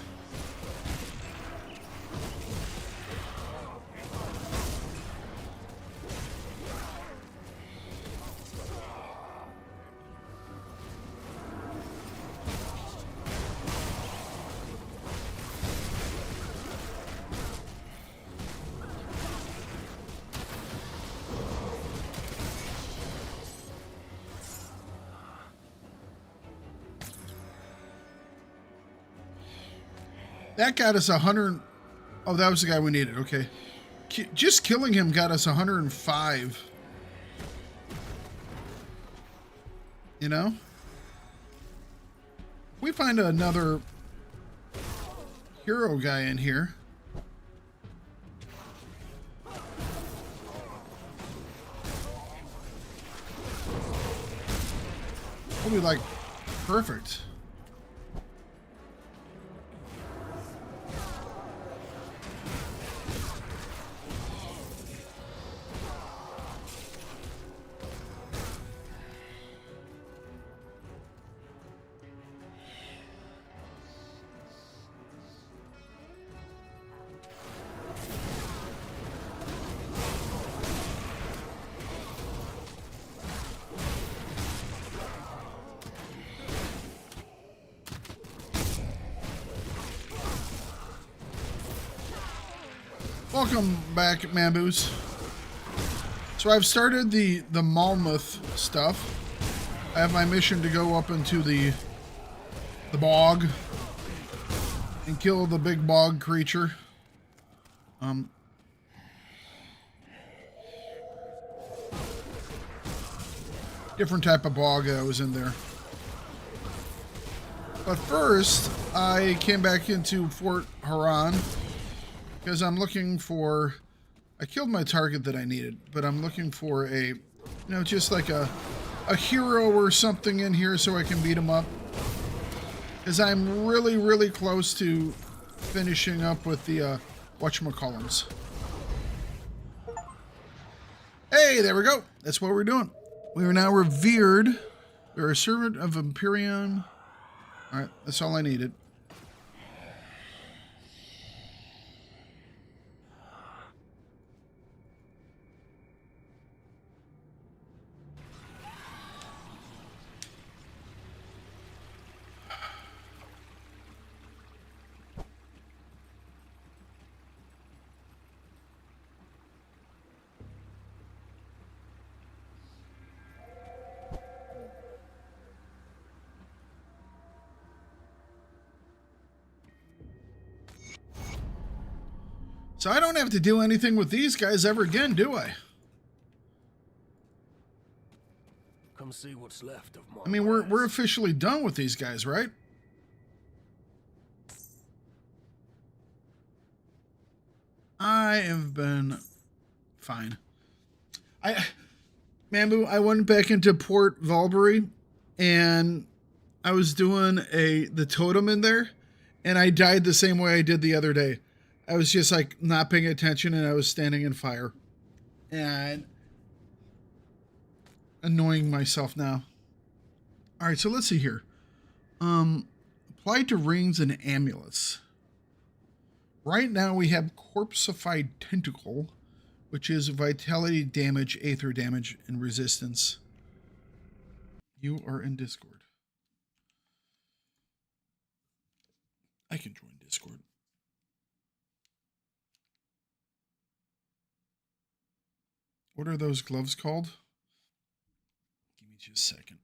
That got us 100. Oh, that was the guy we needed. Okay. Just killing him got us 105. You know? If we find another hero guy in here. We'll be like perfect. Welcome back, Mamboos. So I've started the Malmuth stuff. I have my mission to go up into the bog and kill the big bog creature. Different type of bog that was in there. But first, I came back into Fort Haran because I'm looking for... I killed my target that I needed, but I'm looking for a, you know, just like a hero or something in here so I can beat him up. Because I'm really, really close to finishing up with the whatchamacallums. Hey, there we go. That's what we're doing. We are now revered. We are a servant of Imperium. All right, that's all I needed. So I don't have to do anything with these guys ever again, do I? Come see what's left of my I mean, we're officially done with these guys, right? I have been fine. Mambu, I went back into Port Valbury and I was doing the totem in there and I died the same way I did the other day. I was just like not paying attention and I was standing in fire and annoying myself now. All right, so let's see here. Apply to rings and amulets. Right now we have Corpsified Tentacle, which is vitality damage, aether damage, and resistance. You are in Discord. I can join Discord. What are those gloves called? Give me just a second.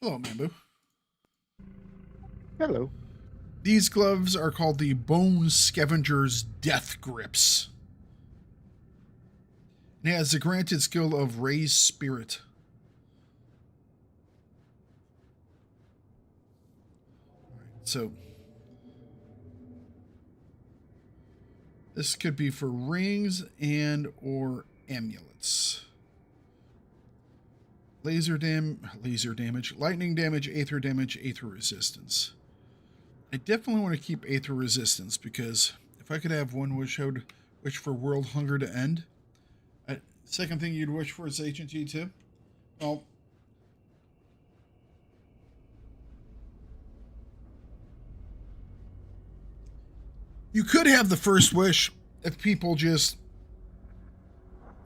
Hello, Mambu. Hello. These gloves are called the Bone Scavenger's Death Grips. It has the granted skill of Raise Spirit. So this could be for rings and or amulets. Laser damage, lightning damage, aether resistance. I definitely want to keep aether resistance because if I could have one wish, I would wish for world hunger to end. Second thing you'd wish for is HNT too. Well, you could have the first wish if people just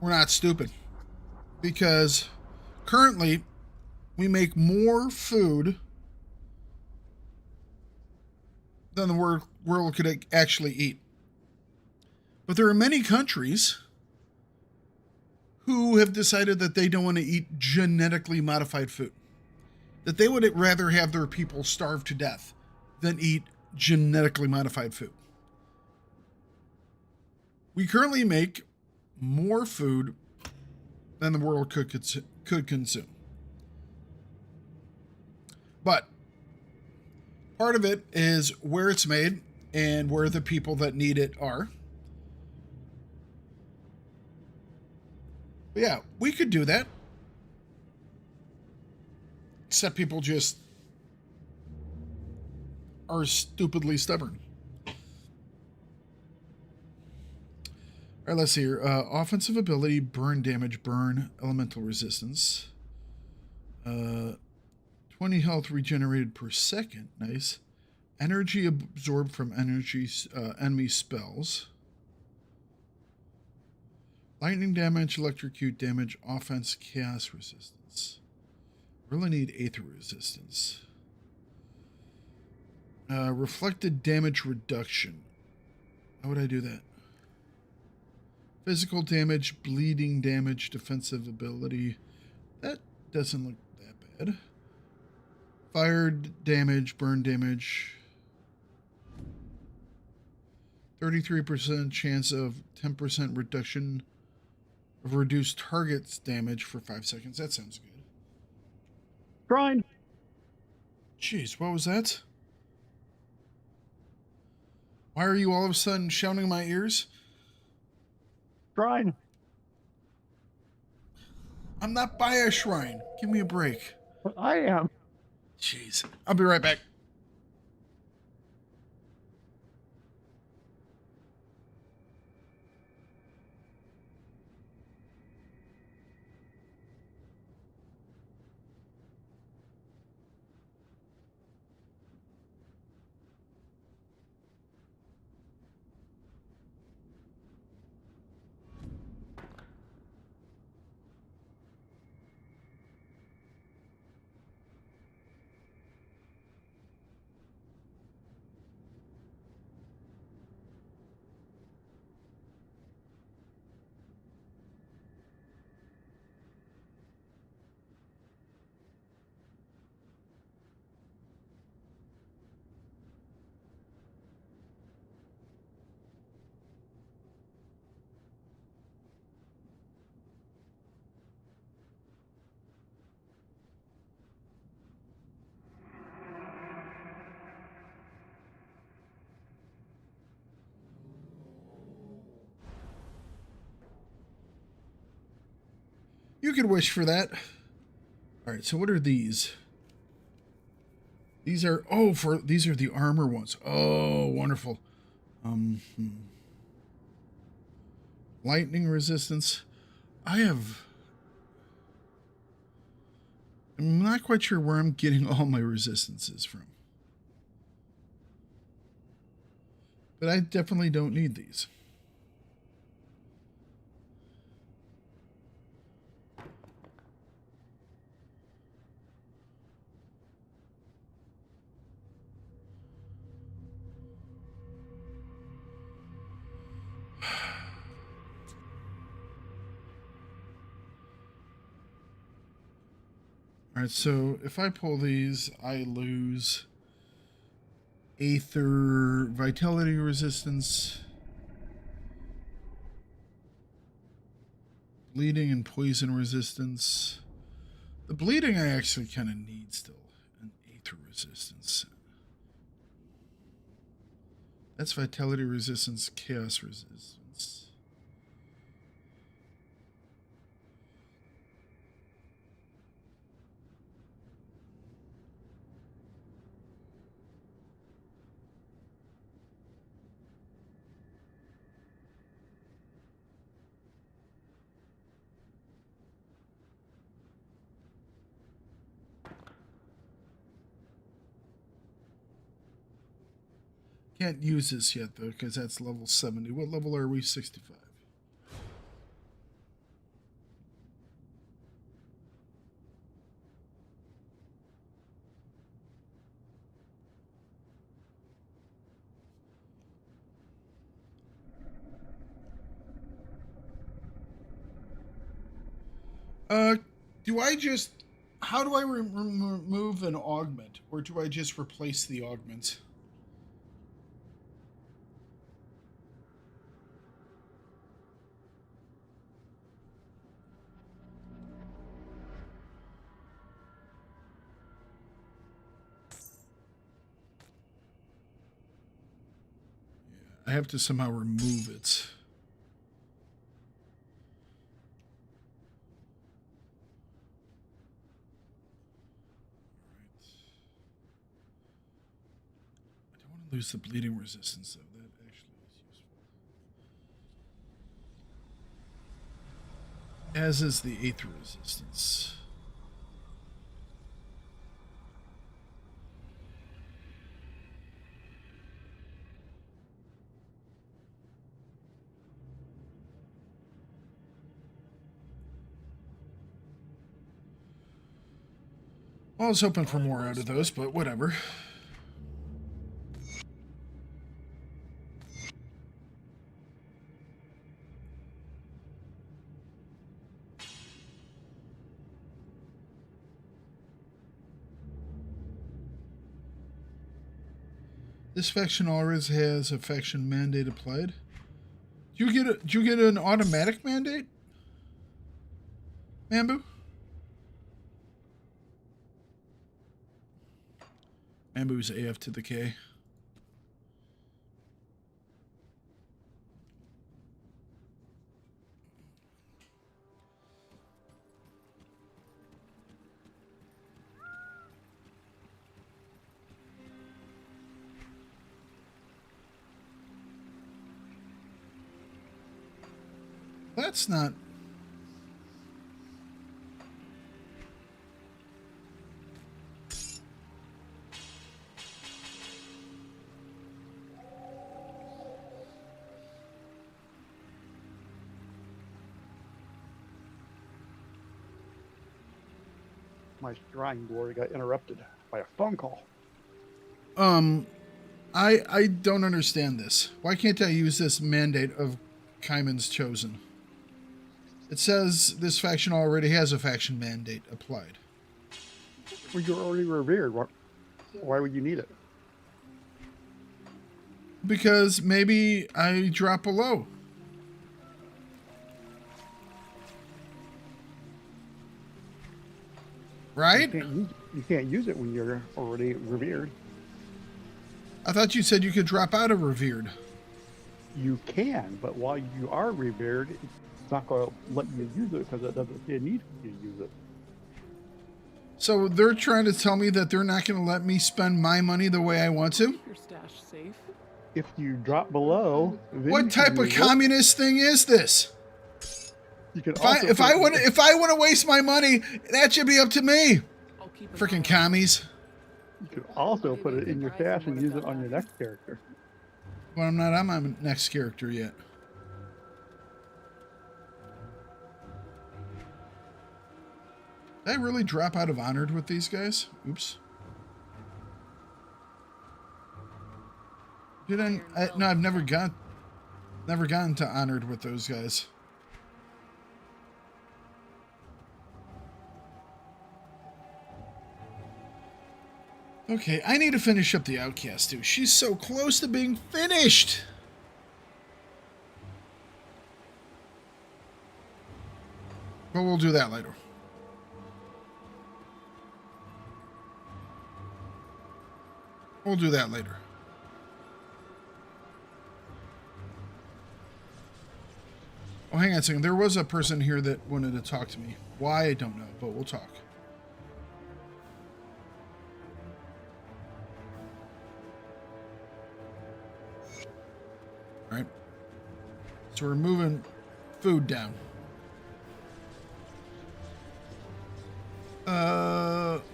were not stupid. Because currently, we make more food than the world could actually eat. But there are many countries who have decided that they don't want to eat genetically modified food. That they would rather have their people starve to death than eat genetically modified food. We currently make more food than the world could consume. But part of it is where it's made and where the people that need it are. But yeah, we could do that. Except people just are stupidly stubborn. All right, let's see here. Offensive ability, burn damage, burn, elemental resistance. 20 health regenerated per second. Nice. Energy absorbed from enemy spells. Lightning damage, electrocute damage, offense, chaos resistance. Really need Aether resistance. Reflected damage reduction. How would I do that? Physical damage, bleeding damage, defensive ability. That doesn't look that bad. Fire damage, burn damage. 33% chance of 10% reduction of reduced target's damage for 5 seconds. That sounds good. Shrine. Jeez, what was that? Why are you all of a sudden shouting in my ears? Shrine. I'm not by a shrine. Give me a break. I am. Jeez. I'll be right back. You could wish for that. All right, so what are these? These are these are the armor ones. Oh, wonderful. Lightning resistance. I'm not quite sure where I'm getting all my resistances from. But I definitely don't need these. All right, so if I pull these, I lose Aether Vitality Resistance, Bleeding and Poison Resistance. The Bleeding I actually kind of need still, and Aether Resistance. That's Vitality Resistance, Chaos Resistance. Can't use this yet, though, because that's level 70. What level are we? 65. Do I just... How do I remove an augment? Or do I just replace the augment? I have to somehow remove it. I don't want to lose the bleeding resistance, though. That actually is useful. As is the Aether resistance. I was hoping for more out of those, but whatever. This faction always has a faction mandate applied. Do you get an automatic mandate, Mambu? Mambu's AF to the K. That's not... My shrine glory got interrupted by a phone call. I don't understand this. Why can't I use this mandate of Kaiman's Chosen? It says this faction already has a faction mandate applied. Well, you're already revered. Why would you need it? Because maybe I drop below. Right? You can't use it when you're already revered. I thought you said you could drop out of revered. You can, but while you are revered, it's not going to let you use it because it doesn't see a need for you to use it. So they're trying to tell me that they're not going to let me spend my money the way I want to? Your stash safe? If you drop below, then what type of communist thing is this? You can if I want to waste my money, that should be up to me. Freaking commies. You can also put it in your stash and use it on your next character. Well, I'm not on my next character yet. Did I really drop out of Honored with these guys? Oops. Did I no, I've never gotten to Honored with those guys. Okay, I need to finish up the Outcast too. She's so close to being finished. But we'll do that later. We'll do that later. Oh, hang on a second. There was a person here that wanted to talk to me. Why, I don't know, but we'll talk. All right. So we're moving food down.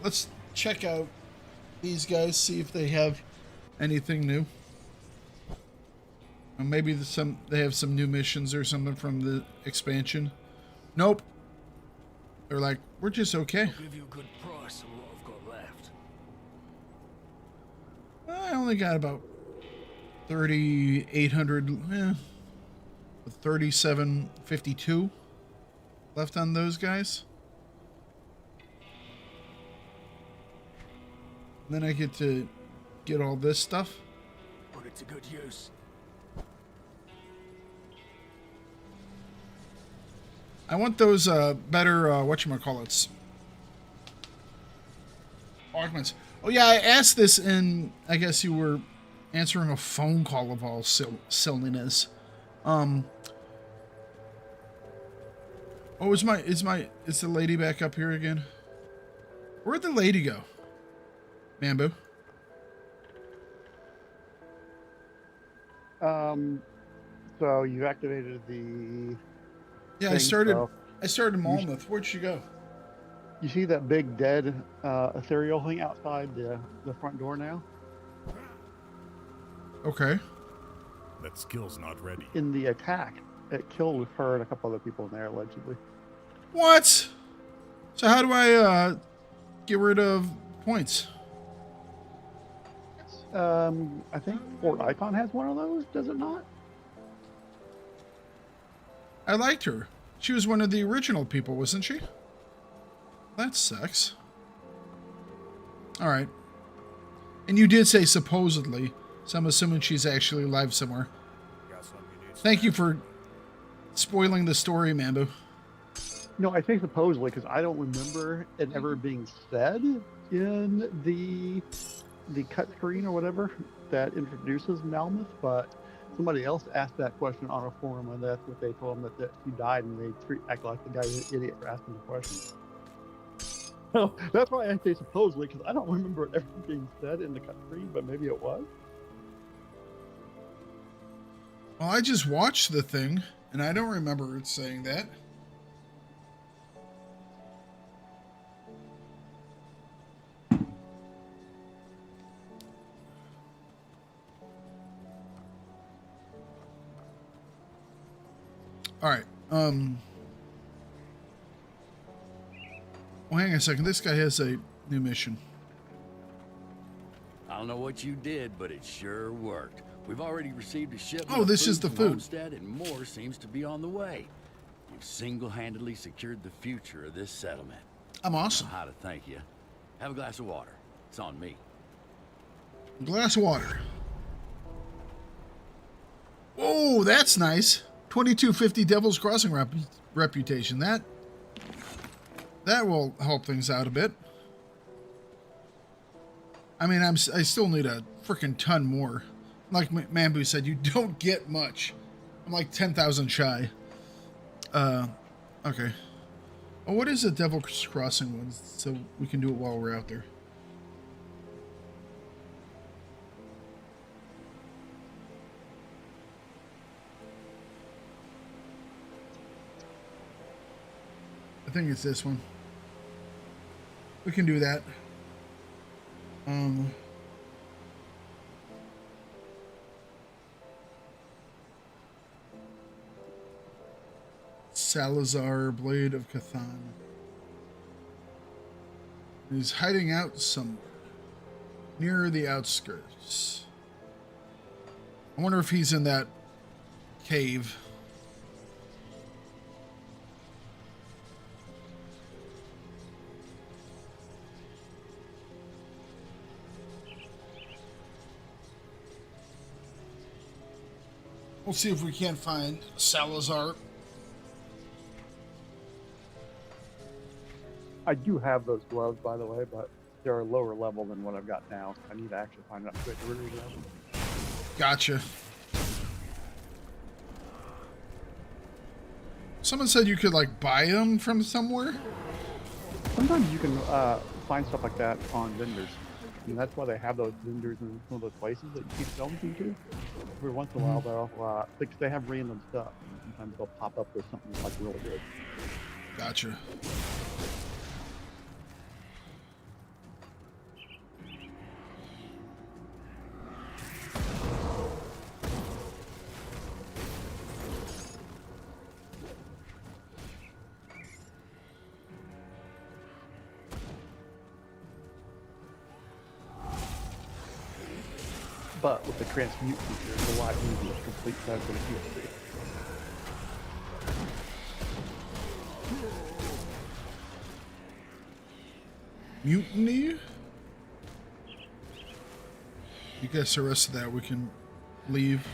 Let's check out these guys, see if they have anything new. Maybe they have some new missions or something from the expansion. Nope. They're like, we're just okay. I'll give you a good price on what I've got left. I only got about 3,800, 3,752 left on those guys. And then I get to get all this stuff. Put it to good use. I want those better whatchamacallits. Augments. Oh yeah, I asked this and I guess you were answering a phone call of all silliness. Oh, is the lady back up here again? Where'd the lady go? Mambu. So you activated the... Yeah, I started Malmouth. Where'd she go? You see that big dead ethereal thing outside the front door now? Okay. That skill's not ready. In the attack, it killed her and a couple other people in there, allegedly. What? So how do I get rid of points. I think Fort Icon has one of those, does it not? I liked her. She was one of the original people, wasn't she? That sucks. Alright. And you did say supposedly, so I'm assuming she's actually alive somewhere. Thank you for spoiling the story, Mambo. No, I say supposedly because I don't remember it ever being said in the cut screen or whatever that introduces Malmuth, but somebody else asked that question on a forum, and that's what they told him, that she died, and they act like the guy's an idiot for asking the question. So that's why I say supposedly, because I don't remember it ever being said in the cut screen, but maybe it was. Well, I just watched the thing, and I don't remember it saying that. All right. Well, hang on a second. This guy has a new mission. I don't know what you did, but it sure worked. We've already received a shipment. Oh, this is the from food. Homestead, and more seems to be on the way. You've single-handedly secured the future of this settlement. I'm awesome. I don't know how to thank you. Have a glass of water. It's on me. Glass of water. Oh, that's nice. 2250 Devil's Crossing reputation. That will help things out a bit. I mean, I still need a freaking ton more. Like Mambu said, you don't get much. I'm like 10,000 shy. Okay. Oh, what is a Devil's Crossing one? So we can do it while we're out there. I think it's this one. We can do that. Salazar, Blade of Cathan. He's hiding out somewhere. Near the outskirts. I wonder if he's in that cave. We'll see if we can't find Salazar. I do have those gloves, by the way, but they're a lower level than what I've got now. I need to actually find out quick. Gotcha. Someone said you could like buy them from somewhere. Sometimes you can find stuff like that on vendors. And that's why they have those vendors in some of those places that you keep selling to. Every once in a while, they'll they have random stuff. Sometimes they'll pop up with something like really good. Gotcha. But with the transmute feature, it's a lot easier to complete that than it used to be. Mutiny? You guess the rest of that we can leave.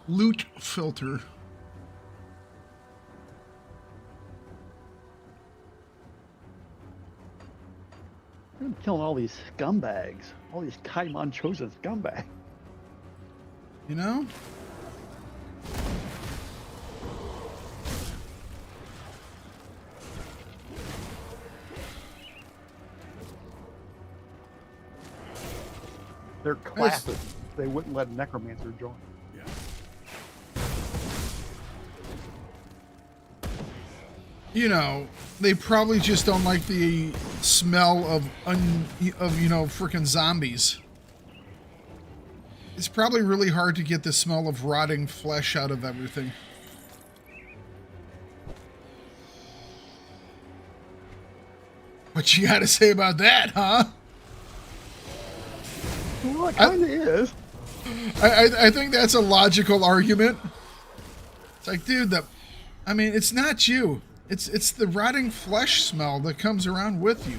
Loot filter. I'm killing all these scumbags. All these Kaimon chosen scumbags. You know? They're classes. They wouldn't let a necromancer join. You know, they probably just don't like the smell of you know, freaking zombies. It's probably really hard to get the smell of rotting flesh out of everything. What you got to say about that, huh? Well, it kind of is. I think that's a logical argument. It's like, dude, I mean, it's not you. It's the rotting flesh smell that comes around with you.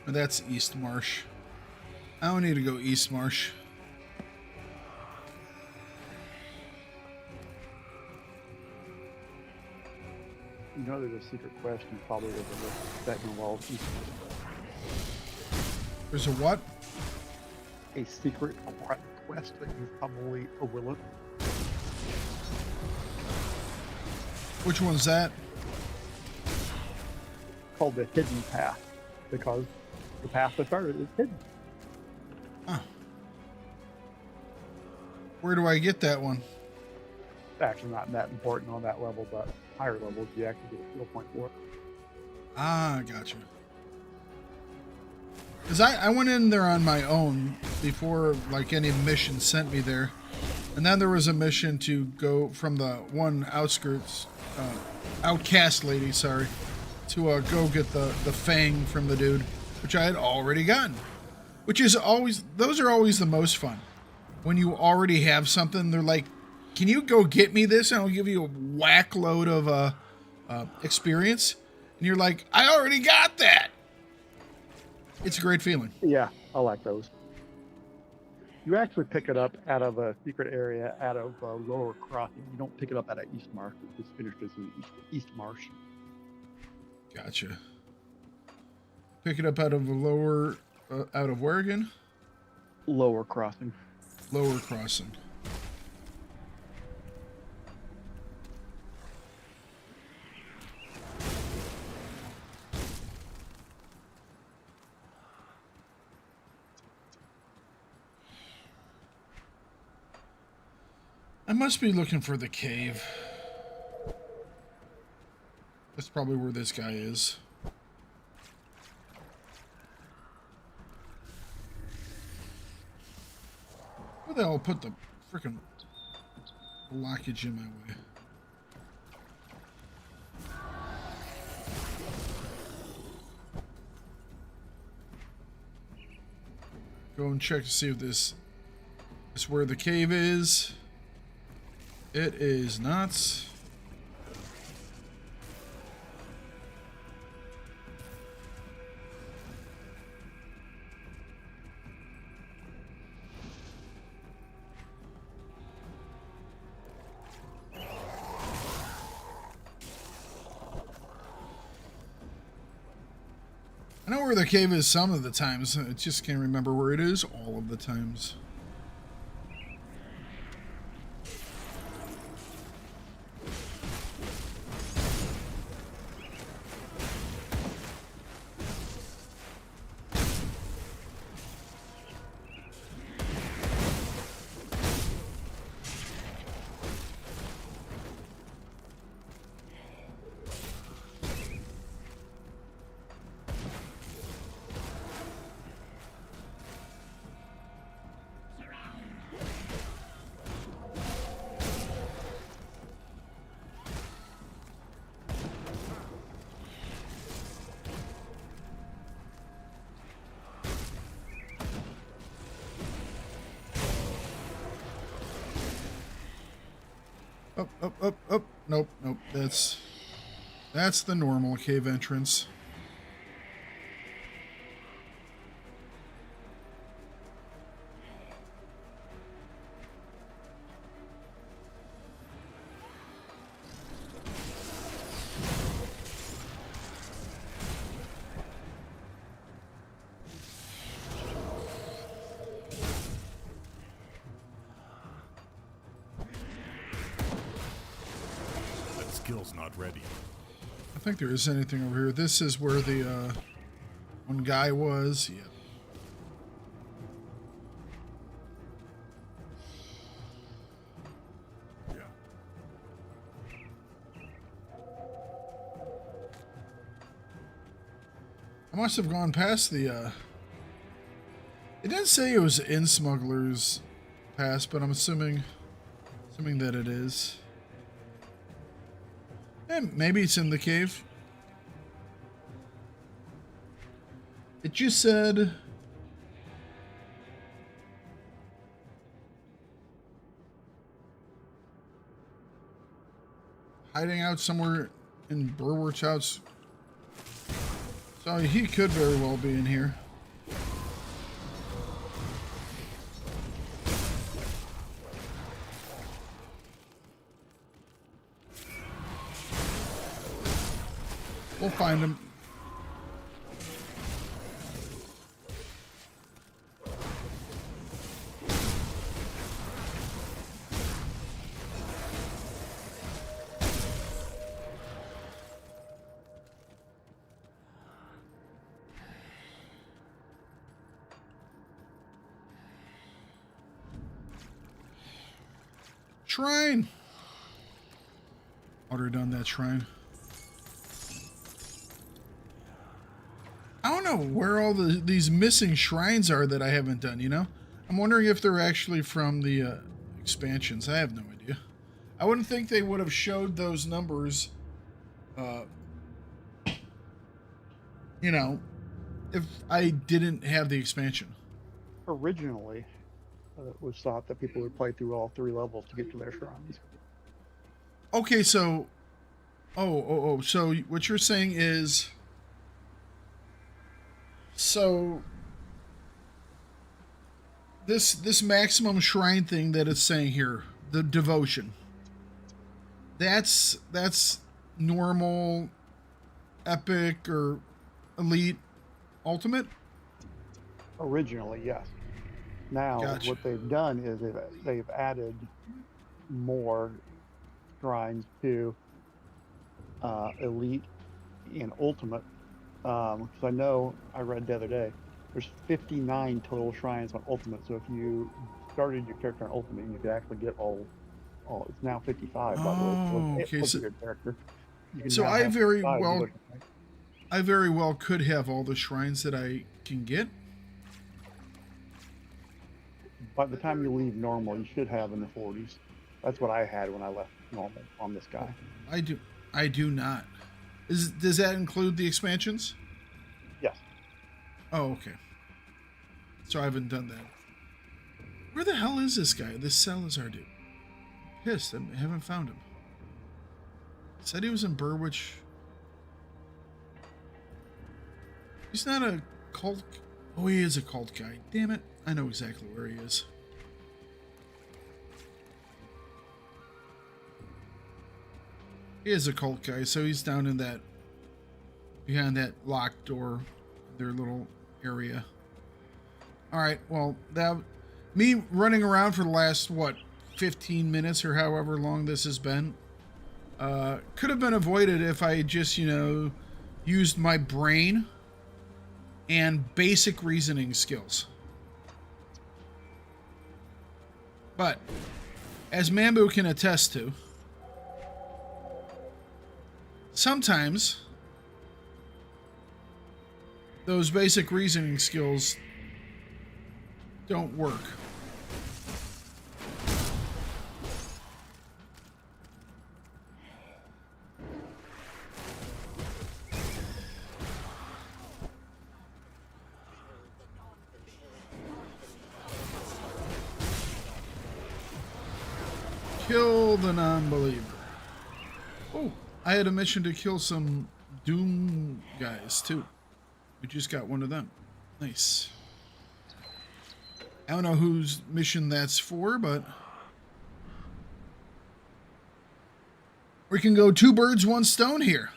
That's East Marsh. I don't need to go East Marsh. You know there's a secret quest you probably overlooked that involves East There's a what? A secret quest that you've probably overlooked. Which one's that? Called the Hidden Path, because the path that started is hidden. Huh. Where do I get that one? It's actually not that important on that level, but higher levels you actually get a skill point for it. Ah, gotcha. Because I went in there on my own before like any mission sent me there. And then there was a mission to go from the one outskirts, outcast lady, sorry, to go get the fang from the dude, which I had already gotten. Which is always, those are always the most fun. When you already have something, they're like, can you go get me this? And I'll give you a whack load of experience. And you're like, I already got that. It's a great feeling. Yeah, I like those. You actually pick it up out of a secret area, out of Lower Crossing. You don't pick it up out of East Marsh. It's just finished as in East Marsh. Gotcha. Pick it up out of a lower, out of where again? Lower Crossing. Lower Crossing. I must be looking for the cave. That's probably where this guy is. Where the hell put the frickin' blockage in my way? Go and check to see if this is where the cave is. It is not. I know where the cave is some of the times. I just can't remember where it is all of the times. Up. Nope. That's the normal cave entrance. kill's not ready. I think there is anything over here. This is where the one guy was. Yeah. I must have gone past the, it didn't say it was in Smuggler's Pass, but I'm assuming that it is. And maybe it's in the cave. It just said... hiding out somewhere in Burwart's house. So he could very well be in here. We'll find him. Shrine. Already done that shrine. I don't know where all these missing shrines are that I haven't done, you know? I'm wondering if they're actually from the expansions. I have no idea. I wouldn't think they would have showed those numbers, you know, if I didn't have the expansion. Originally, it was thought that people would play through all 3 levels to get to their shrines. Okay, so... So what you're saying is... So... This maximum shrine thing that it's saying here, the devotion, that's normal, epic, or elite, ultimate? Originally, yes. Now, Gotcha. what they've done is they've added more shrines to elite and ultimate. Because I know I read the other day, there's 59 total shrines on ultimate. So if you started your character on ultimate, you could actually get all. It's now 55. By the way. Oh, okay. So your character. So I very well could have all the shrines that I can get. By the time you leave normal, you should have in the 40s. That's what I had when I left normal on this guy. I do not. Does that include the expansions? Yes. Oh, okay. So I haven't done that. Where the hell is this guy? This Salazar dude. Pissed. I haven't found him. Said he was in Burwich. He's not a cult. Oh, he is a cult guy. Damn it. I know exactly where he is. He is a cult guy, so he's down in that, behind that locked door, their little area. Alright, well, me running around for the last, 15 minutes or however long this has been, could have been avoided if I just, used my brain and basic reasoning skills. But, as Mambu can attest to, sometimes those basic reasoning skills don't work. Kill the non-believer. Oh, I had a mission to kill some Doom guys too. We just got one of them. Nice. I don't know whose mission that's for, but we can go 2 birds, 1 stone here.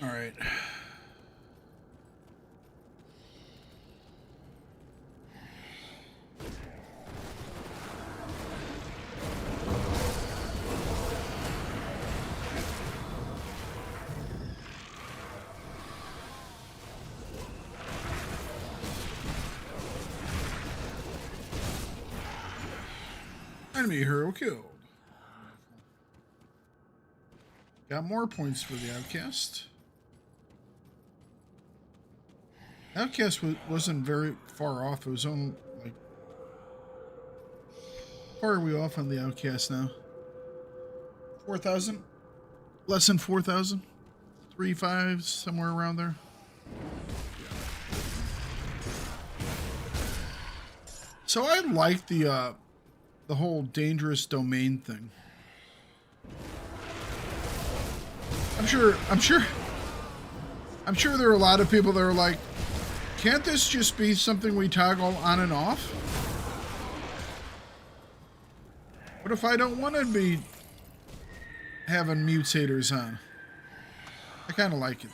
All right. Enemy hero killed. Got more points for the outcast. Outcast wasn't very far off. It was on, like... How far are we off on the outcast now? 4,000? Less than 4,000? 3.5, somewhere around there. So I like the whole dangerous domain thing. I'm sure there are a lot of people that are like, can't this just be something we toggle on and off? What if I don't want to be having mutators on? I kind of like it.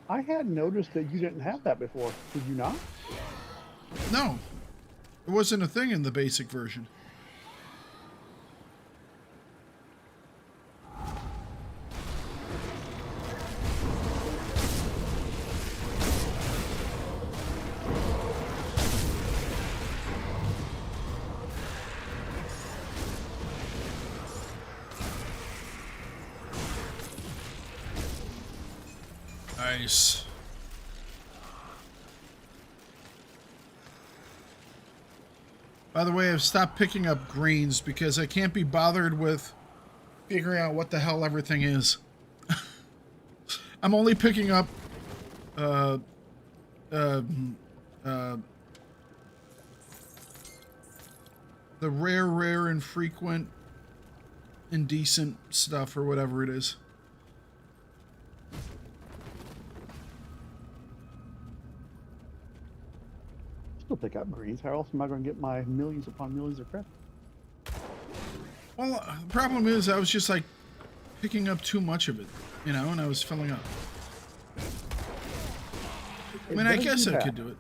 I had noticed that you didn't have that before. Did you not? No. It wasn't a thing in the basic version. Nice. By the way, I've stopped picking up greens because I can't be bothered with figuring out what the hell everything is. I'm only picking up the rare, infrequent, indecent stuff or whatever it is. Still pick up greens. How else am I going to get my millions upon millions of credit? Well, the problem is I was just like picking up too much of it, you know, and I was filling up. I mean, I guess I could do it.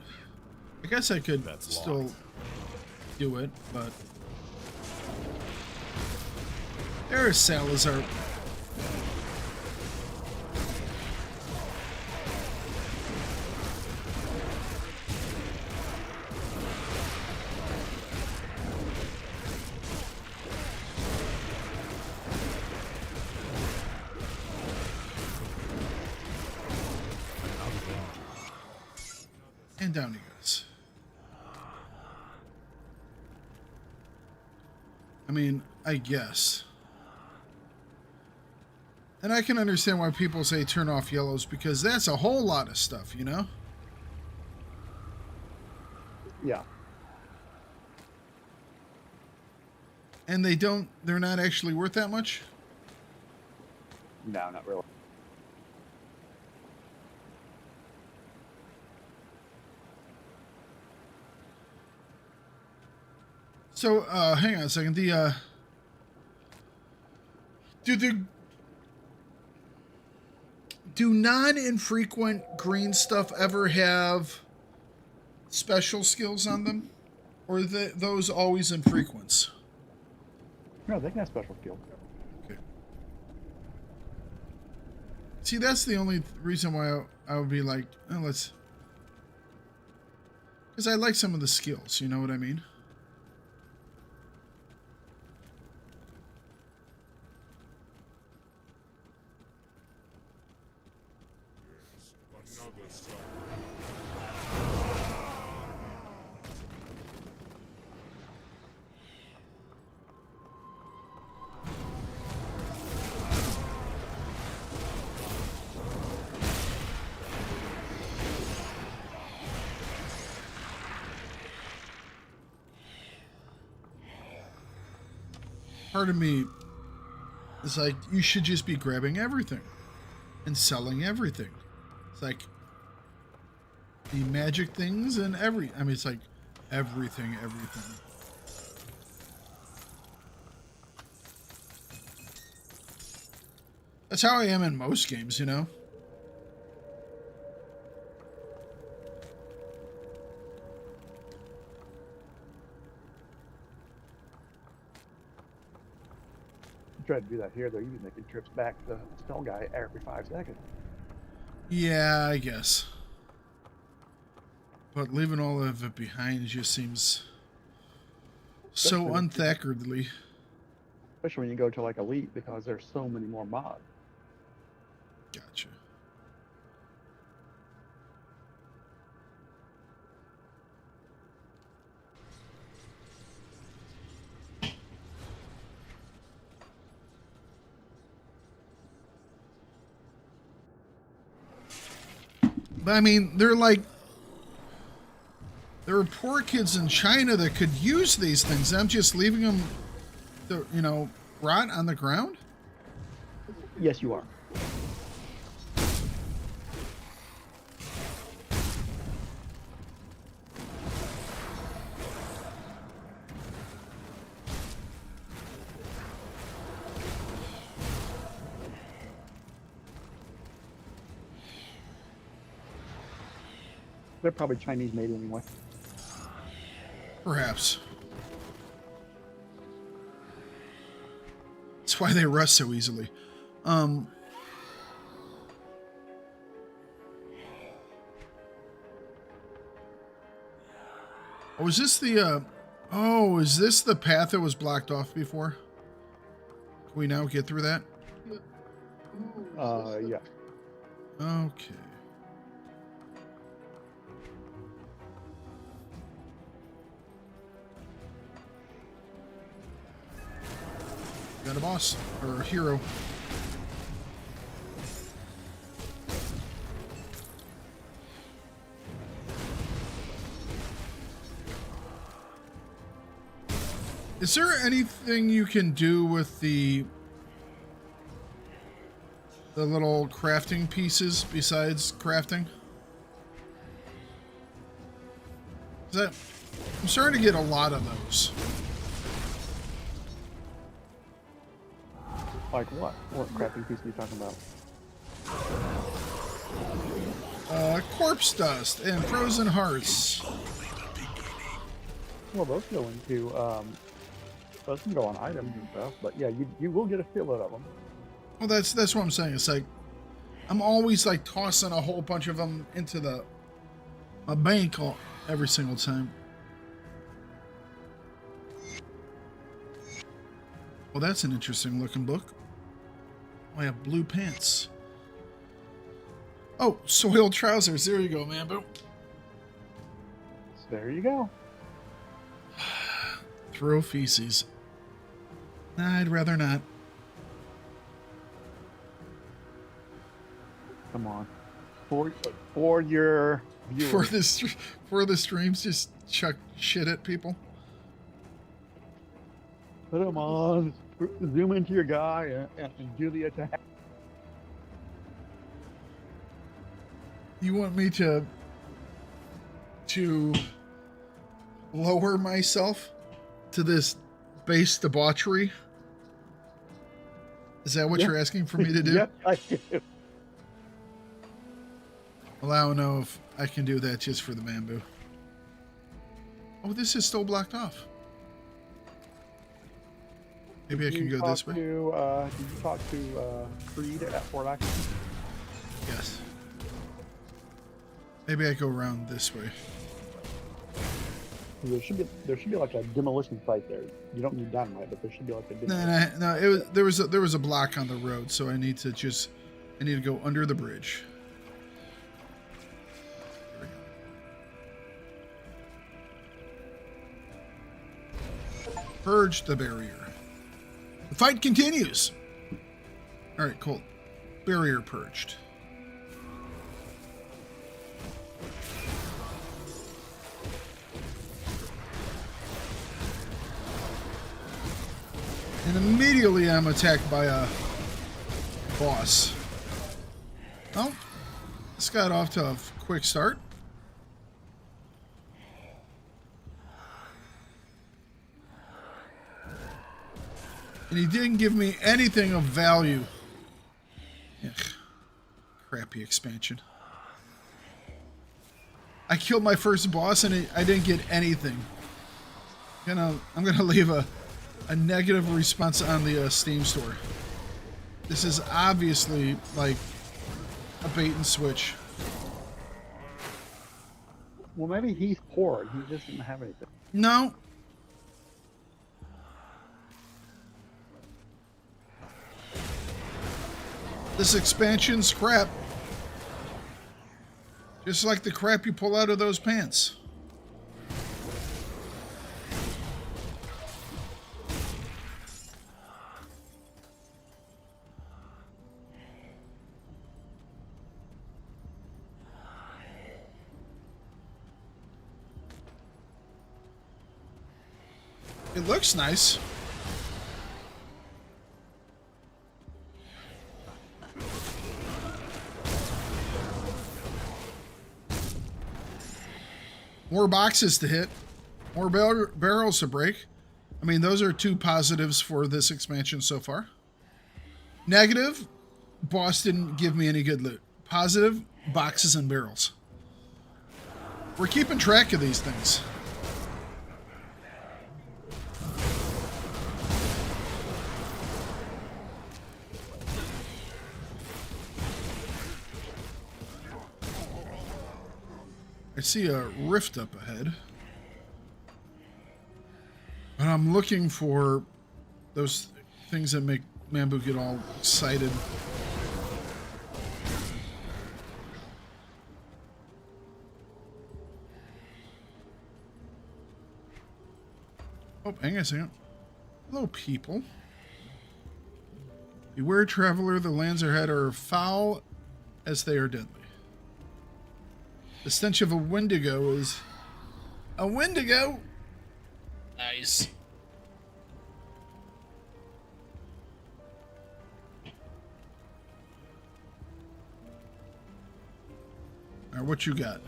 I guess I could still do it, but there's Salazar. And down he goes. I mean, I guess. And I can understand why people say turn off yellows, because that's a whole lot of stuff, you know? Yeah. And they're not actually worth that much? No, not really. So, hang on a second. Do non-infrequent green stuff ever have special skills on them? Or are those always infrequents? No, they can have special skills. Okay. See, that's the only reason why I would be like, oh, let's... Because I like some of the skills, you know what I mean? Part of me is like, you should just be grabbing everything and selling everything. It's like the magic things and I mean, it's like everything. That's how I am in most games, you know? You try to do that here, though, you'd be making trips back to the Spell Guy every 5 seconds. Yeah, I guess. But leaving all of it behind just seems so unthakardly. Especially when you go to like Elite, because there's so many more mods. Gotcha. But I mean, there are poor kids in China that could use these things. I'm just leaving them to, you know, rot on the ground? Yes, you are. They're probably Chinese made anyway. Perhaps. That's why they rust so easily. Oh, is this the, oh, is this the path that was blocked off before? Can we now get through that? Yeah. Okay. Got a boss, or a hero. Is there anything you can do with the little crafting pieces besides crafting? I'm starting to get a lot of those. Like what? What crafting piece are you talking about? Corpse dust and frozen hearts. Well, those go into, those can go on items and stuff, but yeah, you will get a shitload of them. Well, that's what I'm saying. It's like, I'm always like tossing a whole bunch of them into my bank every single time. Well, that's an interesting looking book. I have blue pants. Oh, soiled trousers. There you go, man. Boom. There you go. Throw feces. Nah, I'd rather not. Come on. For your viewers. For the streams, just chuck shit at people. Put them on. Zoom into your guy and do the attack. You want me to lower myself to this base debauchery? Is that what you're asking for me to do? Yep, I do. Well, I don't know if I can do that just for the bamboo. Oh, this is still blocked off. Maybe I can go this way? Did you talk to Creed at Fort Action? Yes. Maybe I go around this way. There should be like a demolition site there. You don't need dynamite, but there should be like a demolition. No. There was a block on the road, so I need to go under the bridge. Purge the barrier. The fight continues. All right, cool. Barrier purged. And immediately I'm attacked by a boss. Well, this got off to a quick start. And he didn't give me anything of value crappy expansion. I killed my first boss and I didn't get anything. I'm gonna leave a negative response on the Steam store. This is obviously like a bait and switch. Well, maybe he's poor and he doesn't have anything. No. This expansion's crap. Just like the crap you pull out of those pants. It looks nice. More boxes to hit. More barrels to break. I mean, those are two positives for this expansion so far. Negative, boss didn't give me any good loot. Positive, boxes and barrels. We're keeping track of these things. I see a rift up ahead. And I'm looking for those things that make Mambu get all excited. Oh, hang on a second. Hello, people. Beware, traveler, the lands ahead are foul as they are deadly. The stench of a Wendigo is... A Wendigo? Nice. Alright, what you got?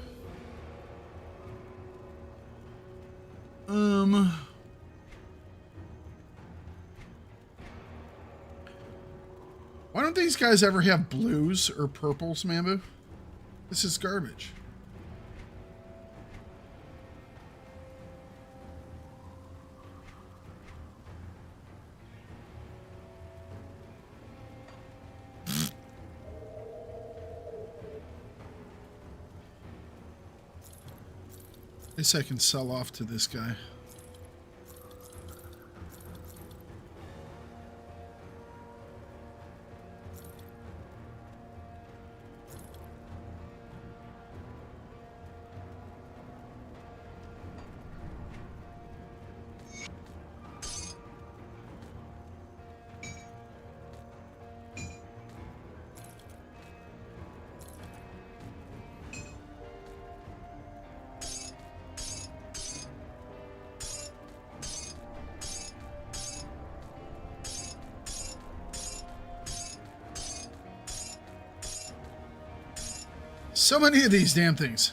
Why don't these guys ever have blues or purples, Mambu? This is garbage. I guess I can sell off to this guy. So many of these damn things.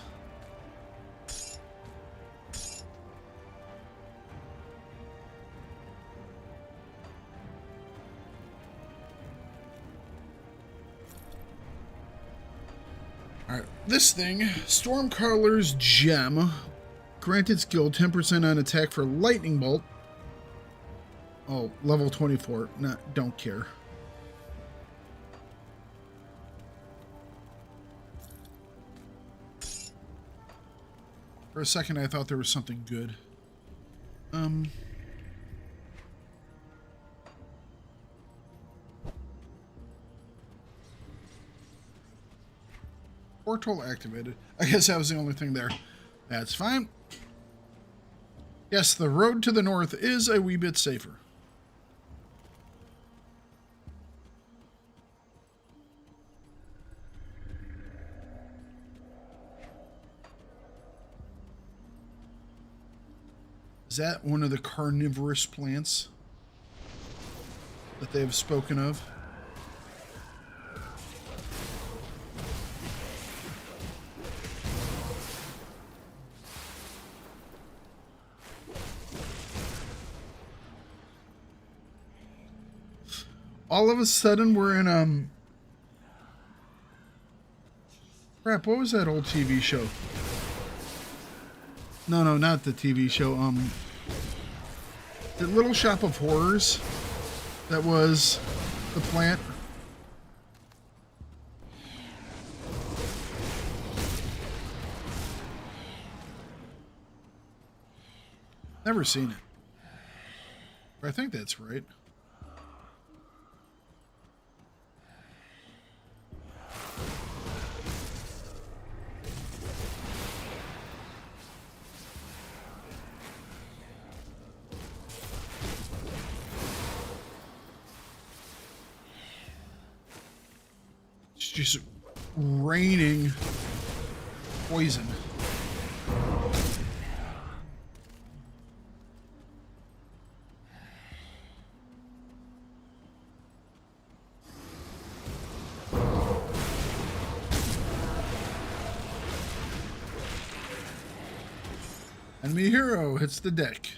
Alright, this thing, Stormcrawler's Gem. Granted skill 10% on attack for Lightning Bolt. Oh, level 24. Don't care. For a second, I thought there was something good. Portal activated. I guess that was the only thing there. That's fine. Yes, the road to the north is a wee bit safer. Is that one of the carnivorous plants that they have spoken of? All of a sudden we're in Crap, what was that old TV show? No, not the TV show. The Little Shop of Horrors. That was the plant. Never seen it. I think that's right. It's just raining poison. Enemy hero hits the deck.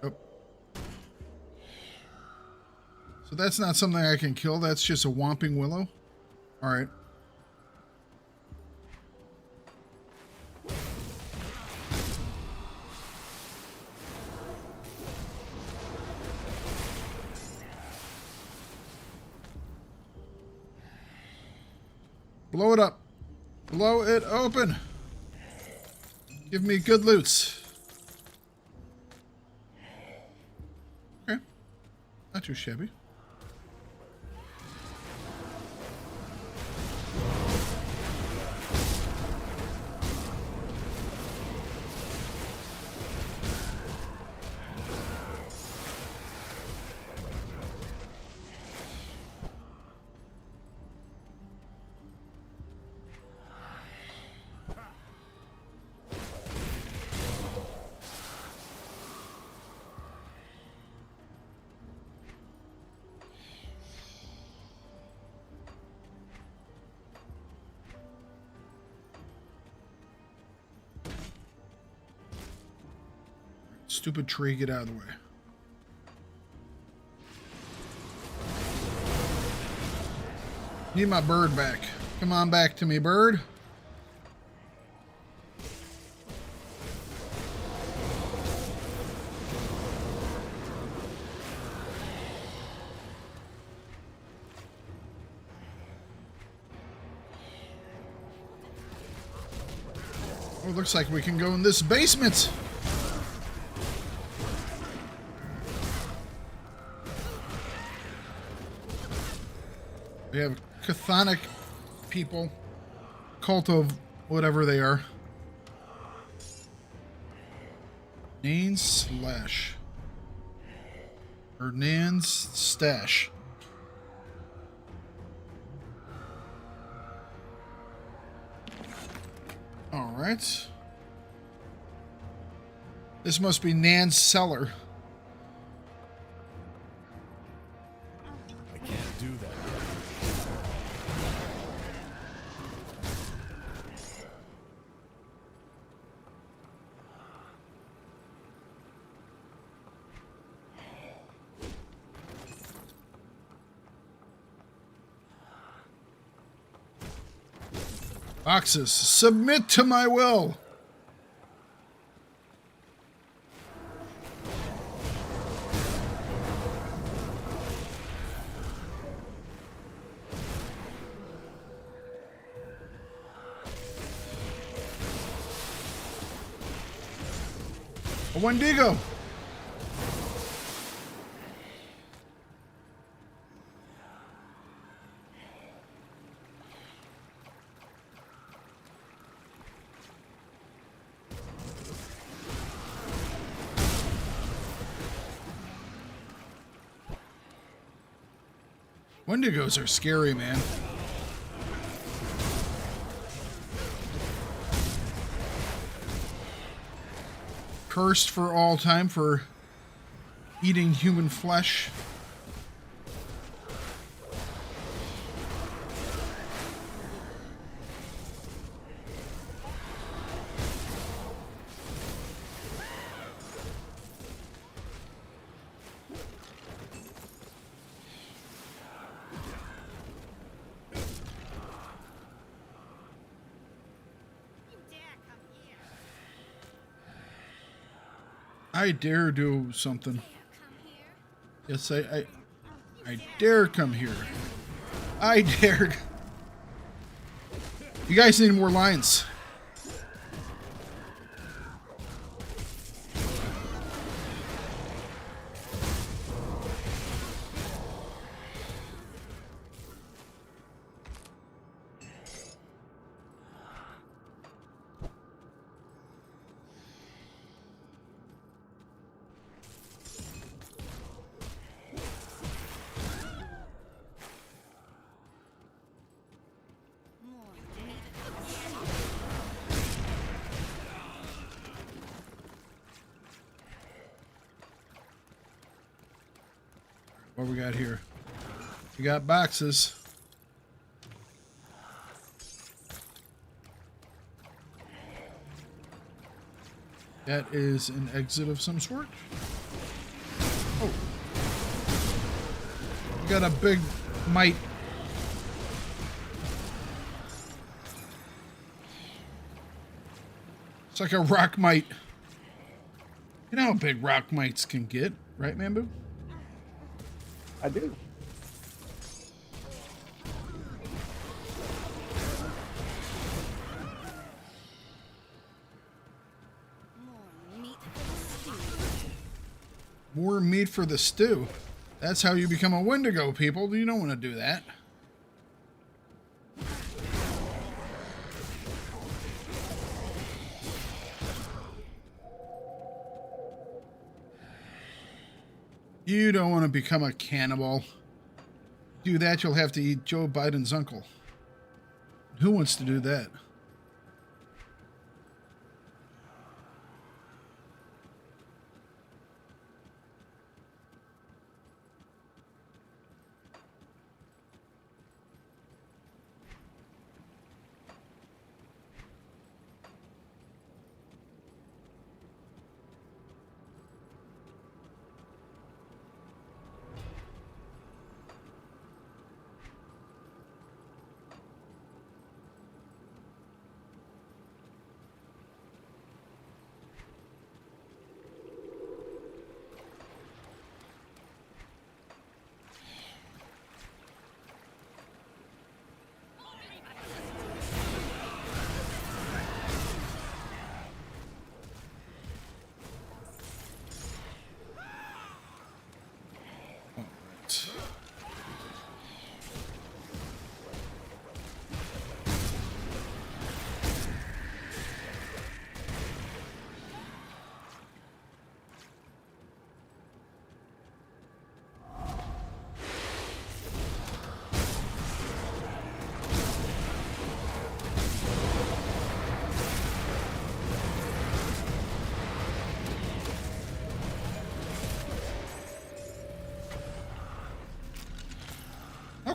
Oh. So that's not something I can kill. That's just a Whomping Willow. All right. Blow it up. Blow it open. Give me good loots. Okay. Not too shabby. Stupid tree, get out of the way. Need my bird back. Come on back to me, bird. Oh, looks like we can go in this basement. We have chthonic people, cult of whatever they are. Nan's Slash. Or Nan's Stash. Alright. This must be Nan's cellar. I can't do that. Boxes, submit to my will. A Wendigo. Wendigos are scary, man. Cursed for all time for eating human flesh. I dare do something. Yes, I dare come here. I dare. You guys need more lines. What we got here? We got boxes. That is an exit of some sort. Oh. We got a big mite. It's like a rock mite. You know how big rock mites can get, right, Mambu? I do. More meat for the stew. That's how you become a Wendigo, people. You don't want to do that. You don't want to become a cannibal. Do that, you'll have to eat Joe Biden's uncle. Who wants to do that?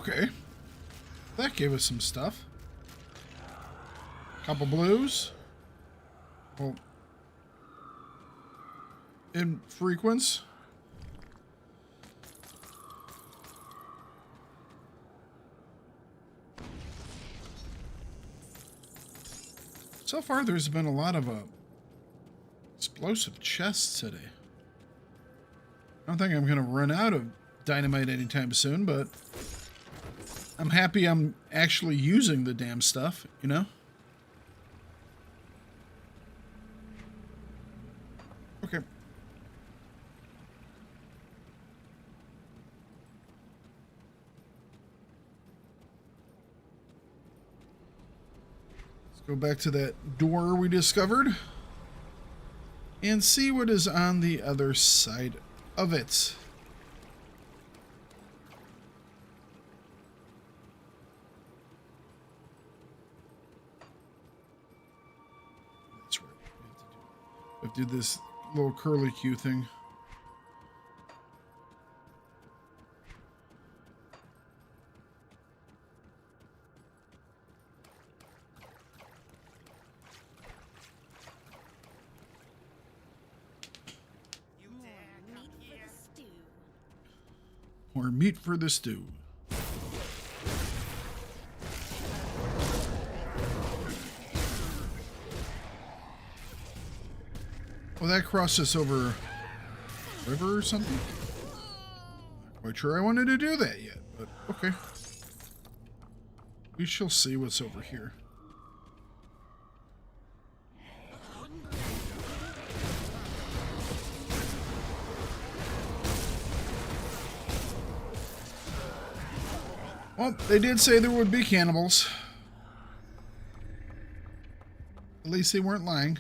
Okay. That gave us some stuff. Couple blues. Well, infrequents. So far, there's been a lot of explosive chests today. I don't think I'm going to run out of dynamite anytime soon, but I'm happy I'm actually using the damn stuff, you know? Okay. Let's go back to that door we discovered and see what is on the other side of it. Do this little curly Q thing. More meat for the stew. Well, that crossed us over river or something. Not quite sure I wanted to do that yet, but okay. We shall see what's over here. Well, they did say there would be cannibals. At least they weren't lying.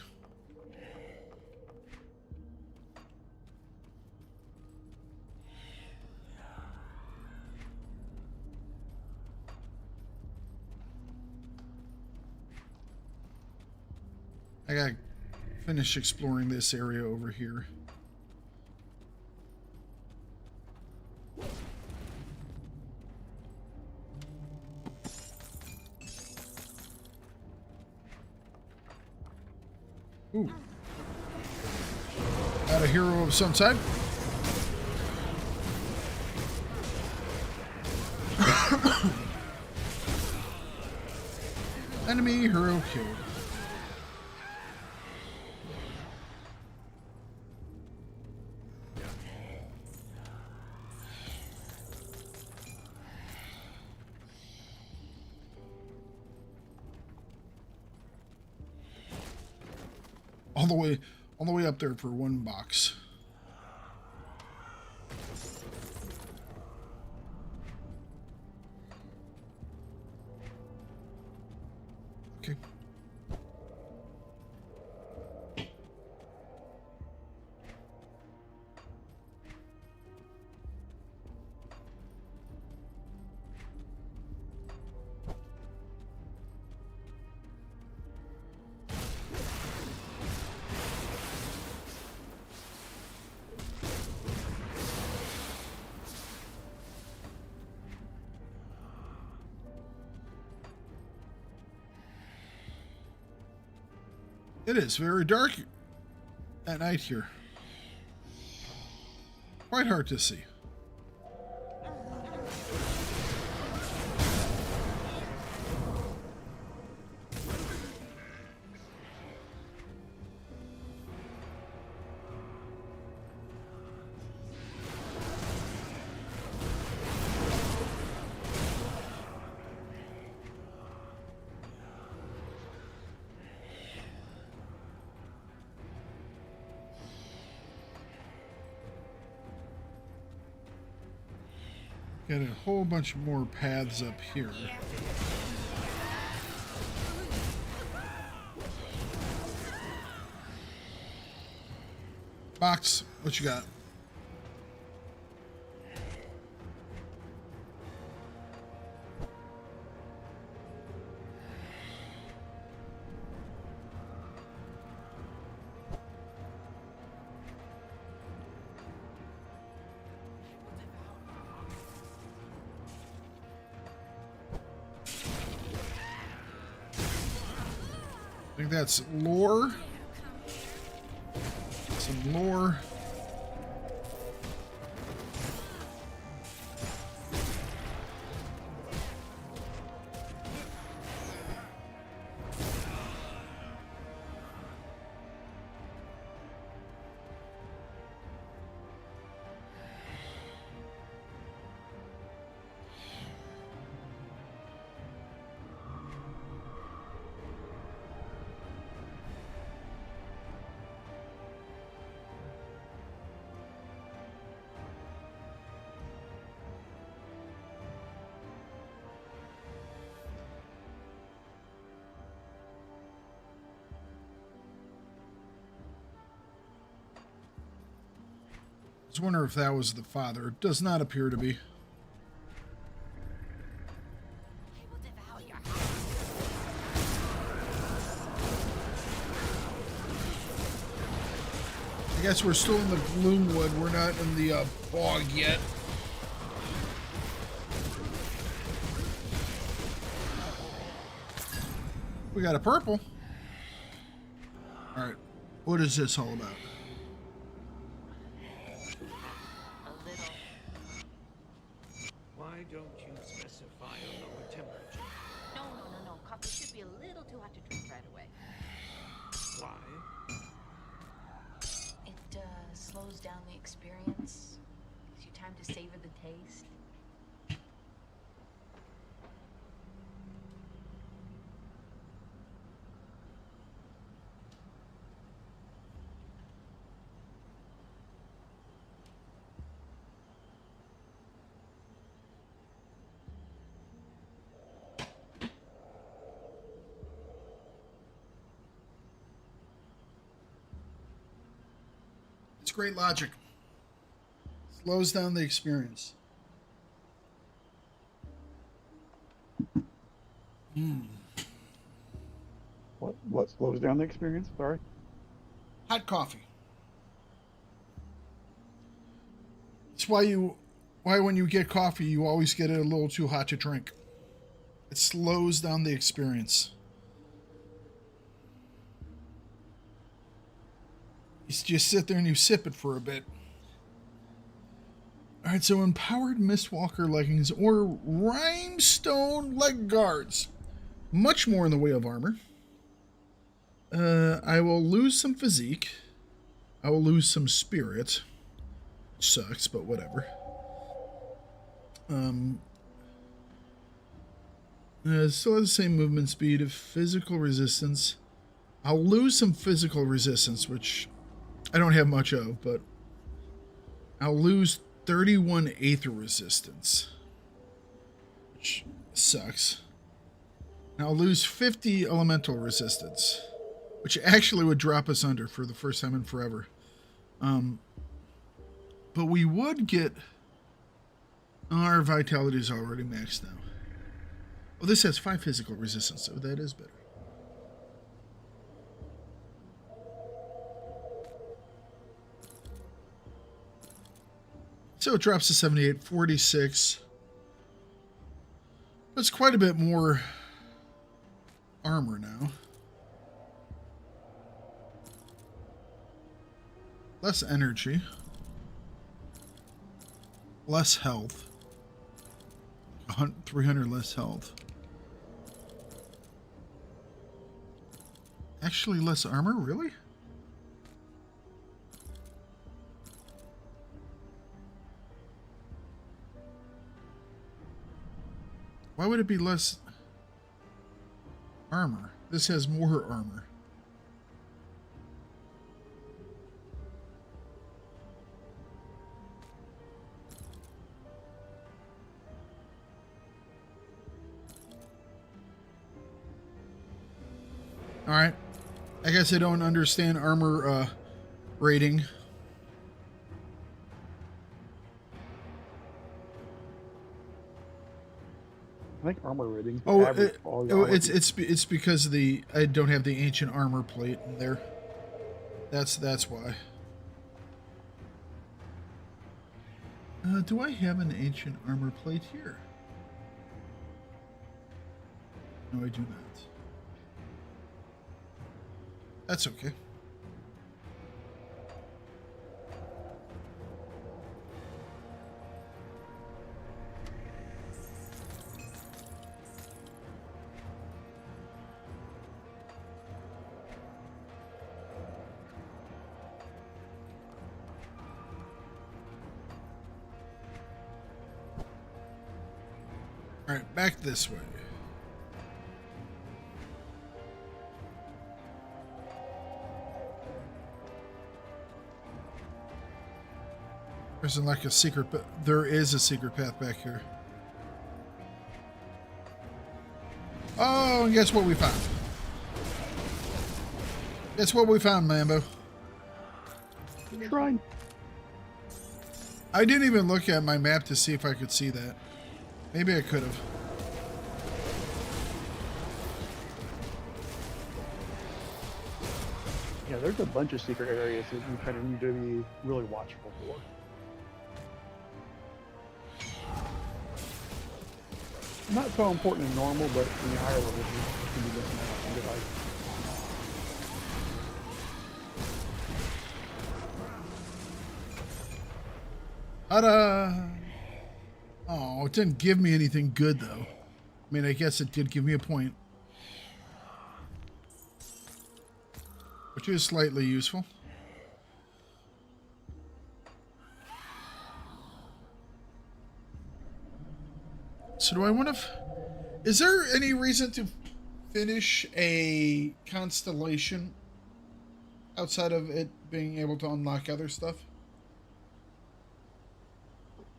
I gotta finish exploring this area over here. Ooh. Got a hero of some type. Enemy hero killed. All the way up there for one box. Okay. It is very dark at night here. Quite hard to see. Got a whole bunch more paths up here. Box, what you got? I think that's lore. Some lore. I was wondering if that was the father. It does not appear to be. I guess we're still in the Gloomwood. We're not in the bog yet. We got a purple. All right. What is this all about? Why don't you specify a lower temperature? No. Coffee should be a little too hot to drink right away. Why? It slows down the experience. Gives you time to savor the taste. It's great logic. Slows down the experience. What slows down the experience? Sorry. Hot coffee. It's why when you get coffee, you always get it a little too hot to drink. It slows down the experience. You just sit there and you sip it for a bit. Alright, so empowered Mistwalker leggings or rhinestone leg guards. Much more in the way of armor. I will lose some physique. I will lose some spirit. Sucks, but whatever. Still has the same movement speed of physical resistance. I'll lose some physical resistance, which I don't have much of, but I'll lose 31 aether resistance, which sucks. And I'll lose 50 elemental resistance, which actually would drop us under for the first time in forever. But we would get... Our vitality is already maxed now. Well, this has 5 physical resistance, so that is better. So it drops to 78, 46. That's quite a bit more armor now. Less energy. Less health. 300 less health. Actually less armor? Really? Why would it be less armor? This has more armor. Alright. I guess I don't understand armor rating. I think armor rating. It's because of I don't have the ancient armor plate in there. That's why. Do I have an ancient armor plate here? No, I do not. That's okay. All right, back this way. There's like a secret, but there is a secret path back here. Oh, and guess what we found? Guess what we found, Mambo? Shrine. I didn't even look at my map to see if I could see that. Maybe I could have. Yeah, there's a bunch of secret areas that you kind of need to be really watchful for. Not so important in normal, but in the higher levels, you can be missing out on good items. Ta-da! Oh, it didn't give me anything good, though. I mean, I guess it did give me a point. Which is slightly useful. So do I want to... Is there any reason to finish a constellation outside of it being able to unlock other stuff?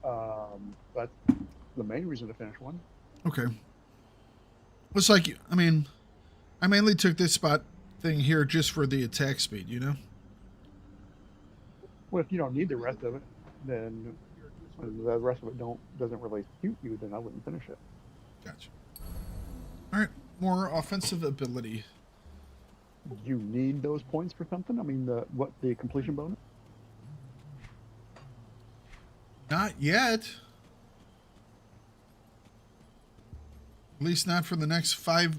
That's the main reason to finish one. Okay. It's like, I mean, I mainly took this spot thing here just for the attack speed, you know? Well, if you don't need the rest of it, then the rest of it doesn't really suit you, then I wouldn't finish it. Gotcha. All right, more offensive ability. You need those points for something? I mean, the completion bonus? Not yet. At least not for the next 5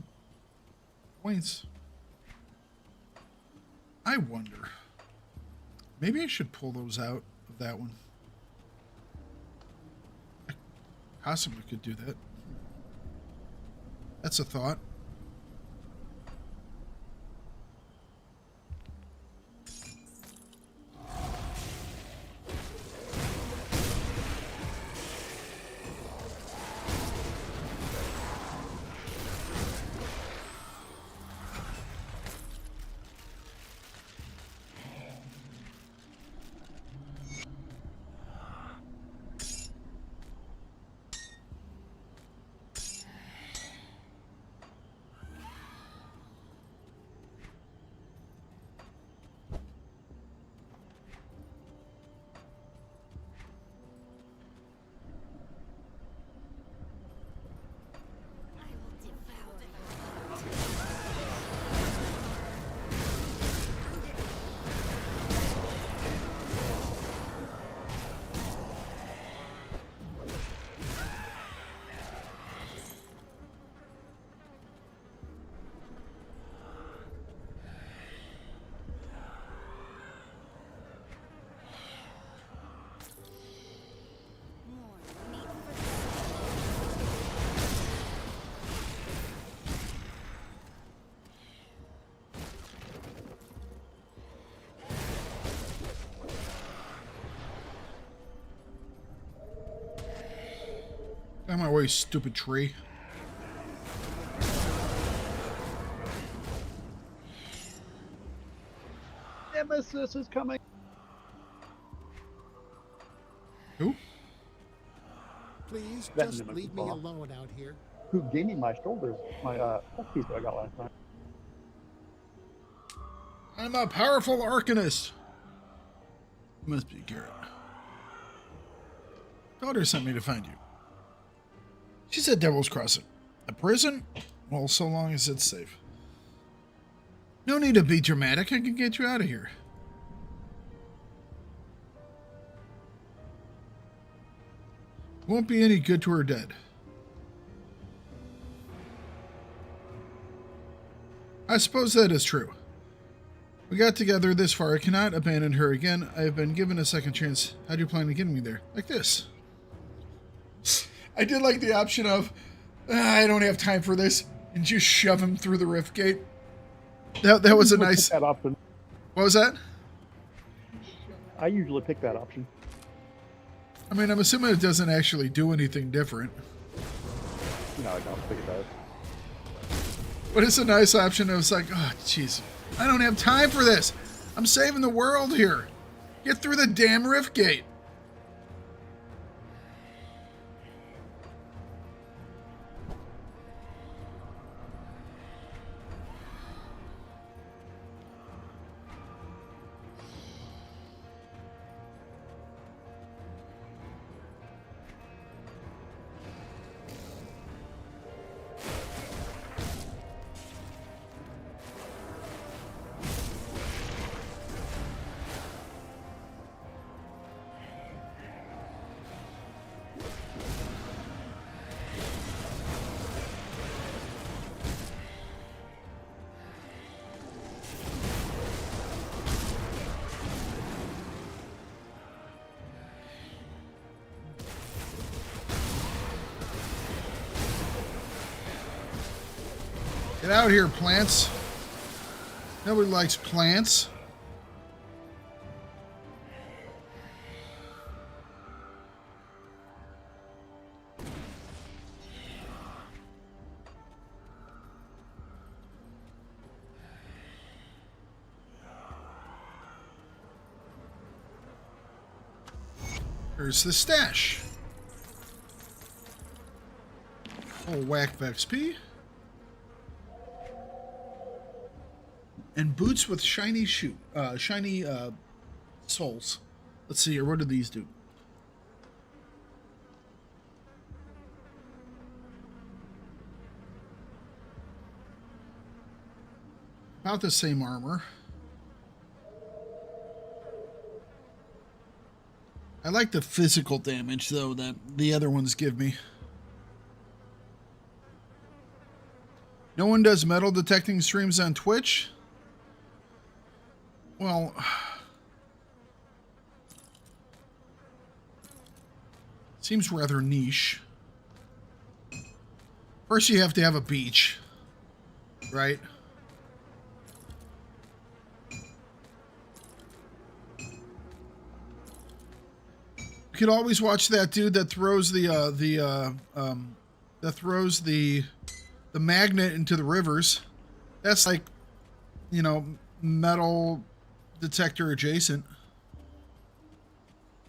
points. I wonder. Maybe I should pull those out of that one. I possibly could do that. That's a thought. Out of my way, stupid tree. Nemesis is coming. Who? Please That just Nemesis leave me boss. alone out here. Who gave me my shoulders, my piece that I got last time. I'm a powerful arcanist. Must be Garrett. Daughter sent me to find you. She said Devil's Crossing. A prison? Well, so long as it's safe. No need to be dramatic. I can get you out of here. Won't be any good to her dead. I suppose that is true. We got together this far. I cannot abandon her again. I have been given a second chance. How do you plan to get me there? Like this. I did like the option of, I don't have time for this, and just shove him through the rift gate. That was a nice... That option. What was that? I usually pick that option. I mean, I'm assuming it doesn't actually do anything different. No, I don't think it does. But it's a nice option. It was like, oh, jeez. I don't have time for this. I'm saving the world here. Get through the damn rift gate. Get out here, plants. Nobody likes plants. There's the stash. Oh, whack of XP. And boots with shiny soles. Let's see here. What do these do? About the same armor. I like the physical damage, though, that the other ones give me. No one does metal detecting streams on Twitch? Well, seems rather niche. First, you have to have a beach, right? You could always watch that dude that throws the magnet into the rivers. That's like, you know, metal detector adjacent.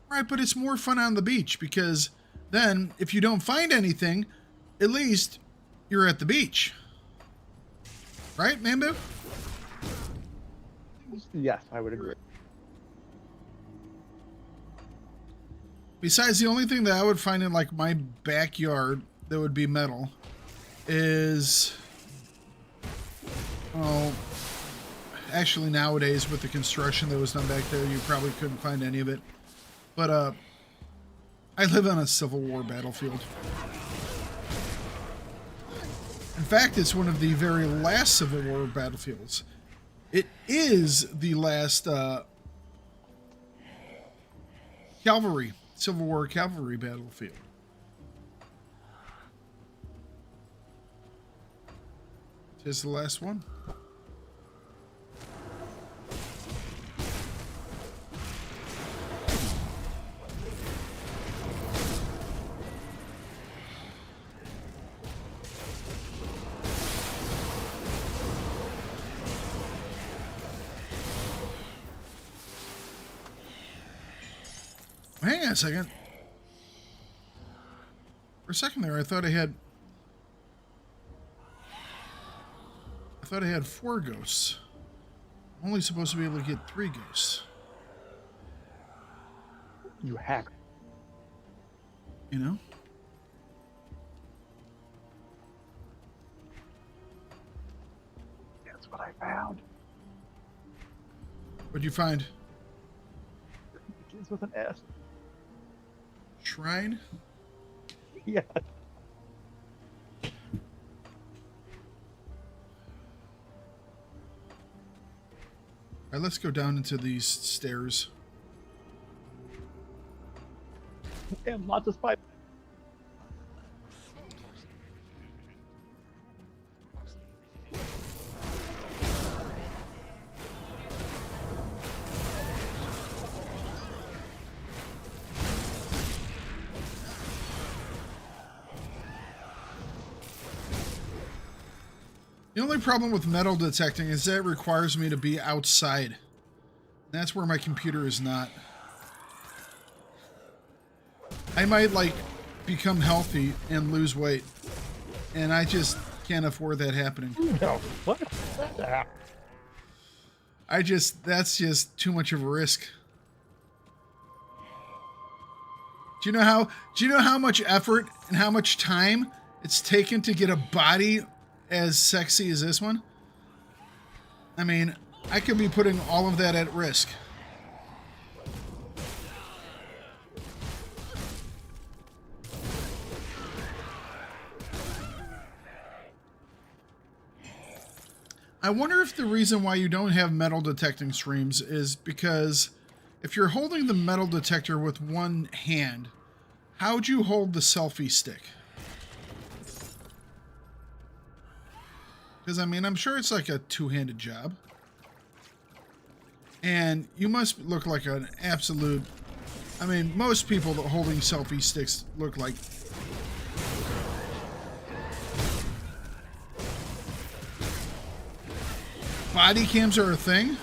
Right, but it's more fun on the beach because then if you don't find anything, at least you're at the beach. Right, Mambu? Yes, I would agree. Besides, the only thing that I would find in like my backyard that would be metal is, oh, actually nowadays with the construction that was done back there, you probably couldn't find any of it. But I live on a Civil War battlefield. In fact, it's one of the very last Civil War battlefields. It is the last Civil War cavalry battlefield. This is the last one. Hang on a second. For a second there, I thought I had 4 ghosts. I'm only supposed to be able to get 3 ghosts. You hack. You know? That's what I found. What'd you find? It begins with an S. Shrine? Yeah. Alright, let's go down into these stairs. And lots of spiders. The only problem with metal detecting is that it requires me to be outside. That's where my computer is not. I might, like, become healthy and lose weight. And I just can't afford that happening. No, what? That's just too much of a risk. Do you know how much effort and how much time it's taken to get a body as sexy as this one? I mean, I could be putting all of that at risk. I wonder if the reason why you don't have metal detecting streams is because if you're holding the metal detector with one hand, how'd you hold the selfie stick? Because, I mean, I'm sure it's like a two-handed job. And you must look like an absolute... I mean, most people that holding selfie sticks look like... Body cams are a thing?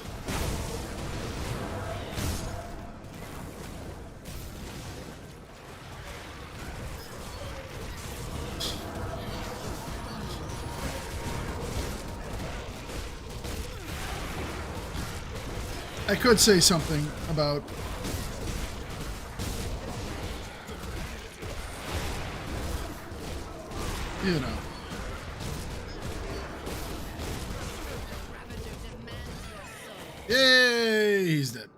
I could say something about you know. Yay, he's dead.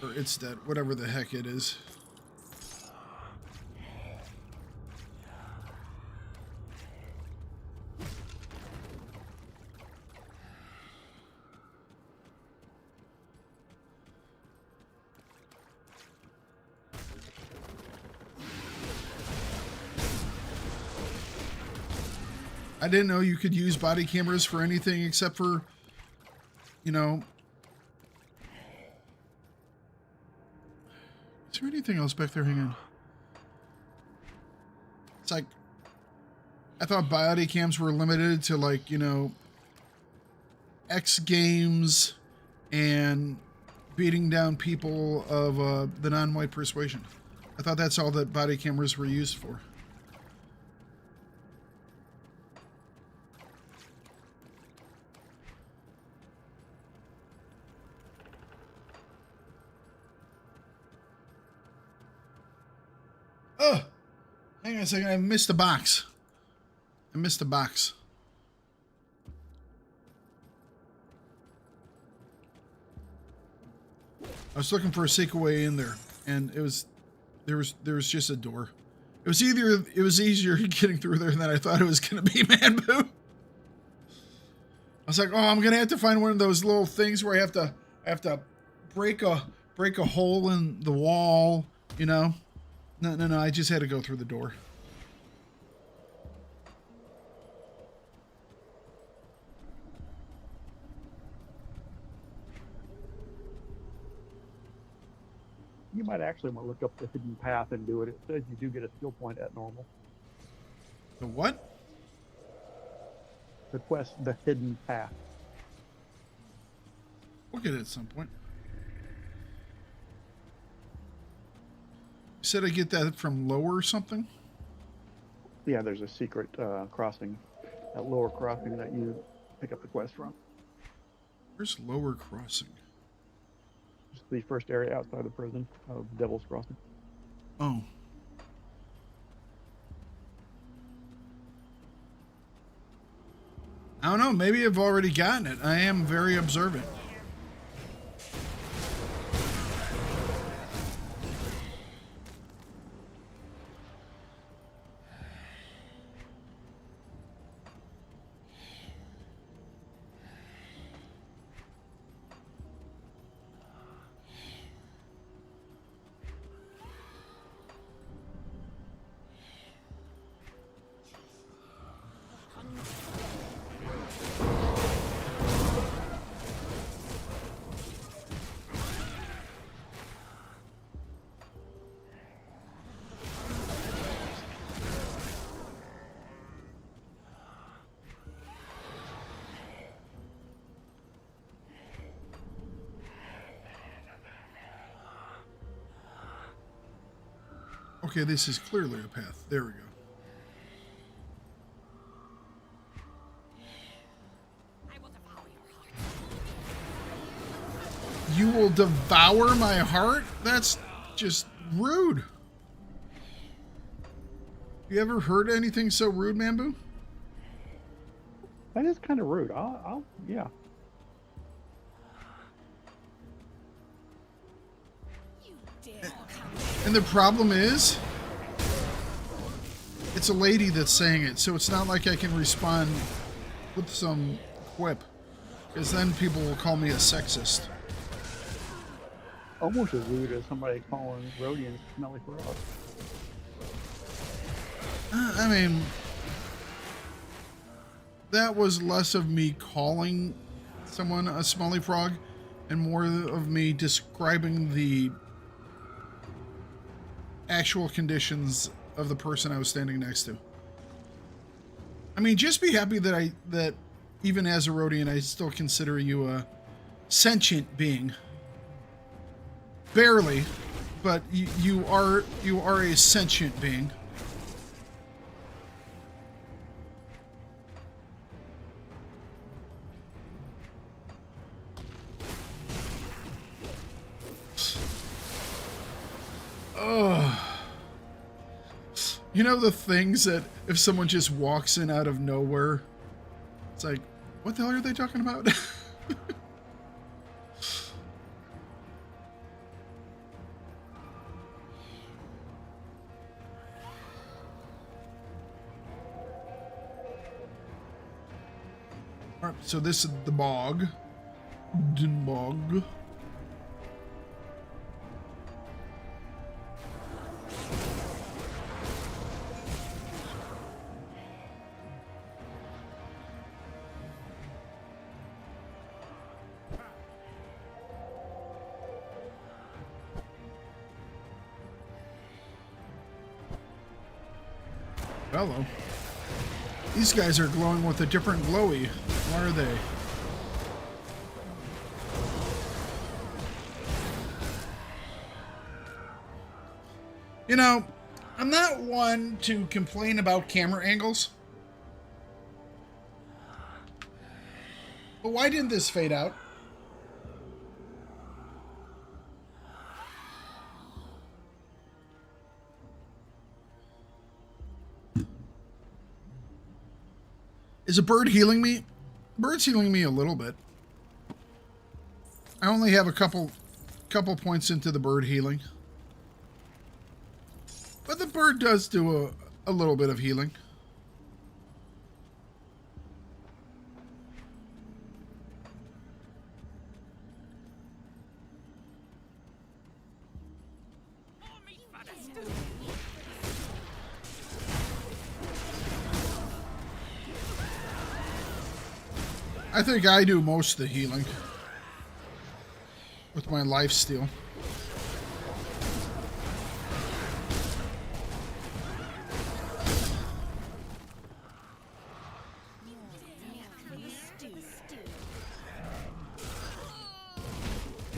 Or it's dead, whatever the heck it is. I didn't know you could use body cameras for anything except for, you know... Is there anything else back there? Hang on. It's like... I thought body cams were limited to, like, you know... X Games and beating down people of the non-white persuasion. I thought that's all that body cameras were used for. Oh, hang on a second. I missed a box. I missed a box. I was looking for a secret way in there, and there was just a door. It was easier getting through there than I thought it was gonna be, man. Boo. I was like, oh, I'm gonna have to find one of those little things where I have to break a hole in the wall, you know. No, I just had to go through the door. You might actually want to look up the hidden path and do it. It says you do get a skill point at normal. The what? The quest, the hidden path. We'll get it at some point. You said I get that from lower or something? Yeah, there's a secret crossing, that lower crossing that you pick up the quest from. Where's lower crossing? It's the first area outside the prison of Devil's Crossing. Oh. I don't know. Maybe I've already gotten it. I am very observant. Okay, this is clearly a path. There we go. You will devour my heart? That's just rude. You ever heard anything so rude, Mambu? That is kind of rude. Yeah. And the problem is, it's a lady that's saying it, so it's not like I can respond with some quip, because then people will call me a sexist. Almost as rude as somebody calling Rhodians smelly frog. I mean, that was less of me calling someone a smelly frog and more of me describing the actual conditions of the person I was standing next to. I mean, just be happy that even as a Rhodian, I still consider you a sentient being. Barely, but you are a sentient being. Oh. You know the things that if someone just walks in out of nowhere, it's like, what the hell are they talking about? Alright, so this is the bog. Bog. Hello. These guys are glowing with a different glowy. What are they? You know, I'm not one to complain about camera angles. But why didn't this fade out? Is a bird healing me? Bird's healing me a little bit. I only have a couple points into the bird healing. But the bird does do a little bit of healing. I think I do most of the healing with my lifesteal.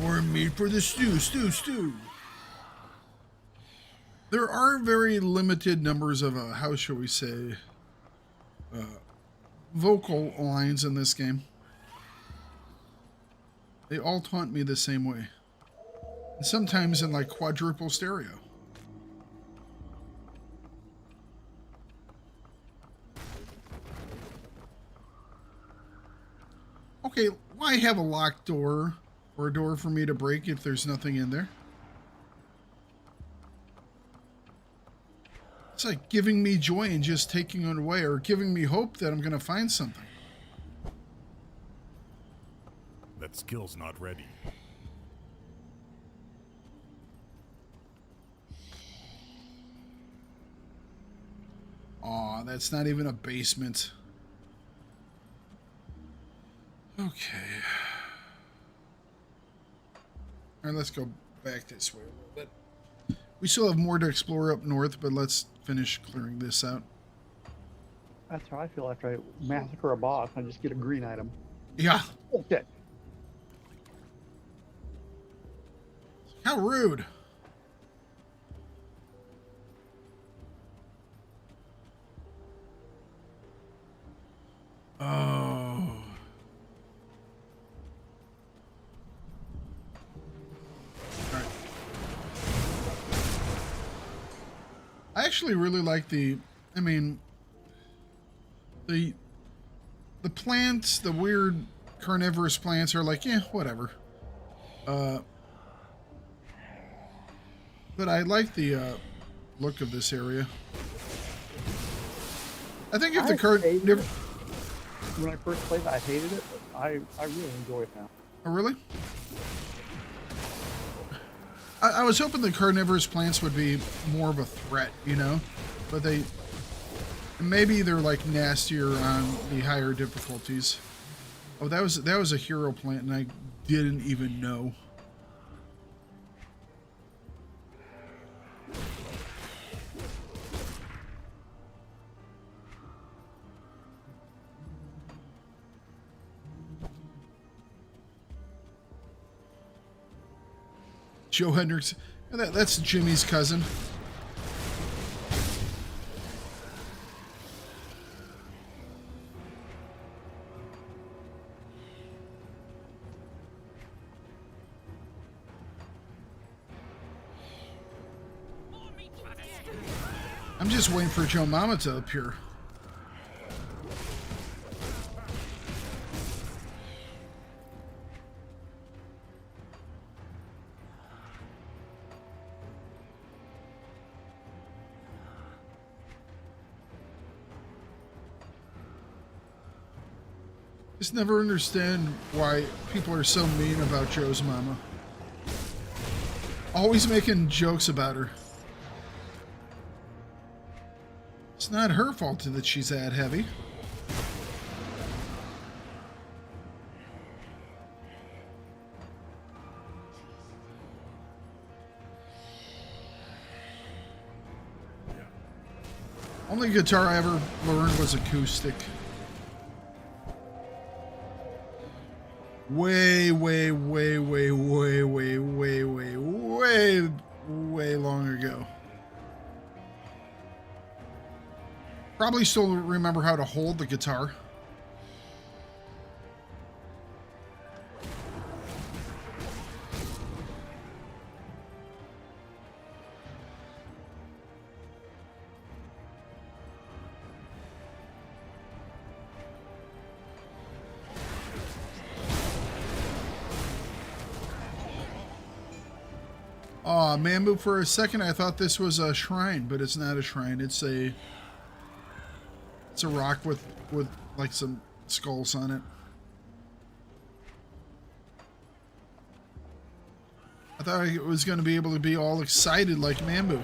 More meat for the stew. There are very limited numbers of, how shall we say, vocal lines in this game. They all taunt me the same way. And sometimes in like quadruple stereo. Okay, why have a locked door or a door for me to break if there's nothing in there? It's like giving me joy and just taking it away, or giving me hope that I'm going to find something. That skill's not ready. Aw, that's not even a basement. Okay. Alright, let's go back this way a little bit. We still have more to explore up north, but let's finish clearing this out. That's how I feel after I massacre a boss. I just get a green item. Yeah. Okay. How rude. Oh. Right. I actually really like the plants, the weird carnivorous plants are like, yeah, whatever. But I like the look of this area. I think if the carnivore... When I first played it, I hated it, but I really enjoy it now. Oh, really? I was hoping the carnivorous plants would be more of a threat, you know? But they... Maybe they're like nastier on the higher difficulties. Oh, that was a hero plant and I didn't even know. Joe Hendricks. That's Jimmy's cousin. I'm just waiting for Joe Mama to appear. Just never understand why people are so mean about Joe's mama. Always making jokes about her. It's not her fault that she's that heavy. Only guitar I ever learned was acoustic. Way long ago. Probably still remember how to hold the guitar. Aw, Mambu, for a second I thought this was a shrine, but it's not a shrine. It's a rock with like some skulls on it. I thought I was going to be able to be all excited like Mambu.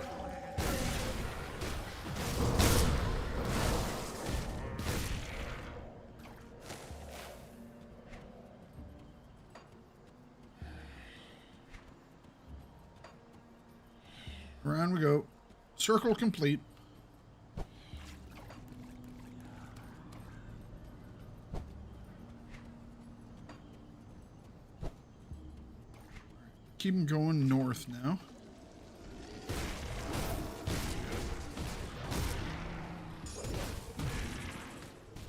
Around we go. Circle complete. Keep them going north now.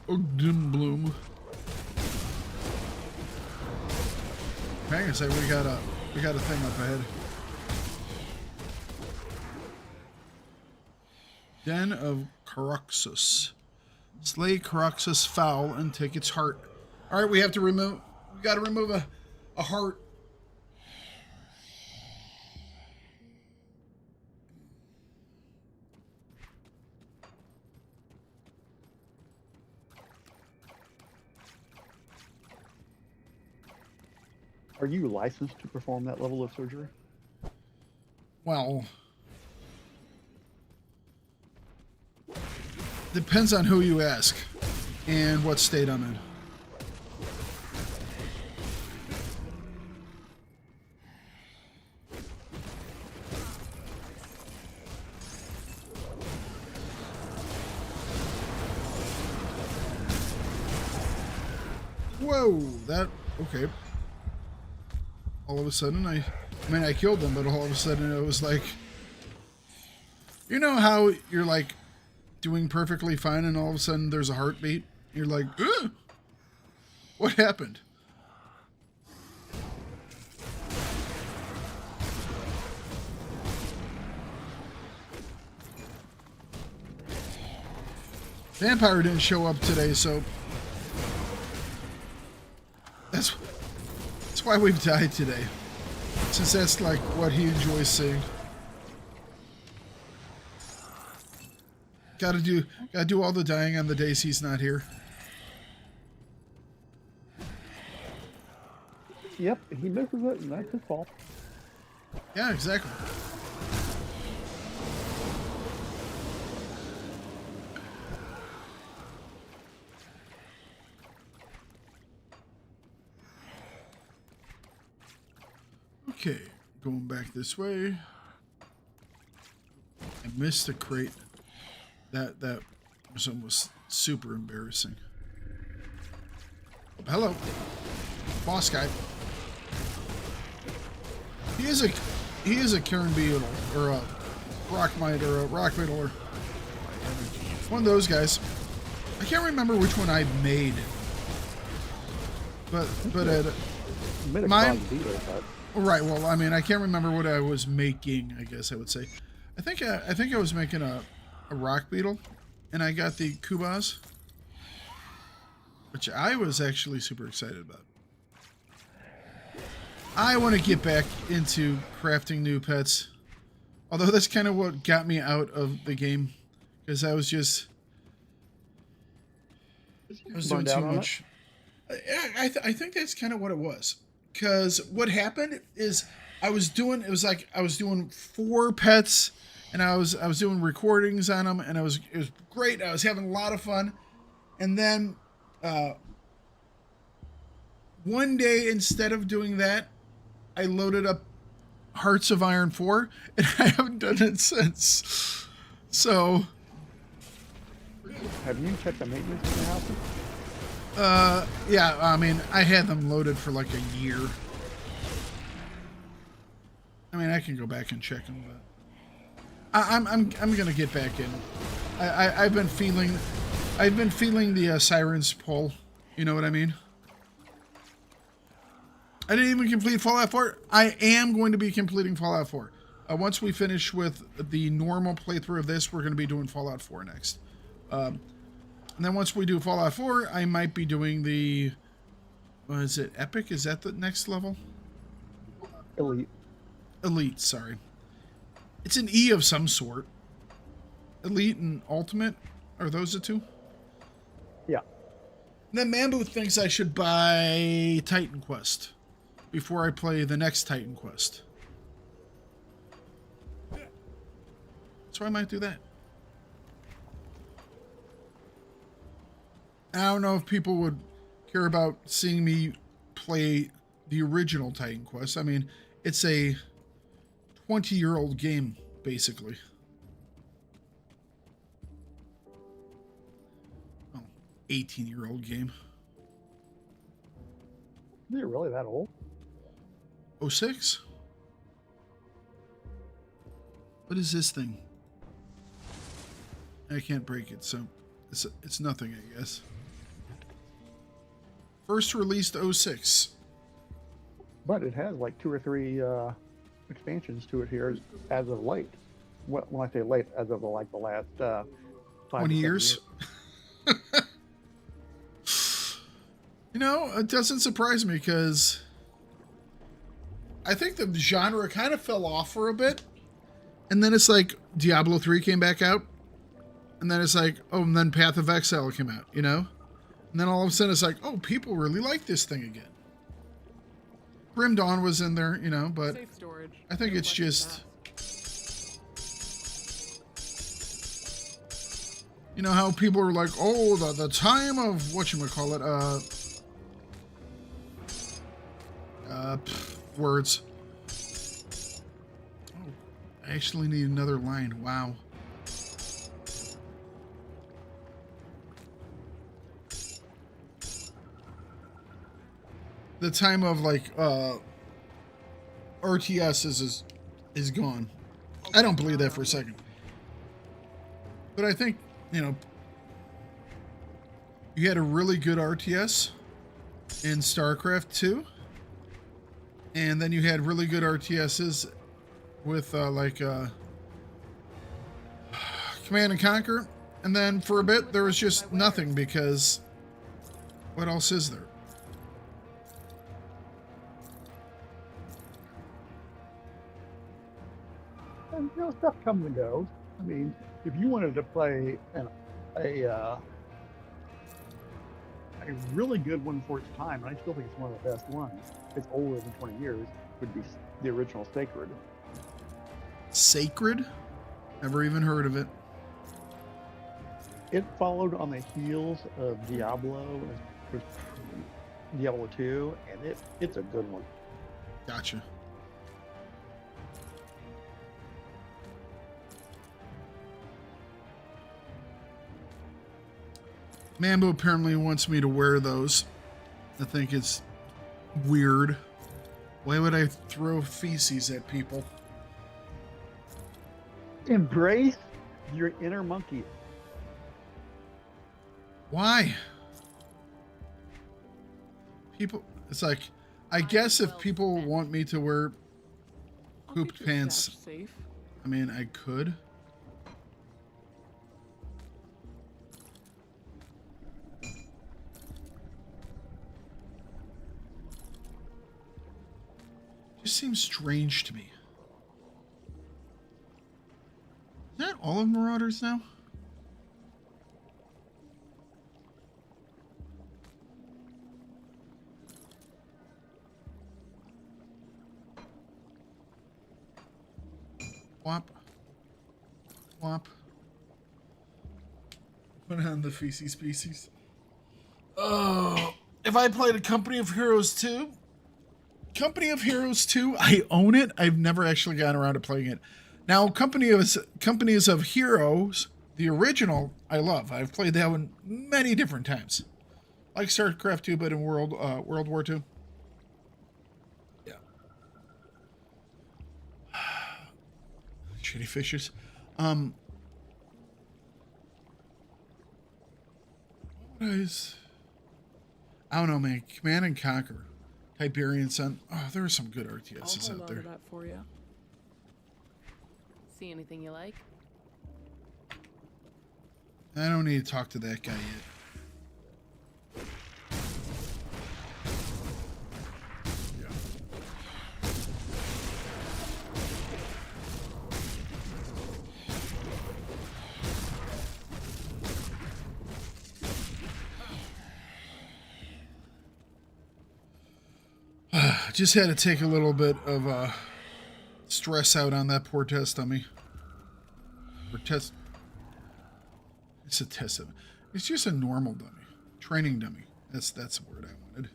Ogden Bloom. Hang on a second, we got a thing up ahead. Den of Caroxus. Slay Caroxus foul and take its heart. All right, we got to remove a heart. Are you licensed to perform that level of surgery? Well, depends on who you ask and what state I'm in. Whoa, okay. All of a sudden, I killed them, but all of a sudden it was like, you know how you're like doing perfectly fine and all of a sudden there's a heartbeat? You're like, ugh! What happened? Vampire didn't show up today, so that's why we've died today. Since that's like what he enjoys seeing. Gotta do all the dying on the days he's not here. Yep, he misses it, and that's his fault. Yeah, exactly. Okay, going back this way. I missed the crate. That was almost super embarrassing. Hello, boss guy. He is a Karen Beetle or a Rockmite or a Rock Beetle or one of those guys. I can't remember which one I made, but right. Well, I mean, I can't remember what I was making. I guess I would say. I think I was making a a rock beetle, and I got the Kubas, which I was actually super excited about. I want to get back into crafting new pets, although that's kind of what got me out of the game, because I was doing too much. I think that's kind of what it was, because what happened is I was doing 4 pets, and I was doing recordings on them, and it was great. I was having a lot of fun, and then one day, instead of doing that, I loaded up Hearts of Iron 4, and I haven't done it since. So, have you checked the maintenance in the house? Yeah, I mean, I had them loaded for like a year. I mean, I can go back and check them, but I'm gonna get back in. I've been feeling the Sirens pull. You know what I mean? I didn't even complete Fallout 4. I am going to be completing Fallout 4. Once we finish with the normal playthrough of this, we're going to be doing Fallout 4 next. And then once we do Fallout 4, I might be doing the... is it Epic? Is that the next level? Elite. Elite, sorry. It's an E of some sort. Elite and Ultimate? Are those the two? Yeah. And then Mambo thinks I should buy Titan Quest before I play the next Titan Quest. So I might do that. I don't know if people would care about seeing me play the original Titan Quest. I mean, it's a 20-year-old game, basically. Oh, 18-year-old game. Is it really that old? 06? What is this thing? I can't break it, so it's nothing, I guess. First released 06. But it has like 2 or 3 expansions to it here as of late. When I say late, as of like the last 20 years. You know, it doesn't surprise me, because I think the genre kind of fell off for a bit. And then it's like Diablo 3 came back out. And then it's like, oh, and then Path of Exile came out, you know? And then all of a sudden it's like, oh, people really like this thing again. Grim Dawn was in there, you know, but I think it's just... You know how people are like, oh, the time of whatchamacallit, words. Oh, I actually need another line. Wow. The time of like RTS is gone. I don't believe that for a second. But I think, you know, you had a really good RTS in StarCraft 2. And then you had really good RTSs with Command and Conquer. And then for a bit there was just nothing, because what else is there? And, you know, stuff comes and goes. I mean, if you wanted to play a really good one for its time, and I still think it's one of the best ones, it's older than 20 years, would be the original Thakard. Sacred? Never even heard of it. It followed on the heels of Diablo 2, and it's a good one. Gotcha. Mambo apparently wants me to wear those. I think it's weird. Why would I throw feces at people? Embrace your inner monkey. Why? People, it's like, I guess if people want me to wear pooped pants, I mean, I could. Just seems strange to me. Is that all of Marauders now? Whop. Whop. Put on the feces species. Oh, if I played a Company of Heroes 2? Company of Heroes 2, I own it. I've never actually gotten around to playing it. Now, Companies of Heroes, the original, I love. I've played that one many different times. Like StarCraft 2, but in World War 2. Yeah. Shitty fishes. What is... I don't know, man. Command and Conquer. Tiberian Sun. Oh, there are some good RTSs out there. That for you. See anything you like? I don't need to talk to that guy yet. Just had to take a little bit of stress out on that poor test dummy. Or test. It's a test dummy. It's just a normal dummy. Training dummy. That's the word I wanted.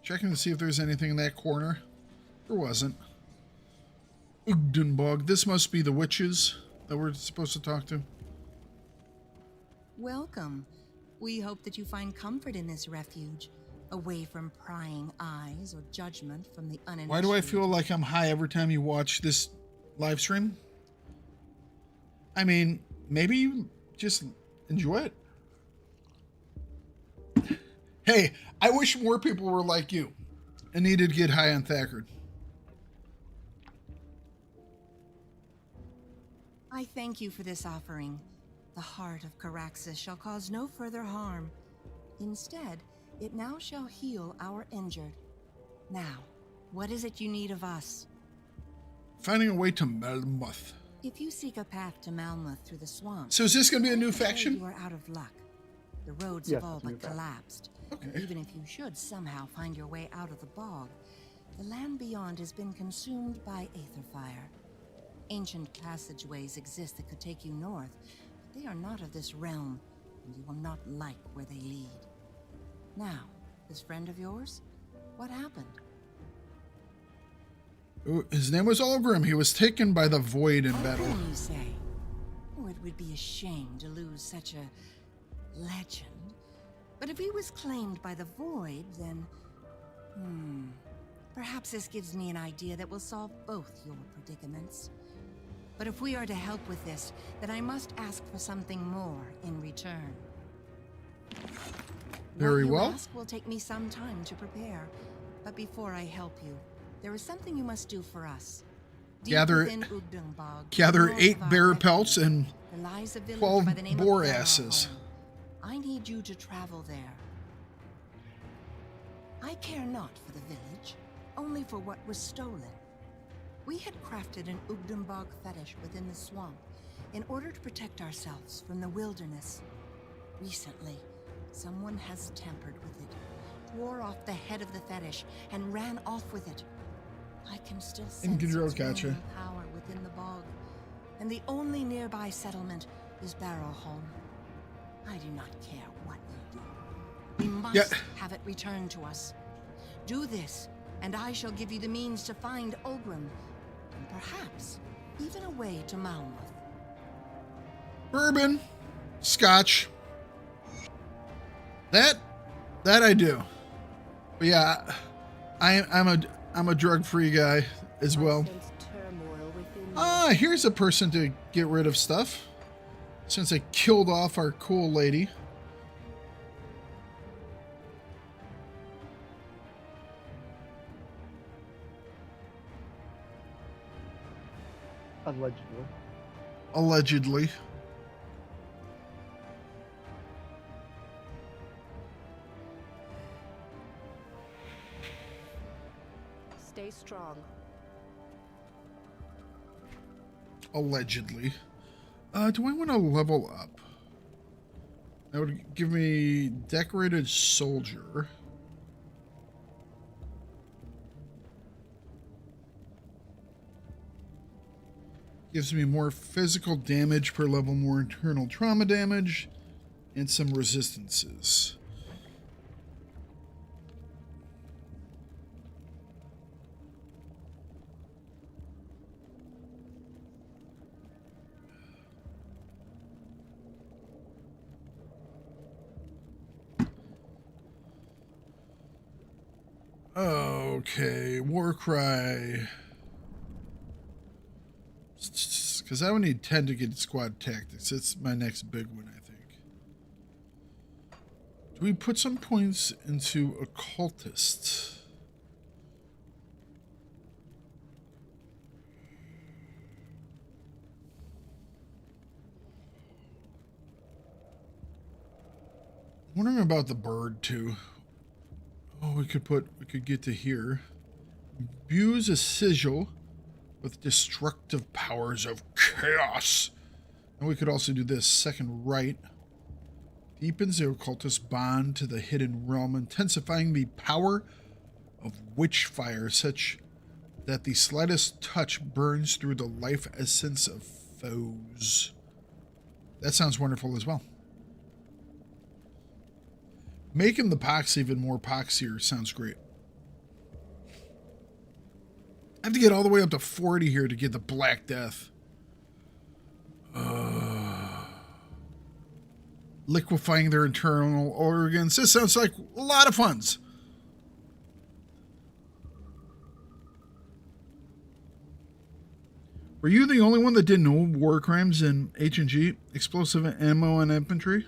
Checking to see if there's anything in that corner. There wasn't. Ugdenbog. This must be the witches that we're supposed to talk to. Welcome. We hope that you find comfort in this refuge, away from prying eyes or judgment from the uninitiated. Why do I feel like I'm high every time you watch this live stream? I mean, maybe you just enjoy it. Hey, I wish more people were like you and needed to get high on Thakard. I thank you for this offering. The heart of Caraxes shall cause no further harm. Instead, it now shall heal our injured. Now, what is it you need of us? Finding a way to Melmoth. If you seek a path to Malmuth through the swamp... So is this going to be a new faction? You are out of luck. The roads have all but collapsed. Okay. And even if you should somehow find your way out of the bog, the land beyond has been consumed by aether fire. Ancient passageways exist that could take you north, but they are not of this realm, and you will not like where they lead. Now, this friend of yours, what happened? His name was Ulgrim. He was taken by the Void in battle. You say? Oh, it would be a shame to lose such a legend. But if he was claimed by the Void, then... perhaps this gives me an idea that will solve both your predicaments. But if we are to help with this, then I must ask for something more in return. Very well. well. What you ask will take me some time to prepare. But before I help you, there is something you must do for us. Gather 8 bear pelts and 12 boar asses. I need you to travel there. I care not for the village, only for what was stolen. We had crafted an Ugdenbog fetish within the swamp in order to protect ourselves from the wilderness. Recently, someone has tampered with it, tore off the head of the fetish, and ran off with it. I can still sense its ruling power within the bog, and the only nearby settlement is Barrowholm. I do not care what you do. We must have it returned to us. Do this, and I shall give you the means to find Ulgrim, and perhaps even a way to Malmuth. Bourbon, scotch. That I do. But yeah, I'm a drug-free guy as well. Here's a person to get rid of stuff. Since I killed off our cool lady. Allegedly. strong. Allegedly. Do I want to level up? That would give me decorated soldier. Gives me more physical damage per level, more internal trauma damage, and some resistances. Okay, Warcry. Because I would need 10 to get squad tactics. That's my next big one, I think. Do we put some points into occultist? I'm wondering about the bird too. Oh, we could get to here. Imbues a sigil with destructive powers of chaos. And we could also do this. Second right. Deepens the occultist bond to the hidden realm, intensifying the power of witch fire such that the slightest touch burns through the life essence of foes. That sounds wonderful as well. Making the pox even more poxier sounds great. I have to get all the way up to 40 here to get the Black Death. Liquefying their internal organs. This sounds like a lot of funds. Were you the only one that did no war crimes in H&G? Explosive ammo and infantry?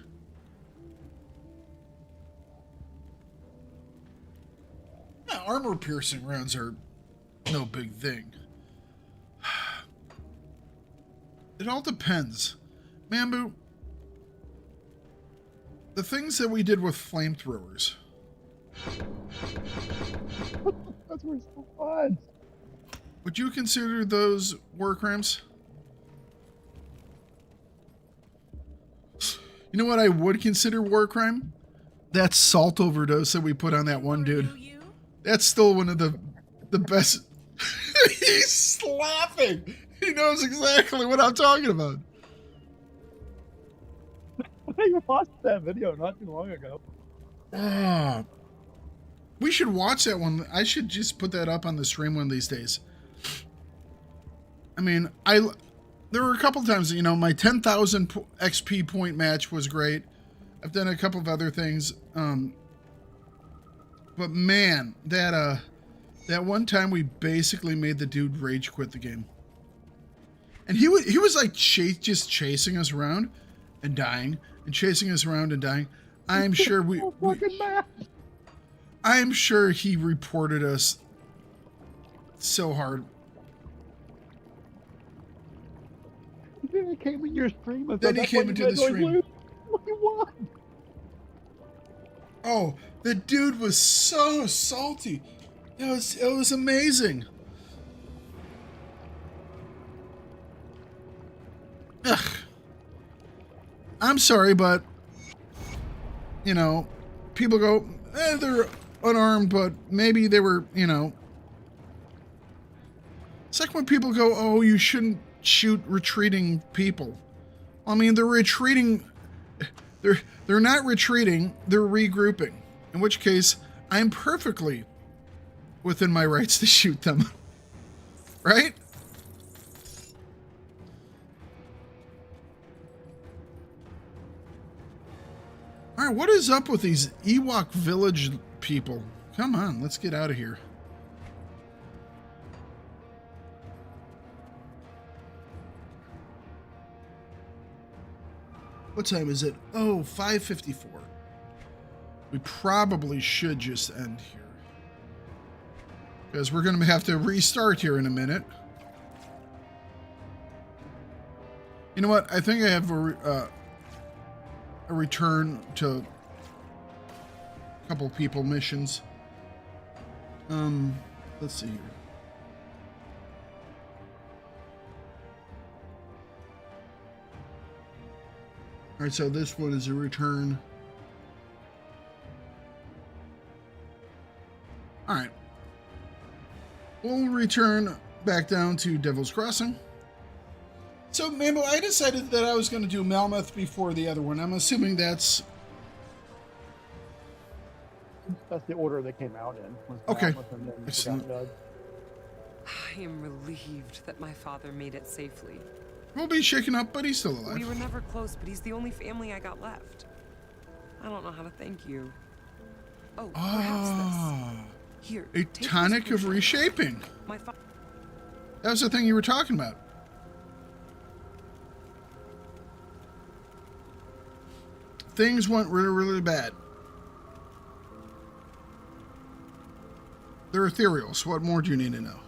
Yeah, armor-piercing rounds are no big thing. It all depends. Mambu, the things that we did with flamethrowers. Those were so fun. Would you consider those war crimes? You know what I would consider war crime? That salt overdose that we put on that one dude. That's still one of the best. He's laughing. He knows exactly what I'm talking about. I watched that video not too long ago. We should watch that one. I should just put that up on the stream one of these days. I mean, there were a couple times, you know, my 10,000 XP point match was great. I've done a couple of other things. But man, that one time we basically made the dude rage quit the game. And he was like just chasing us around and dying and chasing us around and dying. I'm sure I'm sure he reported us so hard. Then he came in your stream. Then he came into the stream. What? Oh, the dude was so salty. It was amazing. Ugh. I'm sorry, but you know, people go, they're unarmed, but maybe they were, you know. It's like when people go, oh, you shouldn't shoot retreating people. I mean, they're retreating. They're not retreating. They're regrouping. In which case, I'm perfectly within my rights to shoot them. Right? All right, what is up with these Ewok village people? Come on, let's get out of here. What time is it? Oh, 5:54. We probably should just end here, because we're going to have to restart here in a minute. You know what? I think I have a return to a couple people missions. Let's see here. All right, so this one is a return. All right. We'll return back down to Devil's Crossing. So, Mambo, I decided that I was going to do Melmoth before the other one. I'm assuming that's the order they came out in. Was okay. Malmeth and then Excellent. Forgotten Gods. I am relieved that my father made it safely. We'll be shaken up, but he's still alive. We were never close, but he's the only family I got left. I don't know how to thank you. Oh, perhaps this. Here, a tonic of reshaping. That was the thing you were talking about. Things went really, really bad. They're ethereal, so what more do you need to know?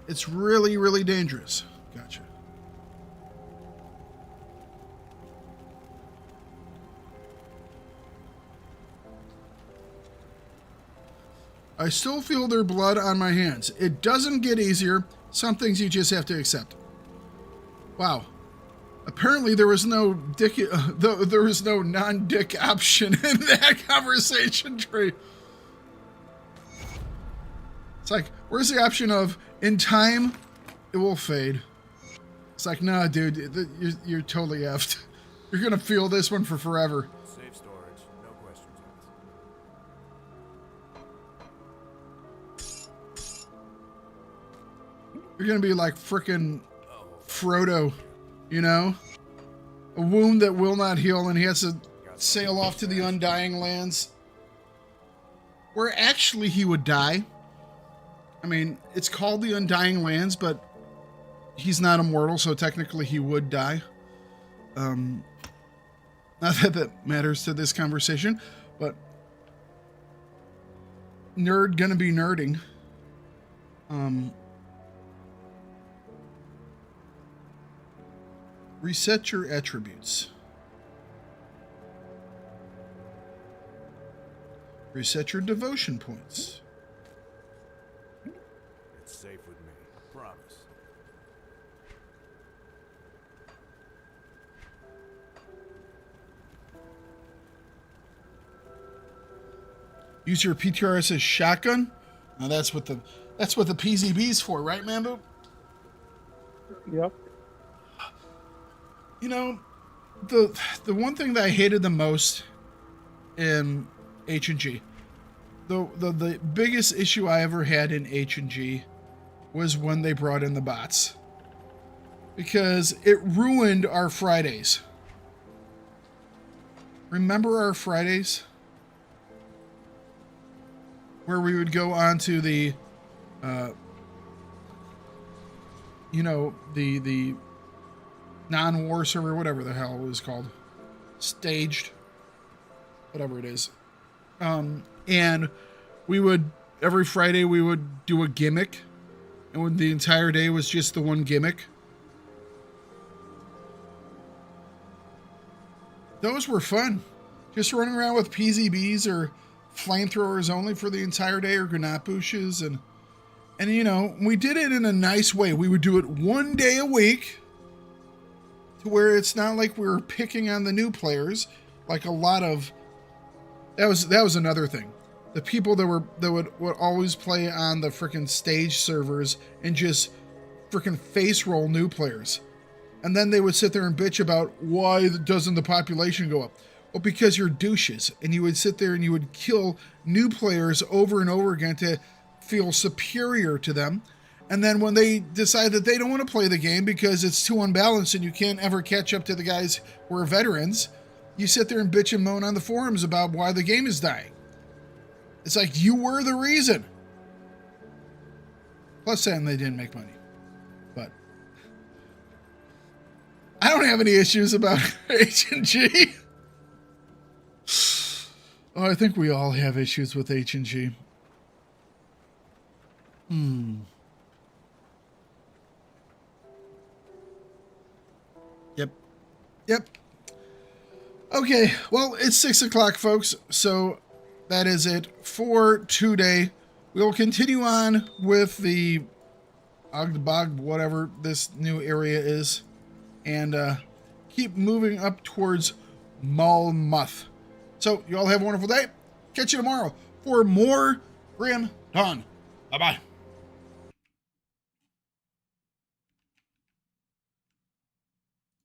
It's really, really dangerous. Gotcha. I still feel their blood on my hands. It doesn't get easier. Some things you just have to accept. Wow. Apparently there was no dick. There was no non-dick option in that conversation tree. It's like, where's the option of in time it will fade? It's like, nah, dude, you're totally effed. You're gonna feel this one for forever. Safe storage, no questions asked. You're gonna be like frickin' Frodo, you know? A wound that will not heal, and he has to sail off to the Undying Lands. Where actually he would die. I mean, it's called the Undying Lands, but he's not immortal, so technically he would die. Not that that matters to this conversation, but nerd gonna be nerding. Reset your attributes. Reset your devotion points. It's safe with me, I promise. Use your PTRS as shotgun. Now that's what the PZB's for, right, Mambo? Yep. You know, the one thing that I hated the most in H&G, the biggest issue I ever had in H&G was when they brought in the bots. Because it ruined our Fridays. Remember our Fridays? Where we would go on to the, the non-war server, whatever the hell it was called. Staged. Whatever it is. And we would, every Friday we would do a gimmick. And when the entire day was just the one gimmick. Those were fun. Just running around with PZBs or flamethrowers only for the entire day, or granat bushes, and you know, we did it in a nice way. We would do it one day a week, to where it's not like we were picking on the new players, like a lot of. That was another thing. The people that would always play on the frickin' stage servers and just frickin' face roll new players, and then they would sit there and bitch about why doesn't the population go up. Well, because you're douches, and you would sit there and you would kill new players over and over again to feel superior to them. And then when they decide that they don't want to play the game because it's too unbalanced and you can't ever catch up to the guys who are veterans, you sit there and bitch and moan on the forums about why the game is dying. It's like, you were the reason. Plus, saying they didn't make money. But I don't have any issues about H&G. Oh, I think we all have issues with H&G. Yep. Okay, well, it's 6 o'clock, folks, so that is it for today. We'll continue on with the Ogdebog, whatever this new area is, and keep moving up towards Malmuth. So you all have a wonderful day. Catch you tomorrow for more Grim Dawn. Bye-bye.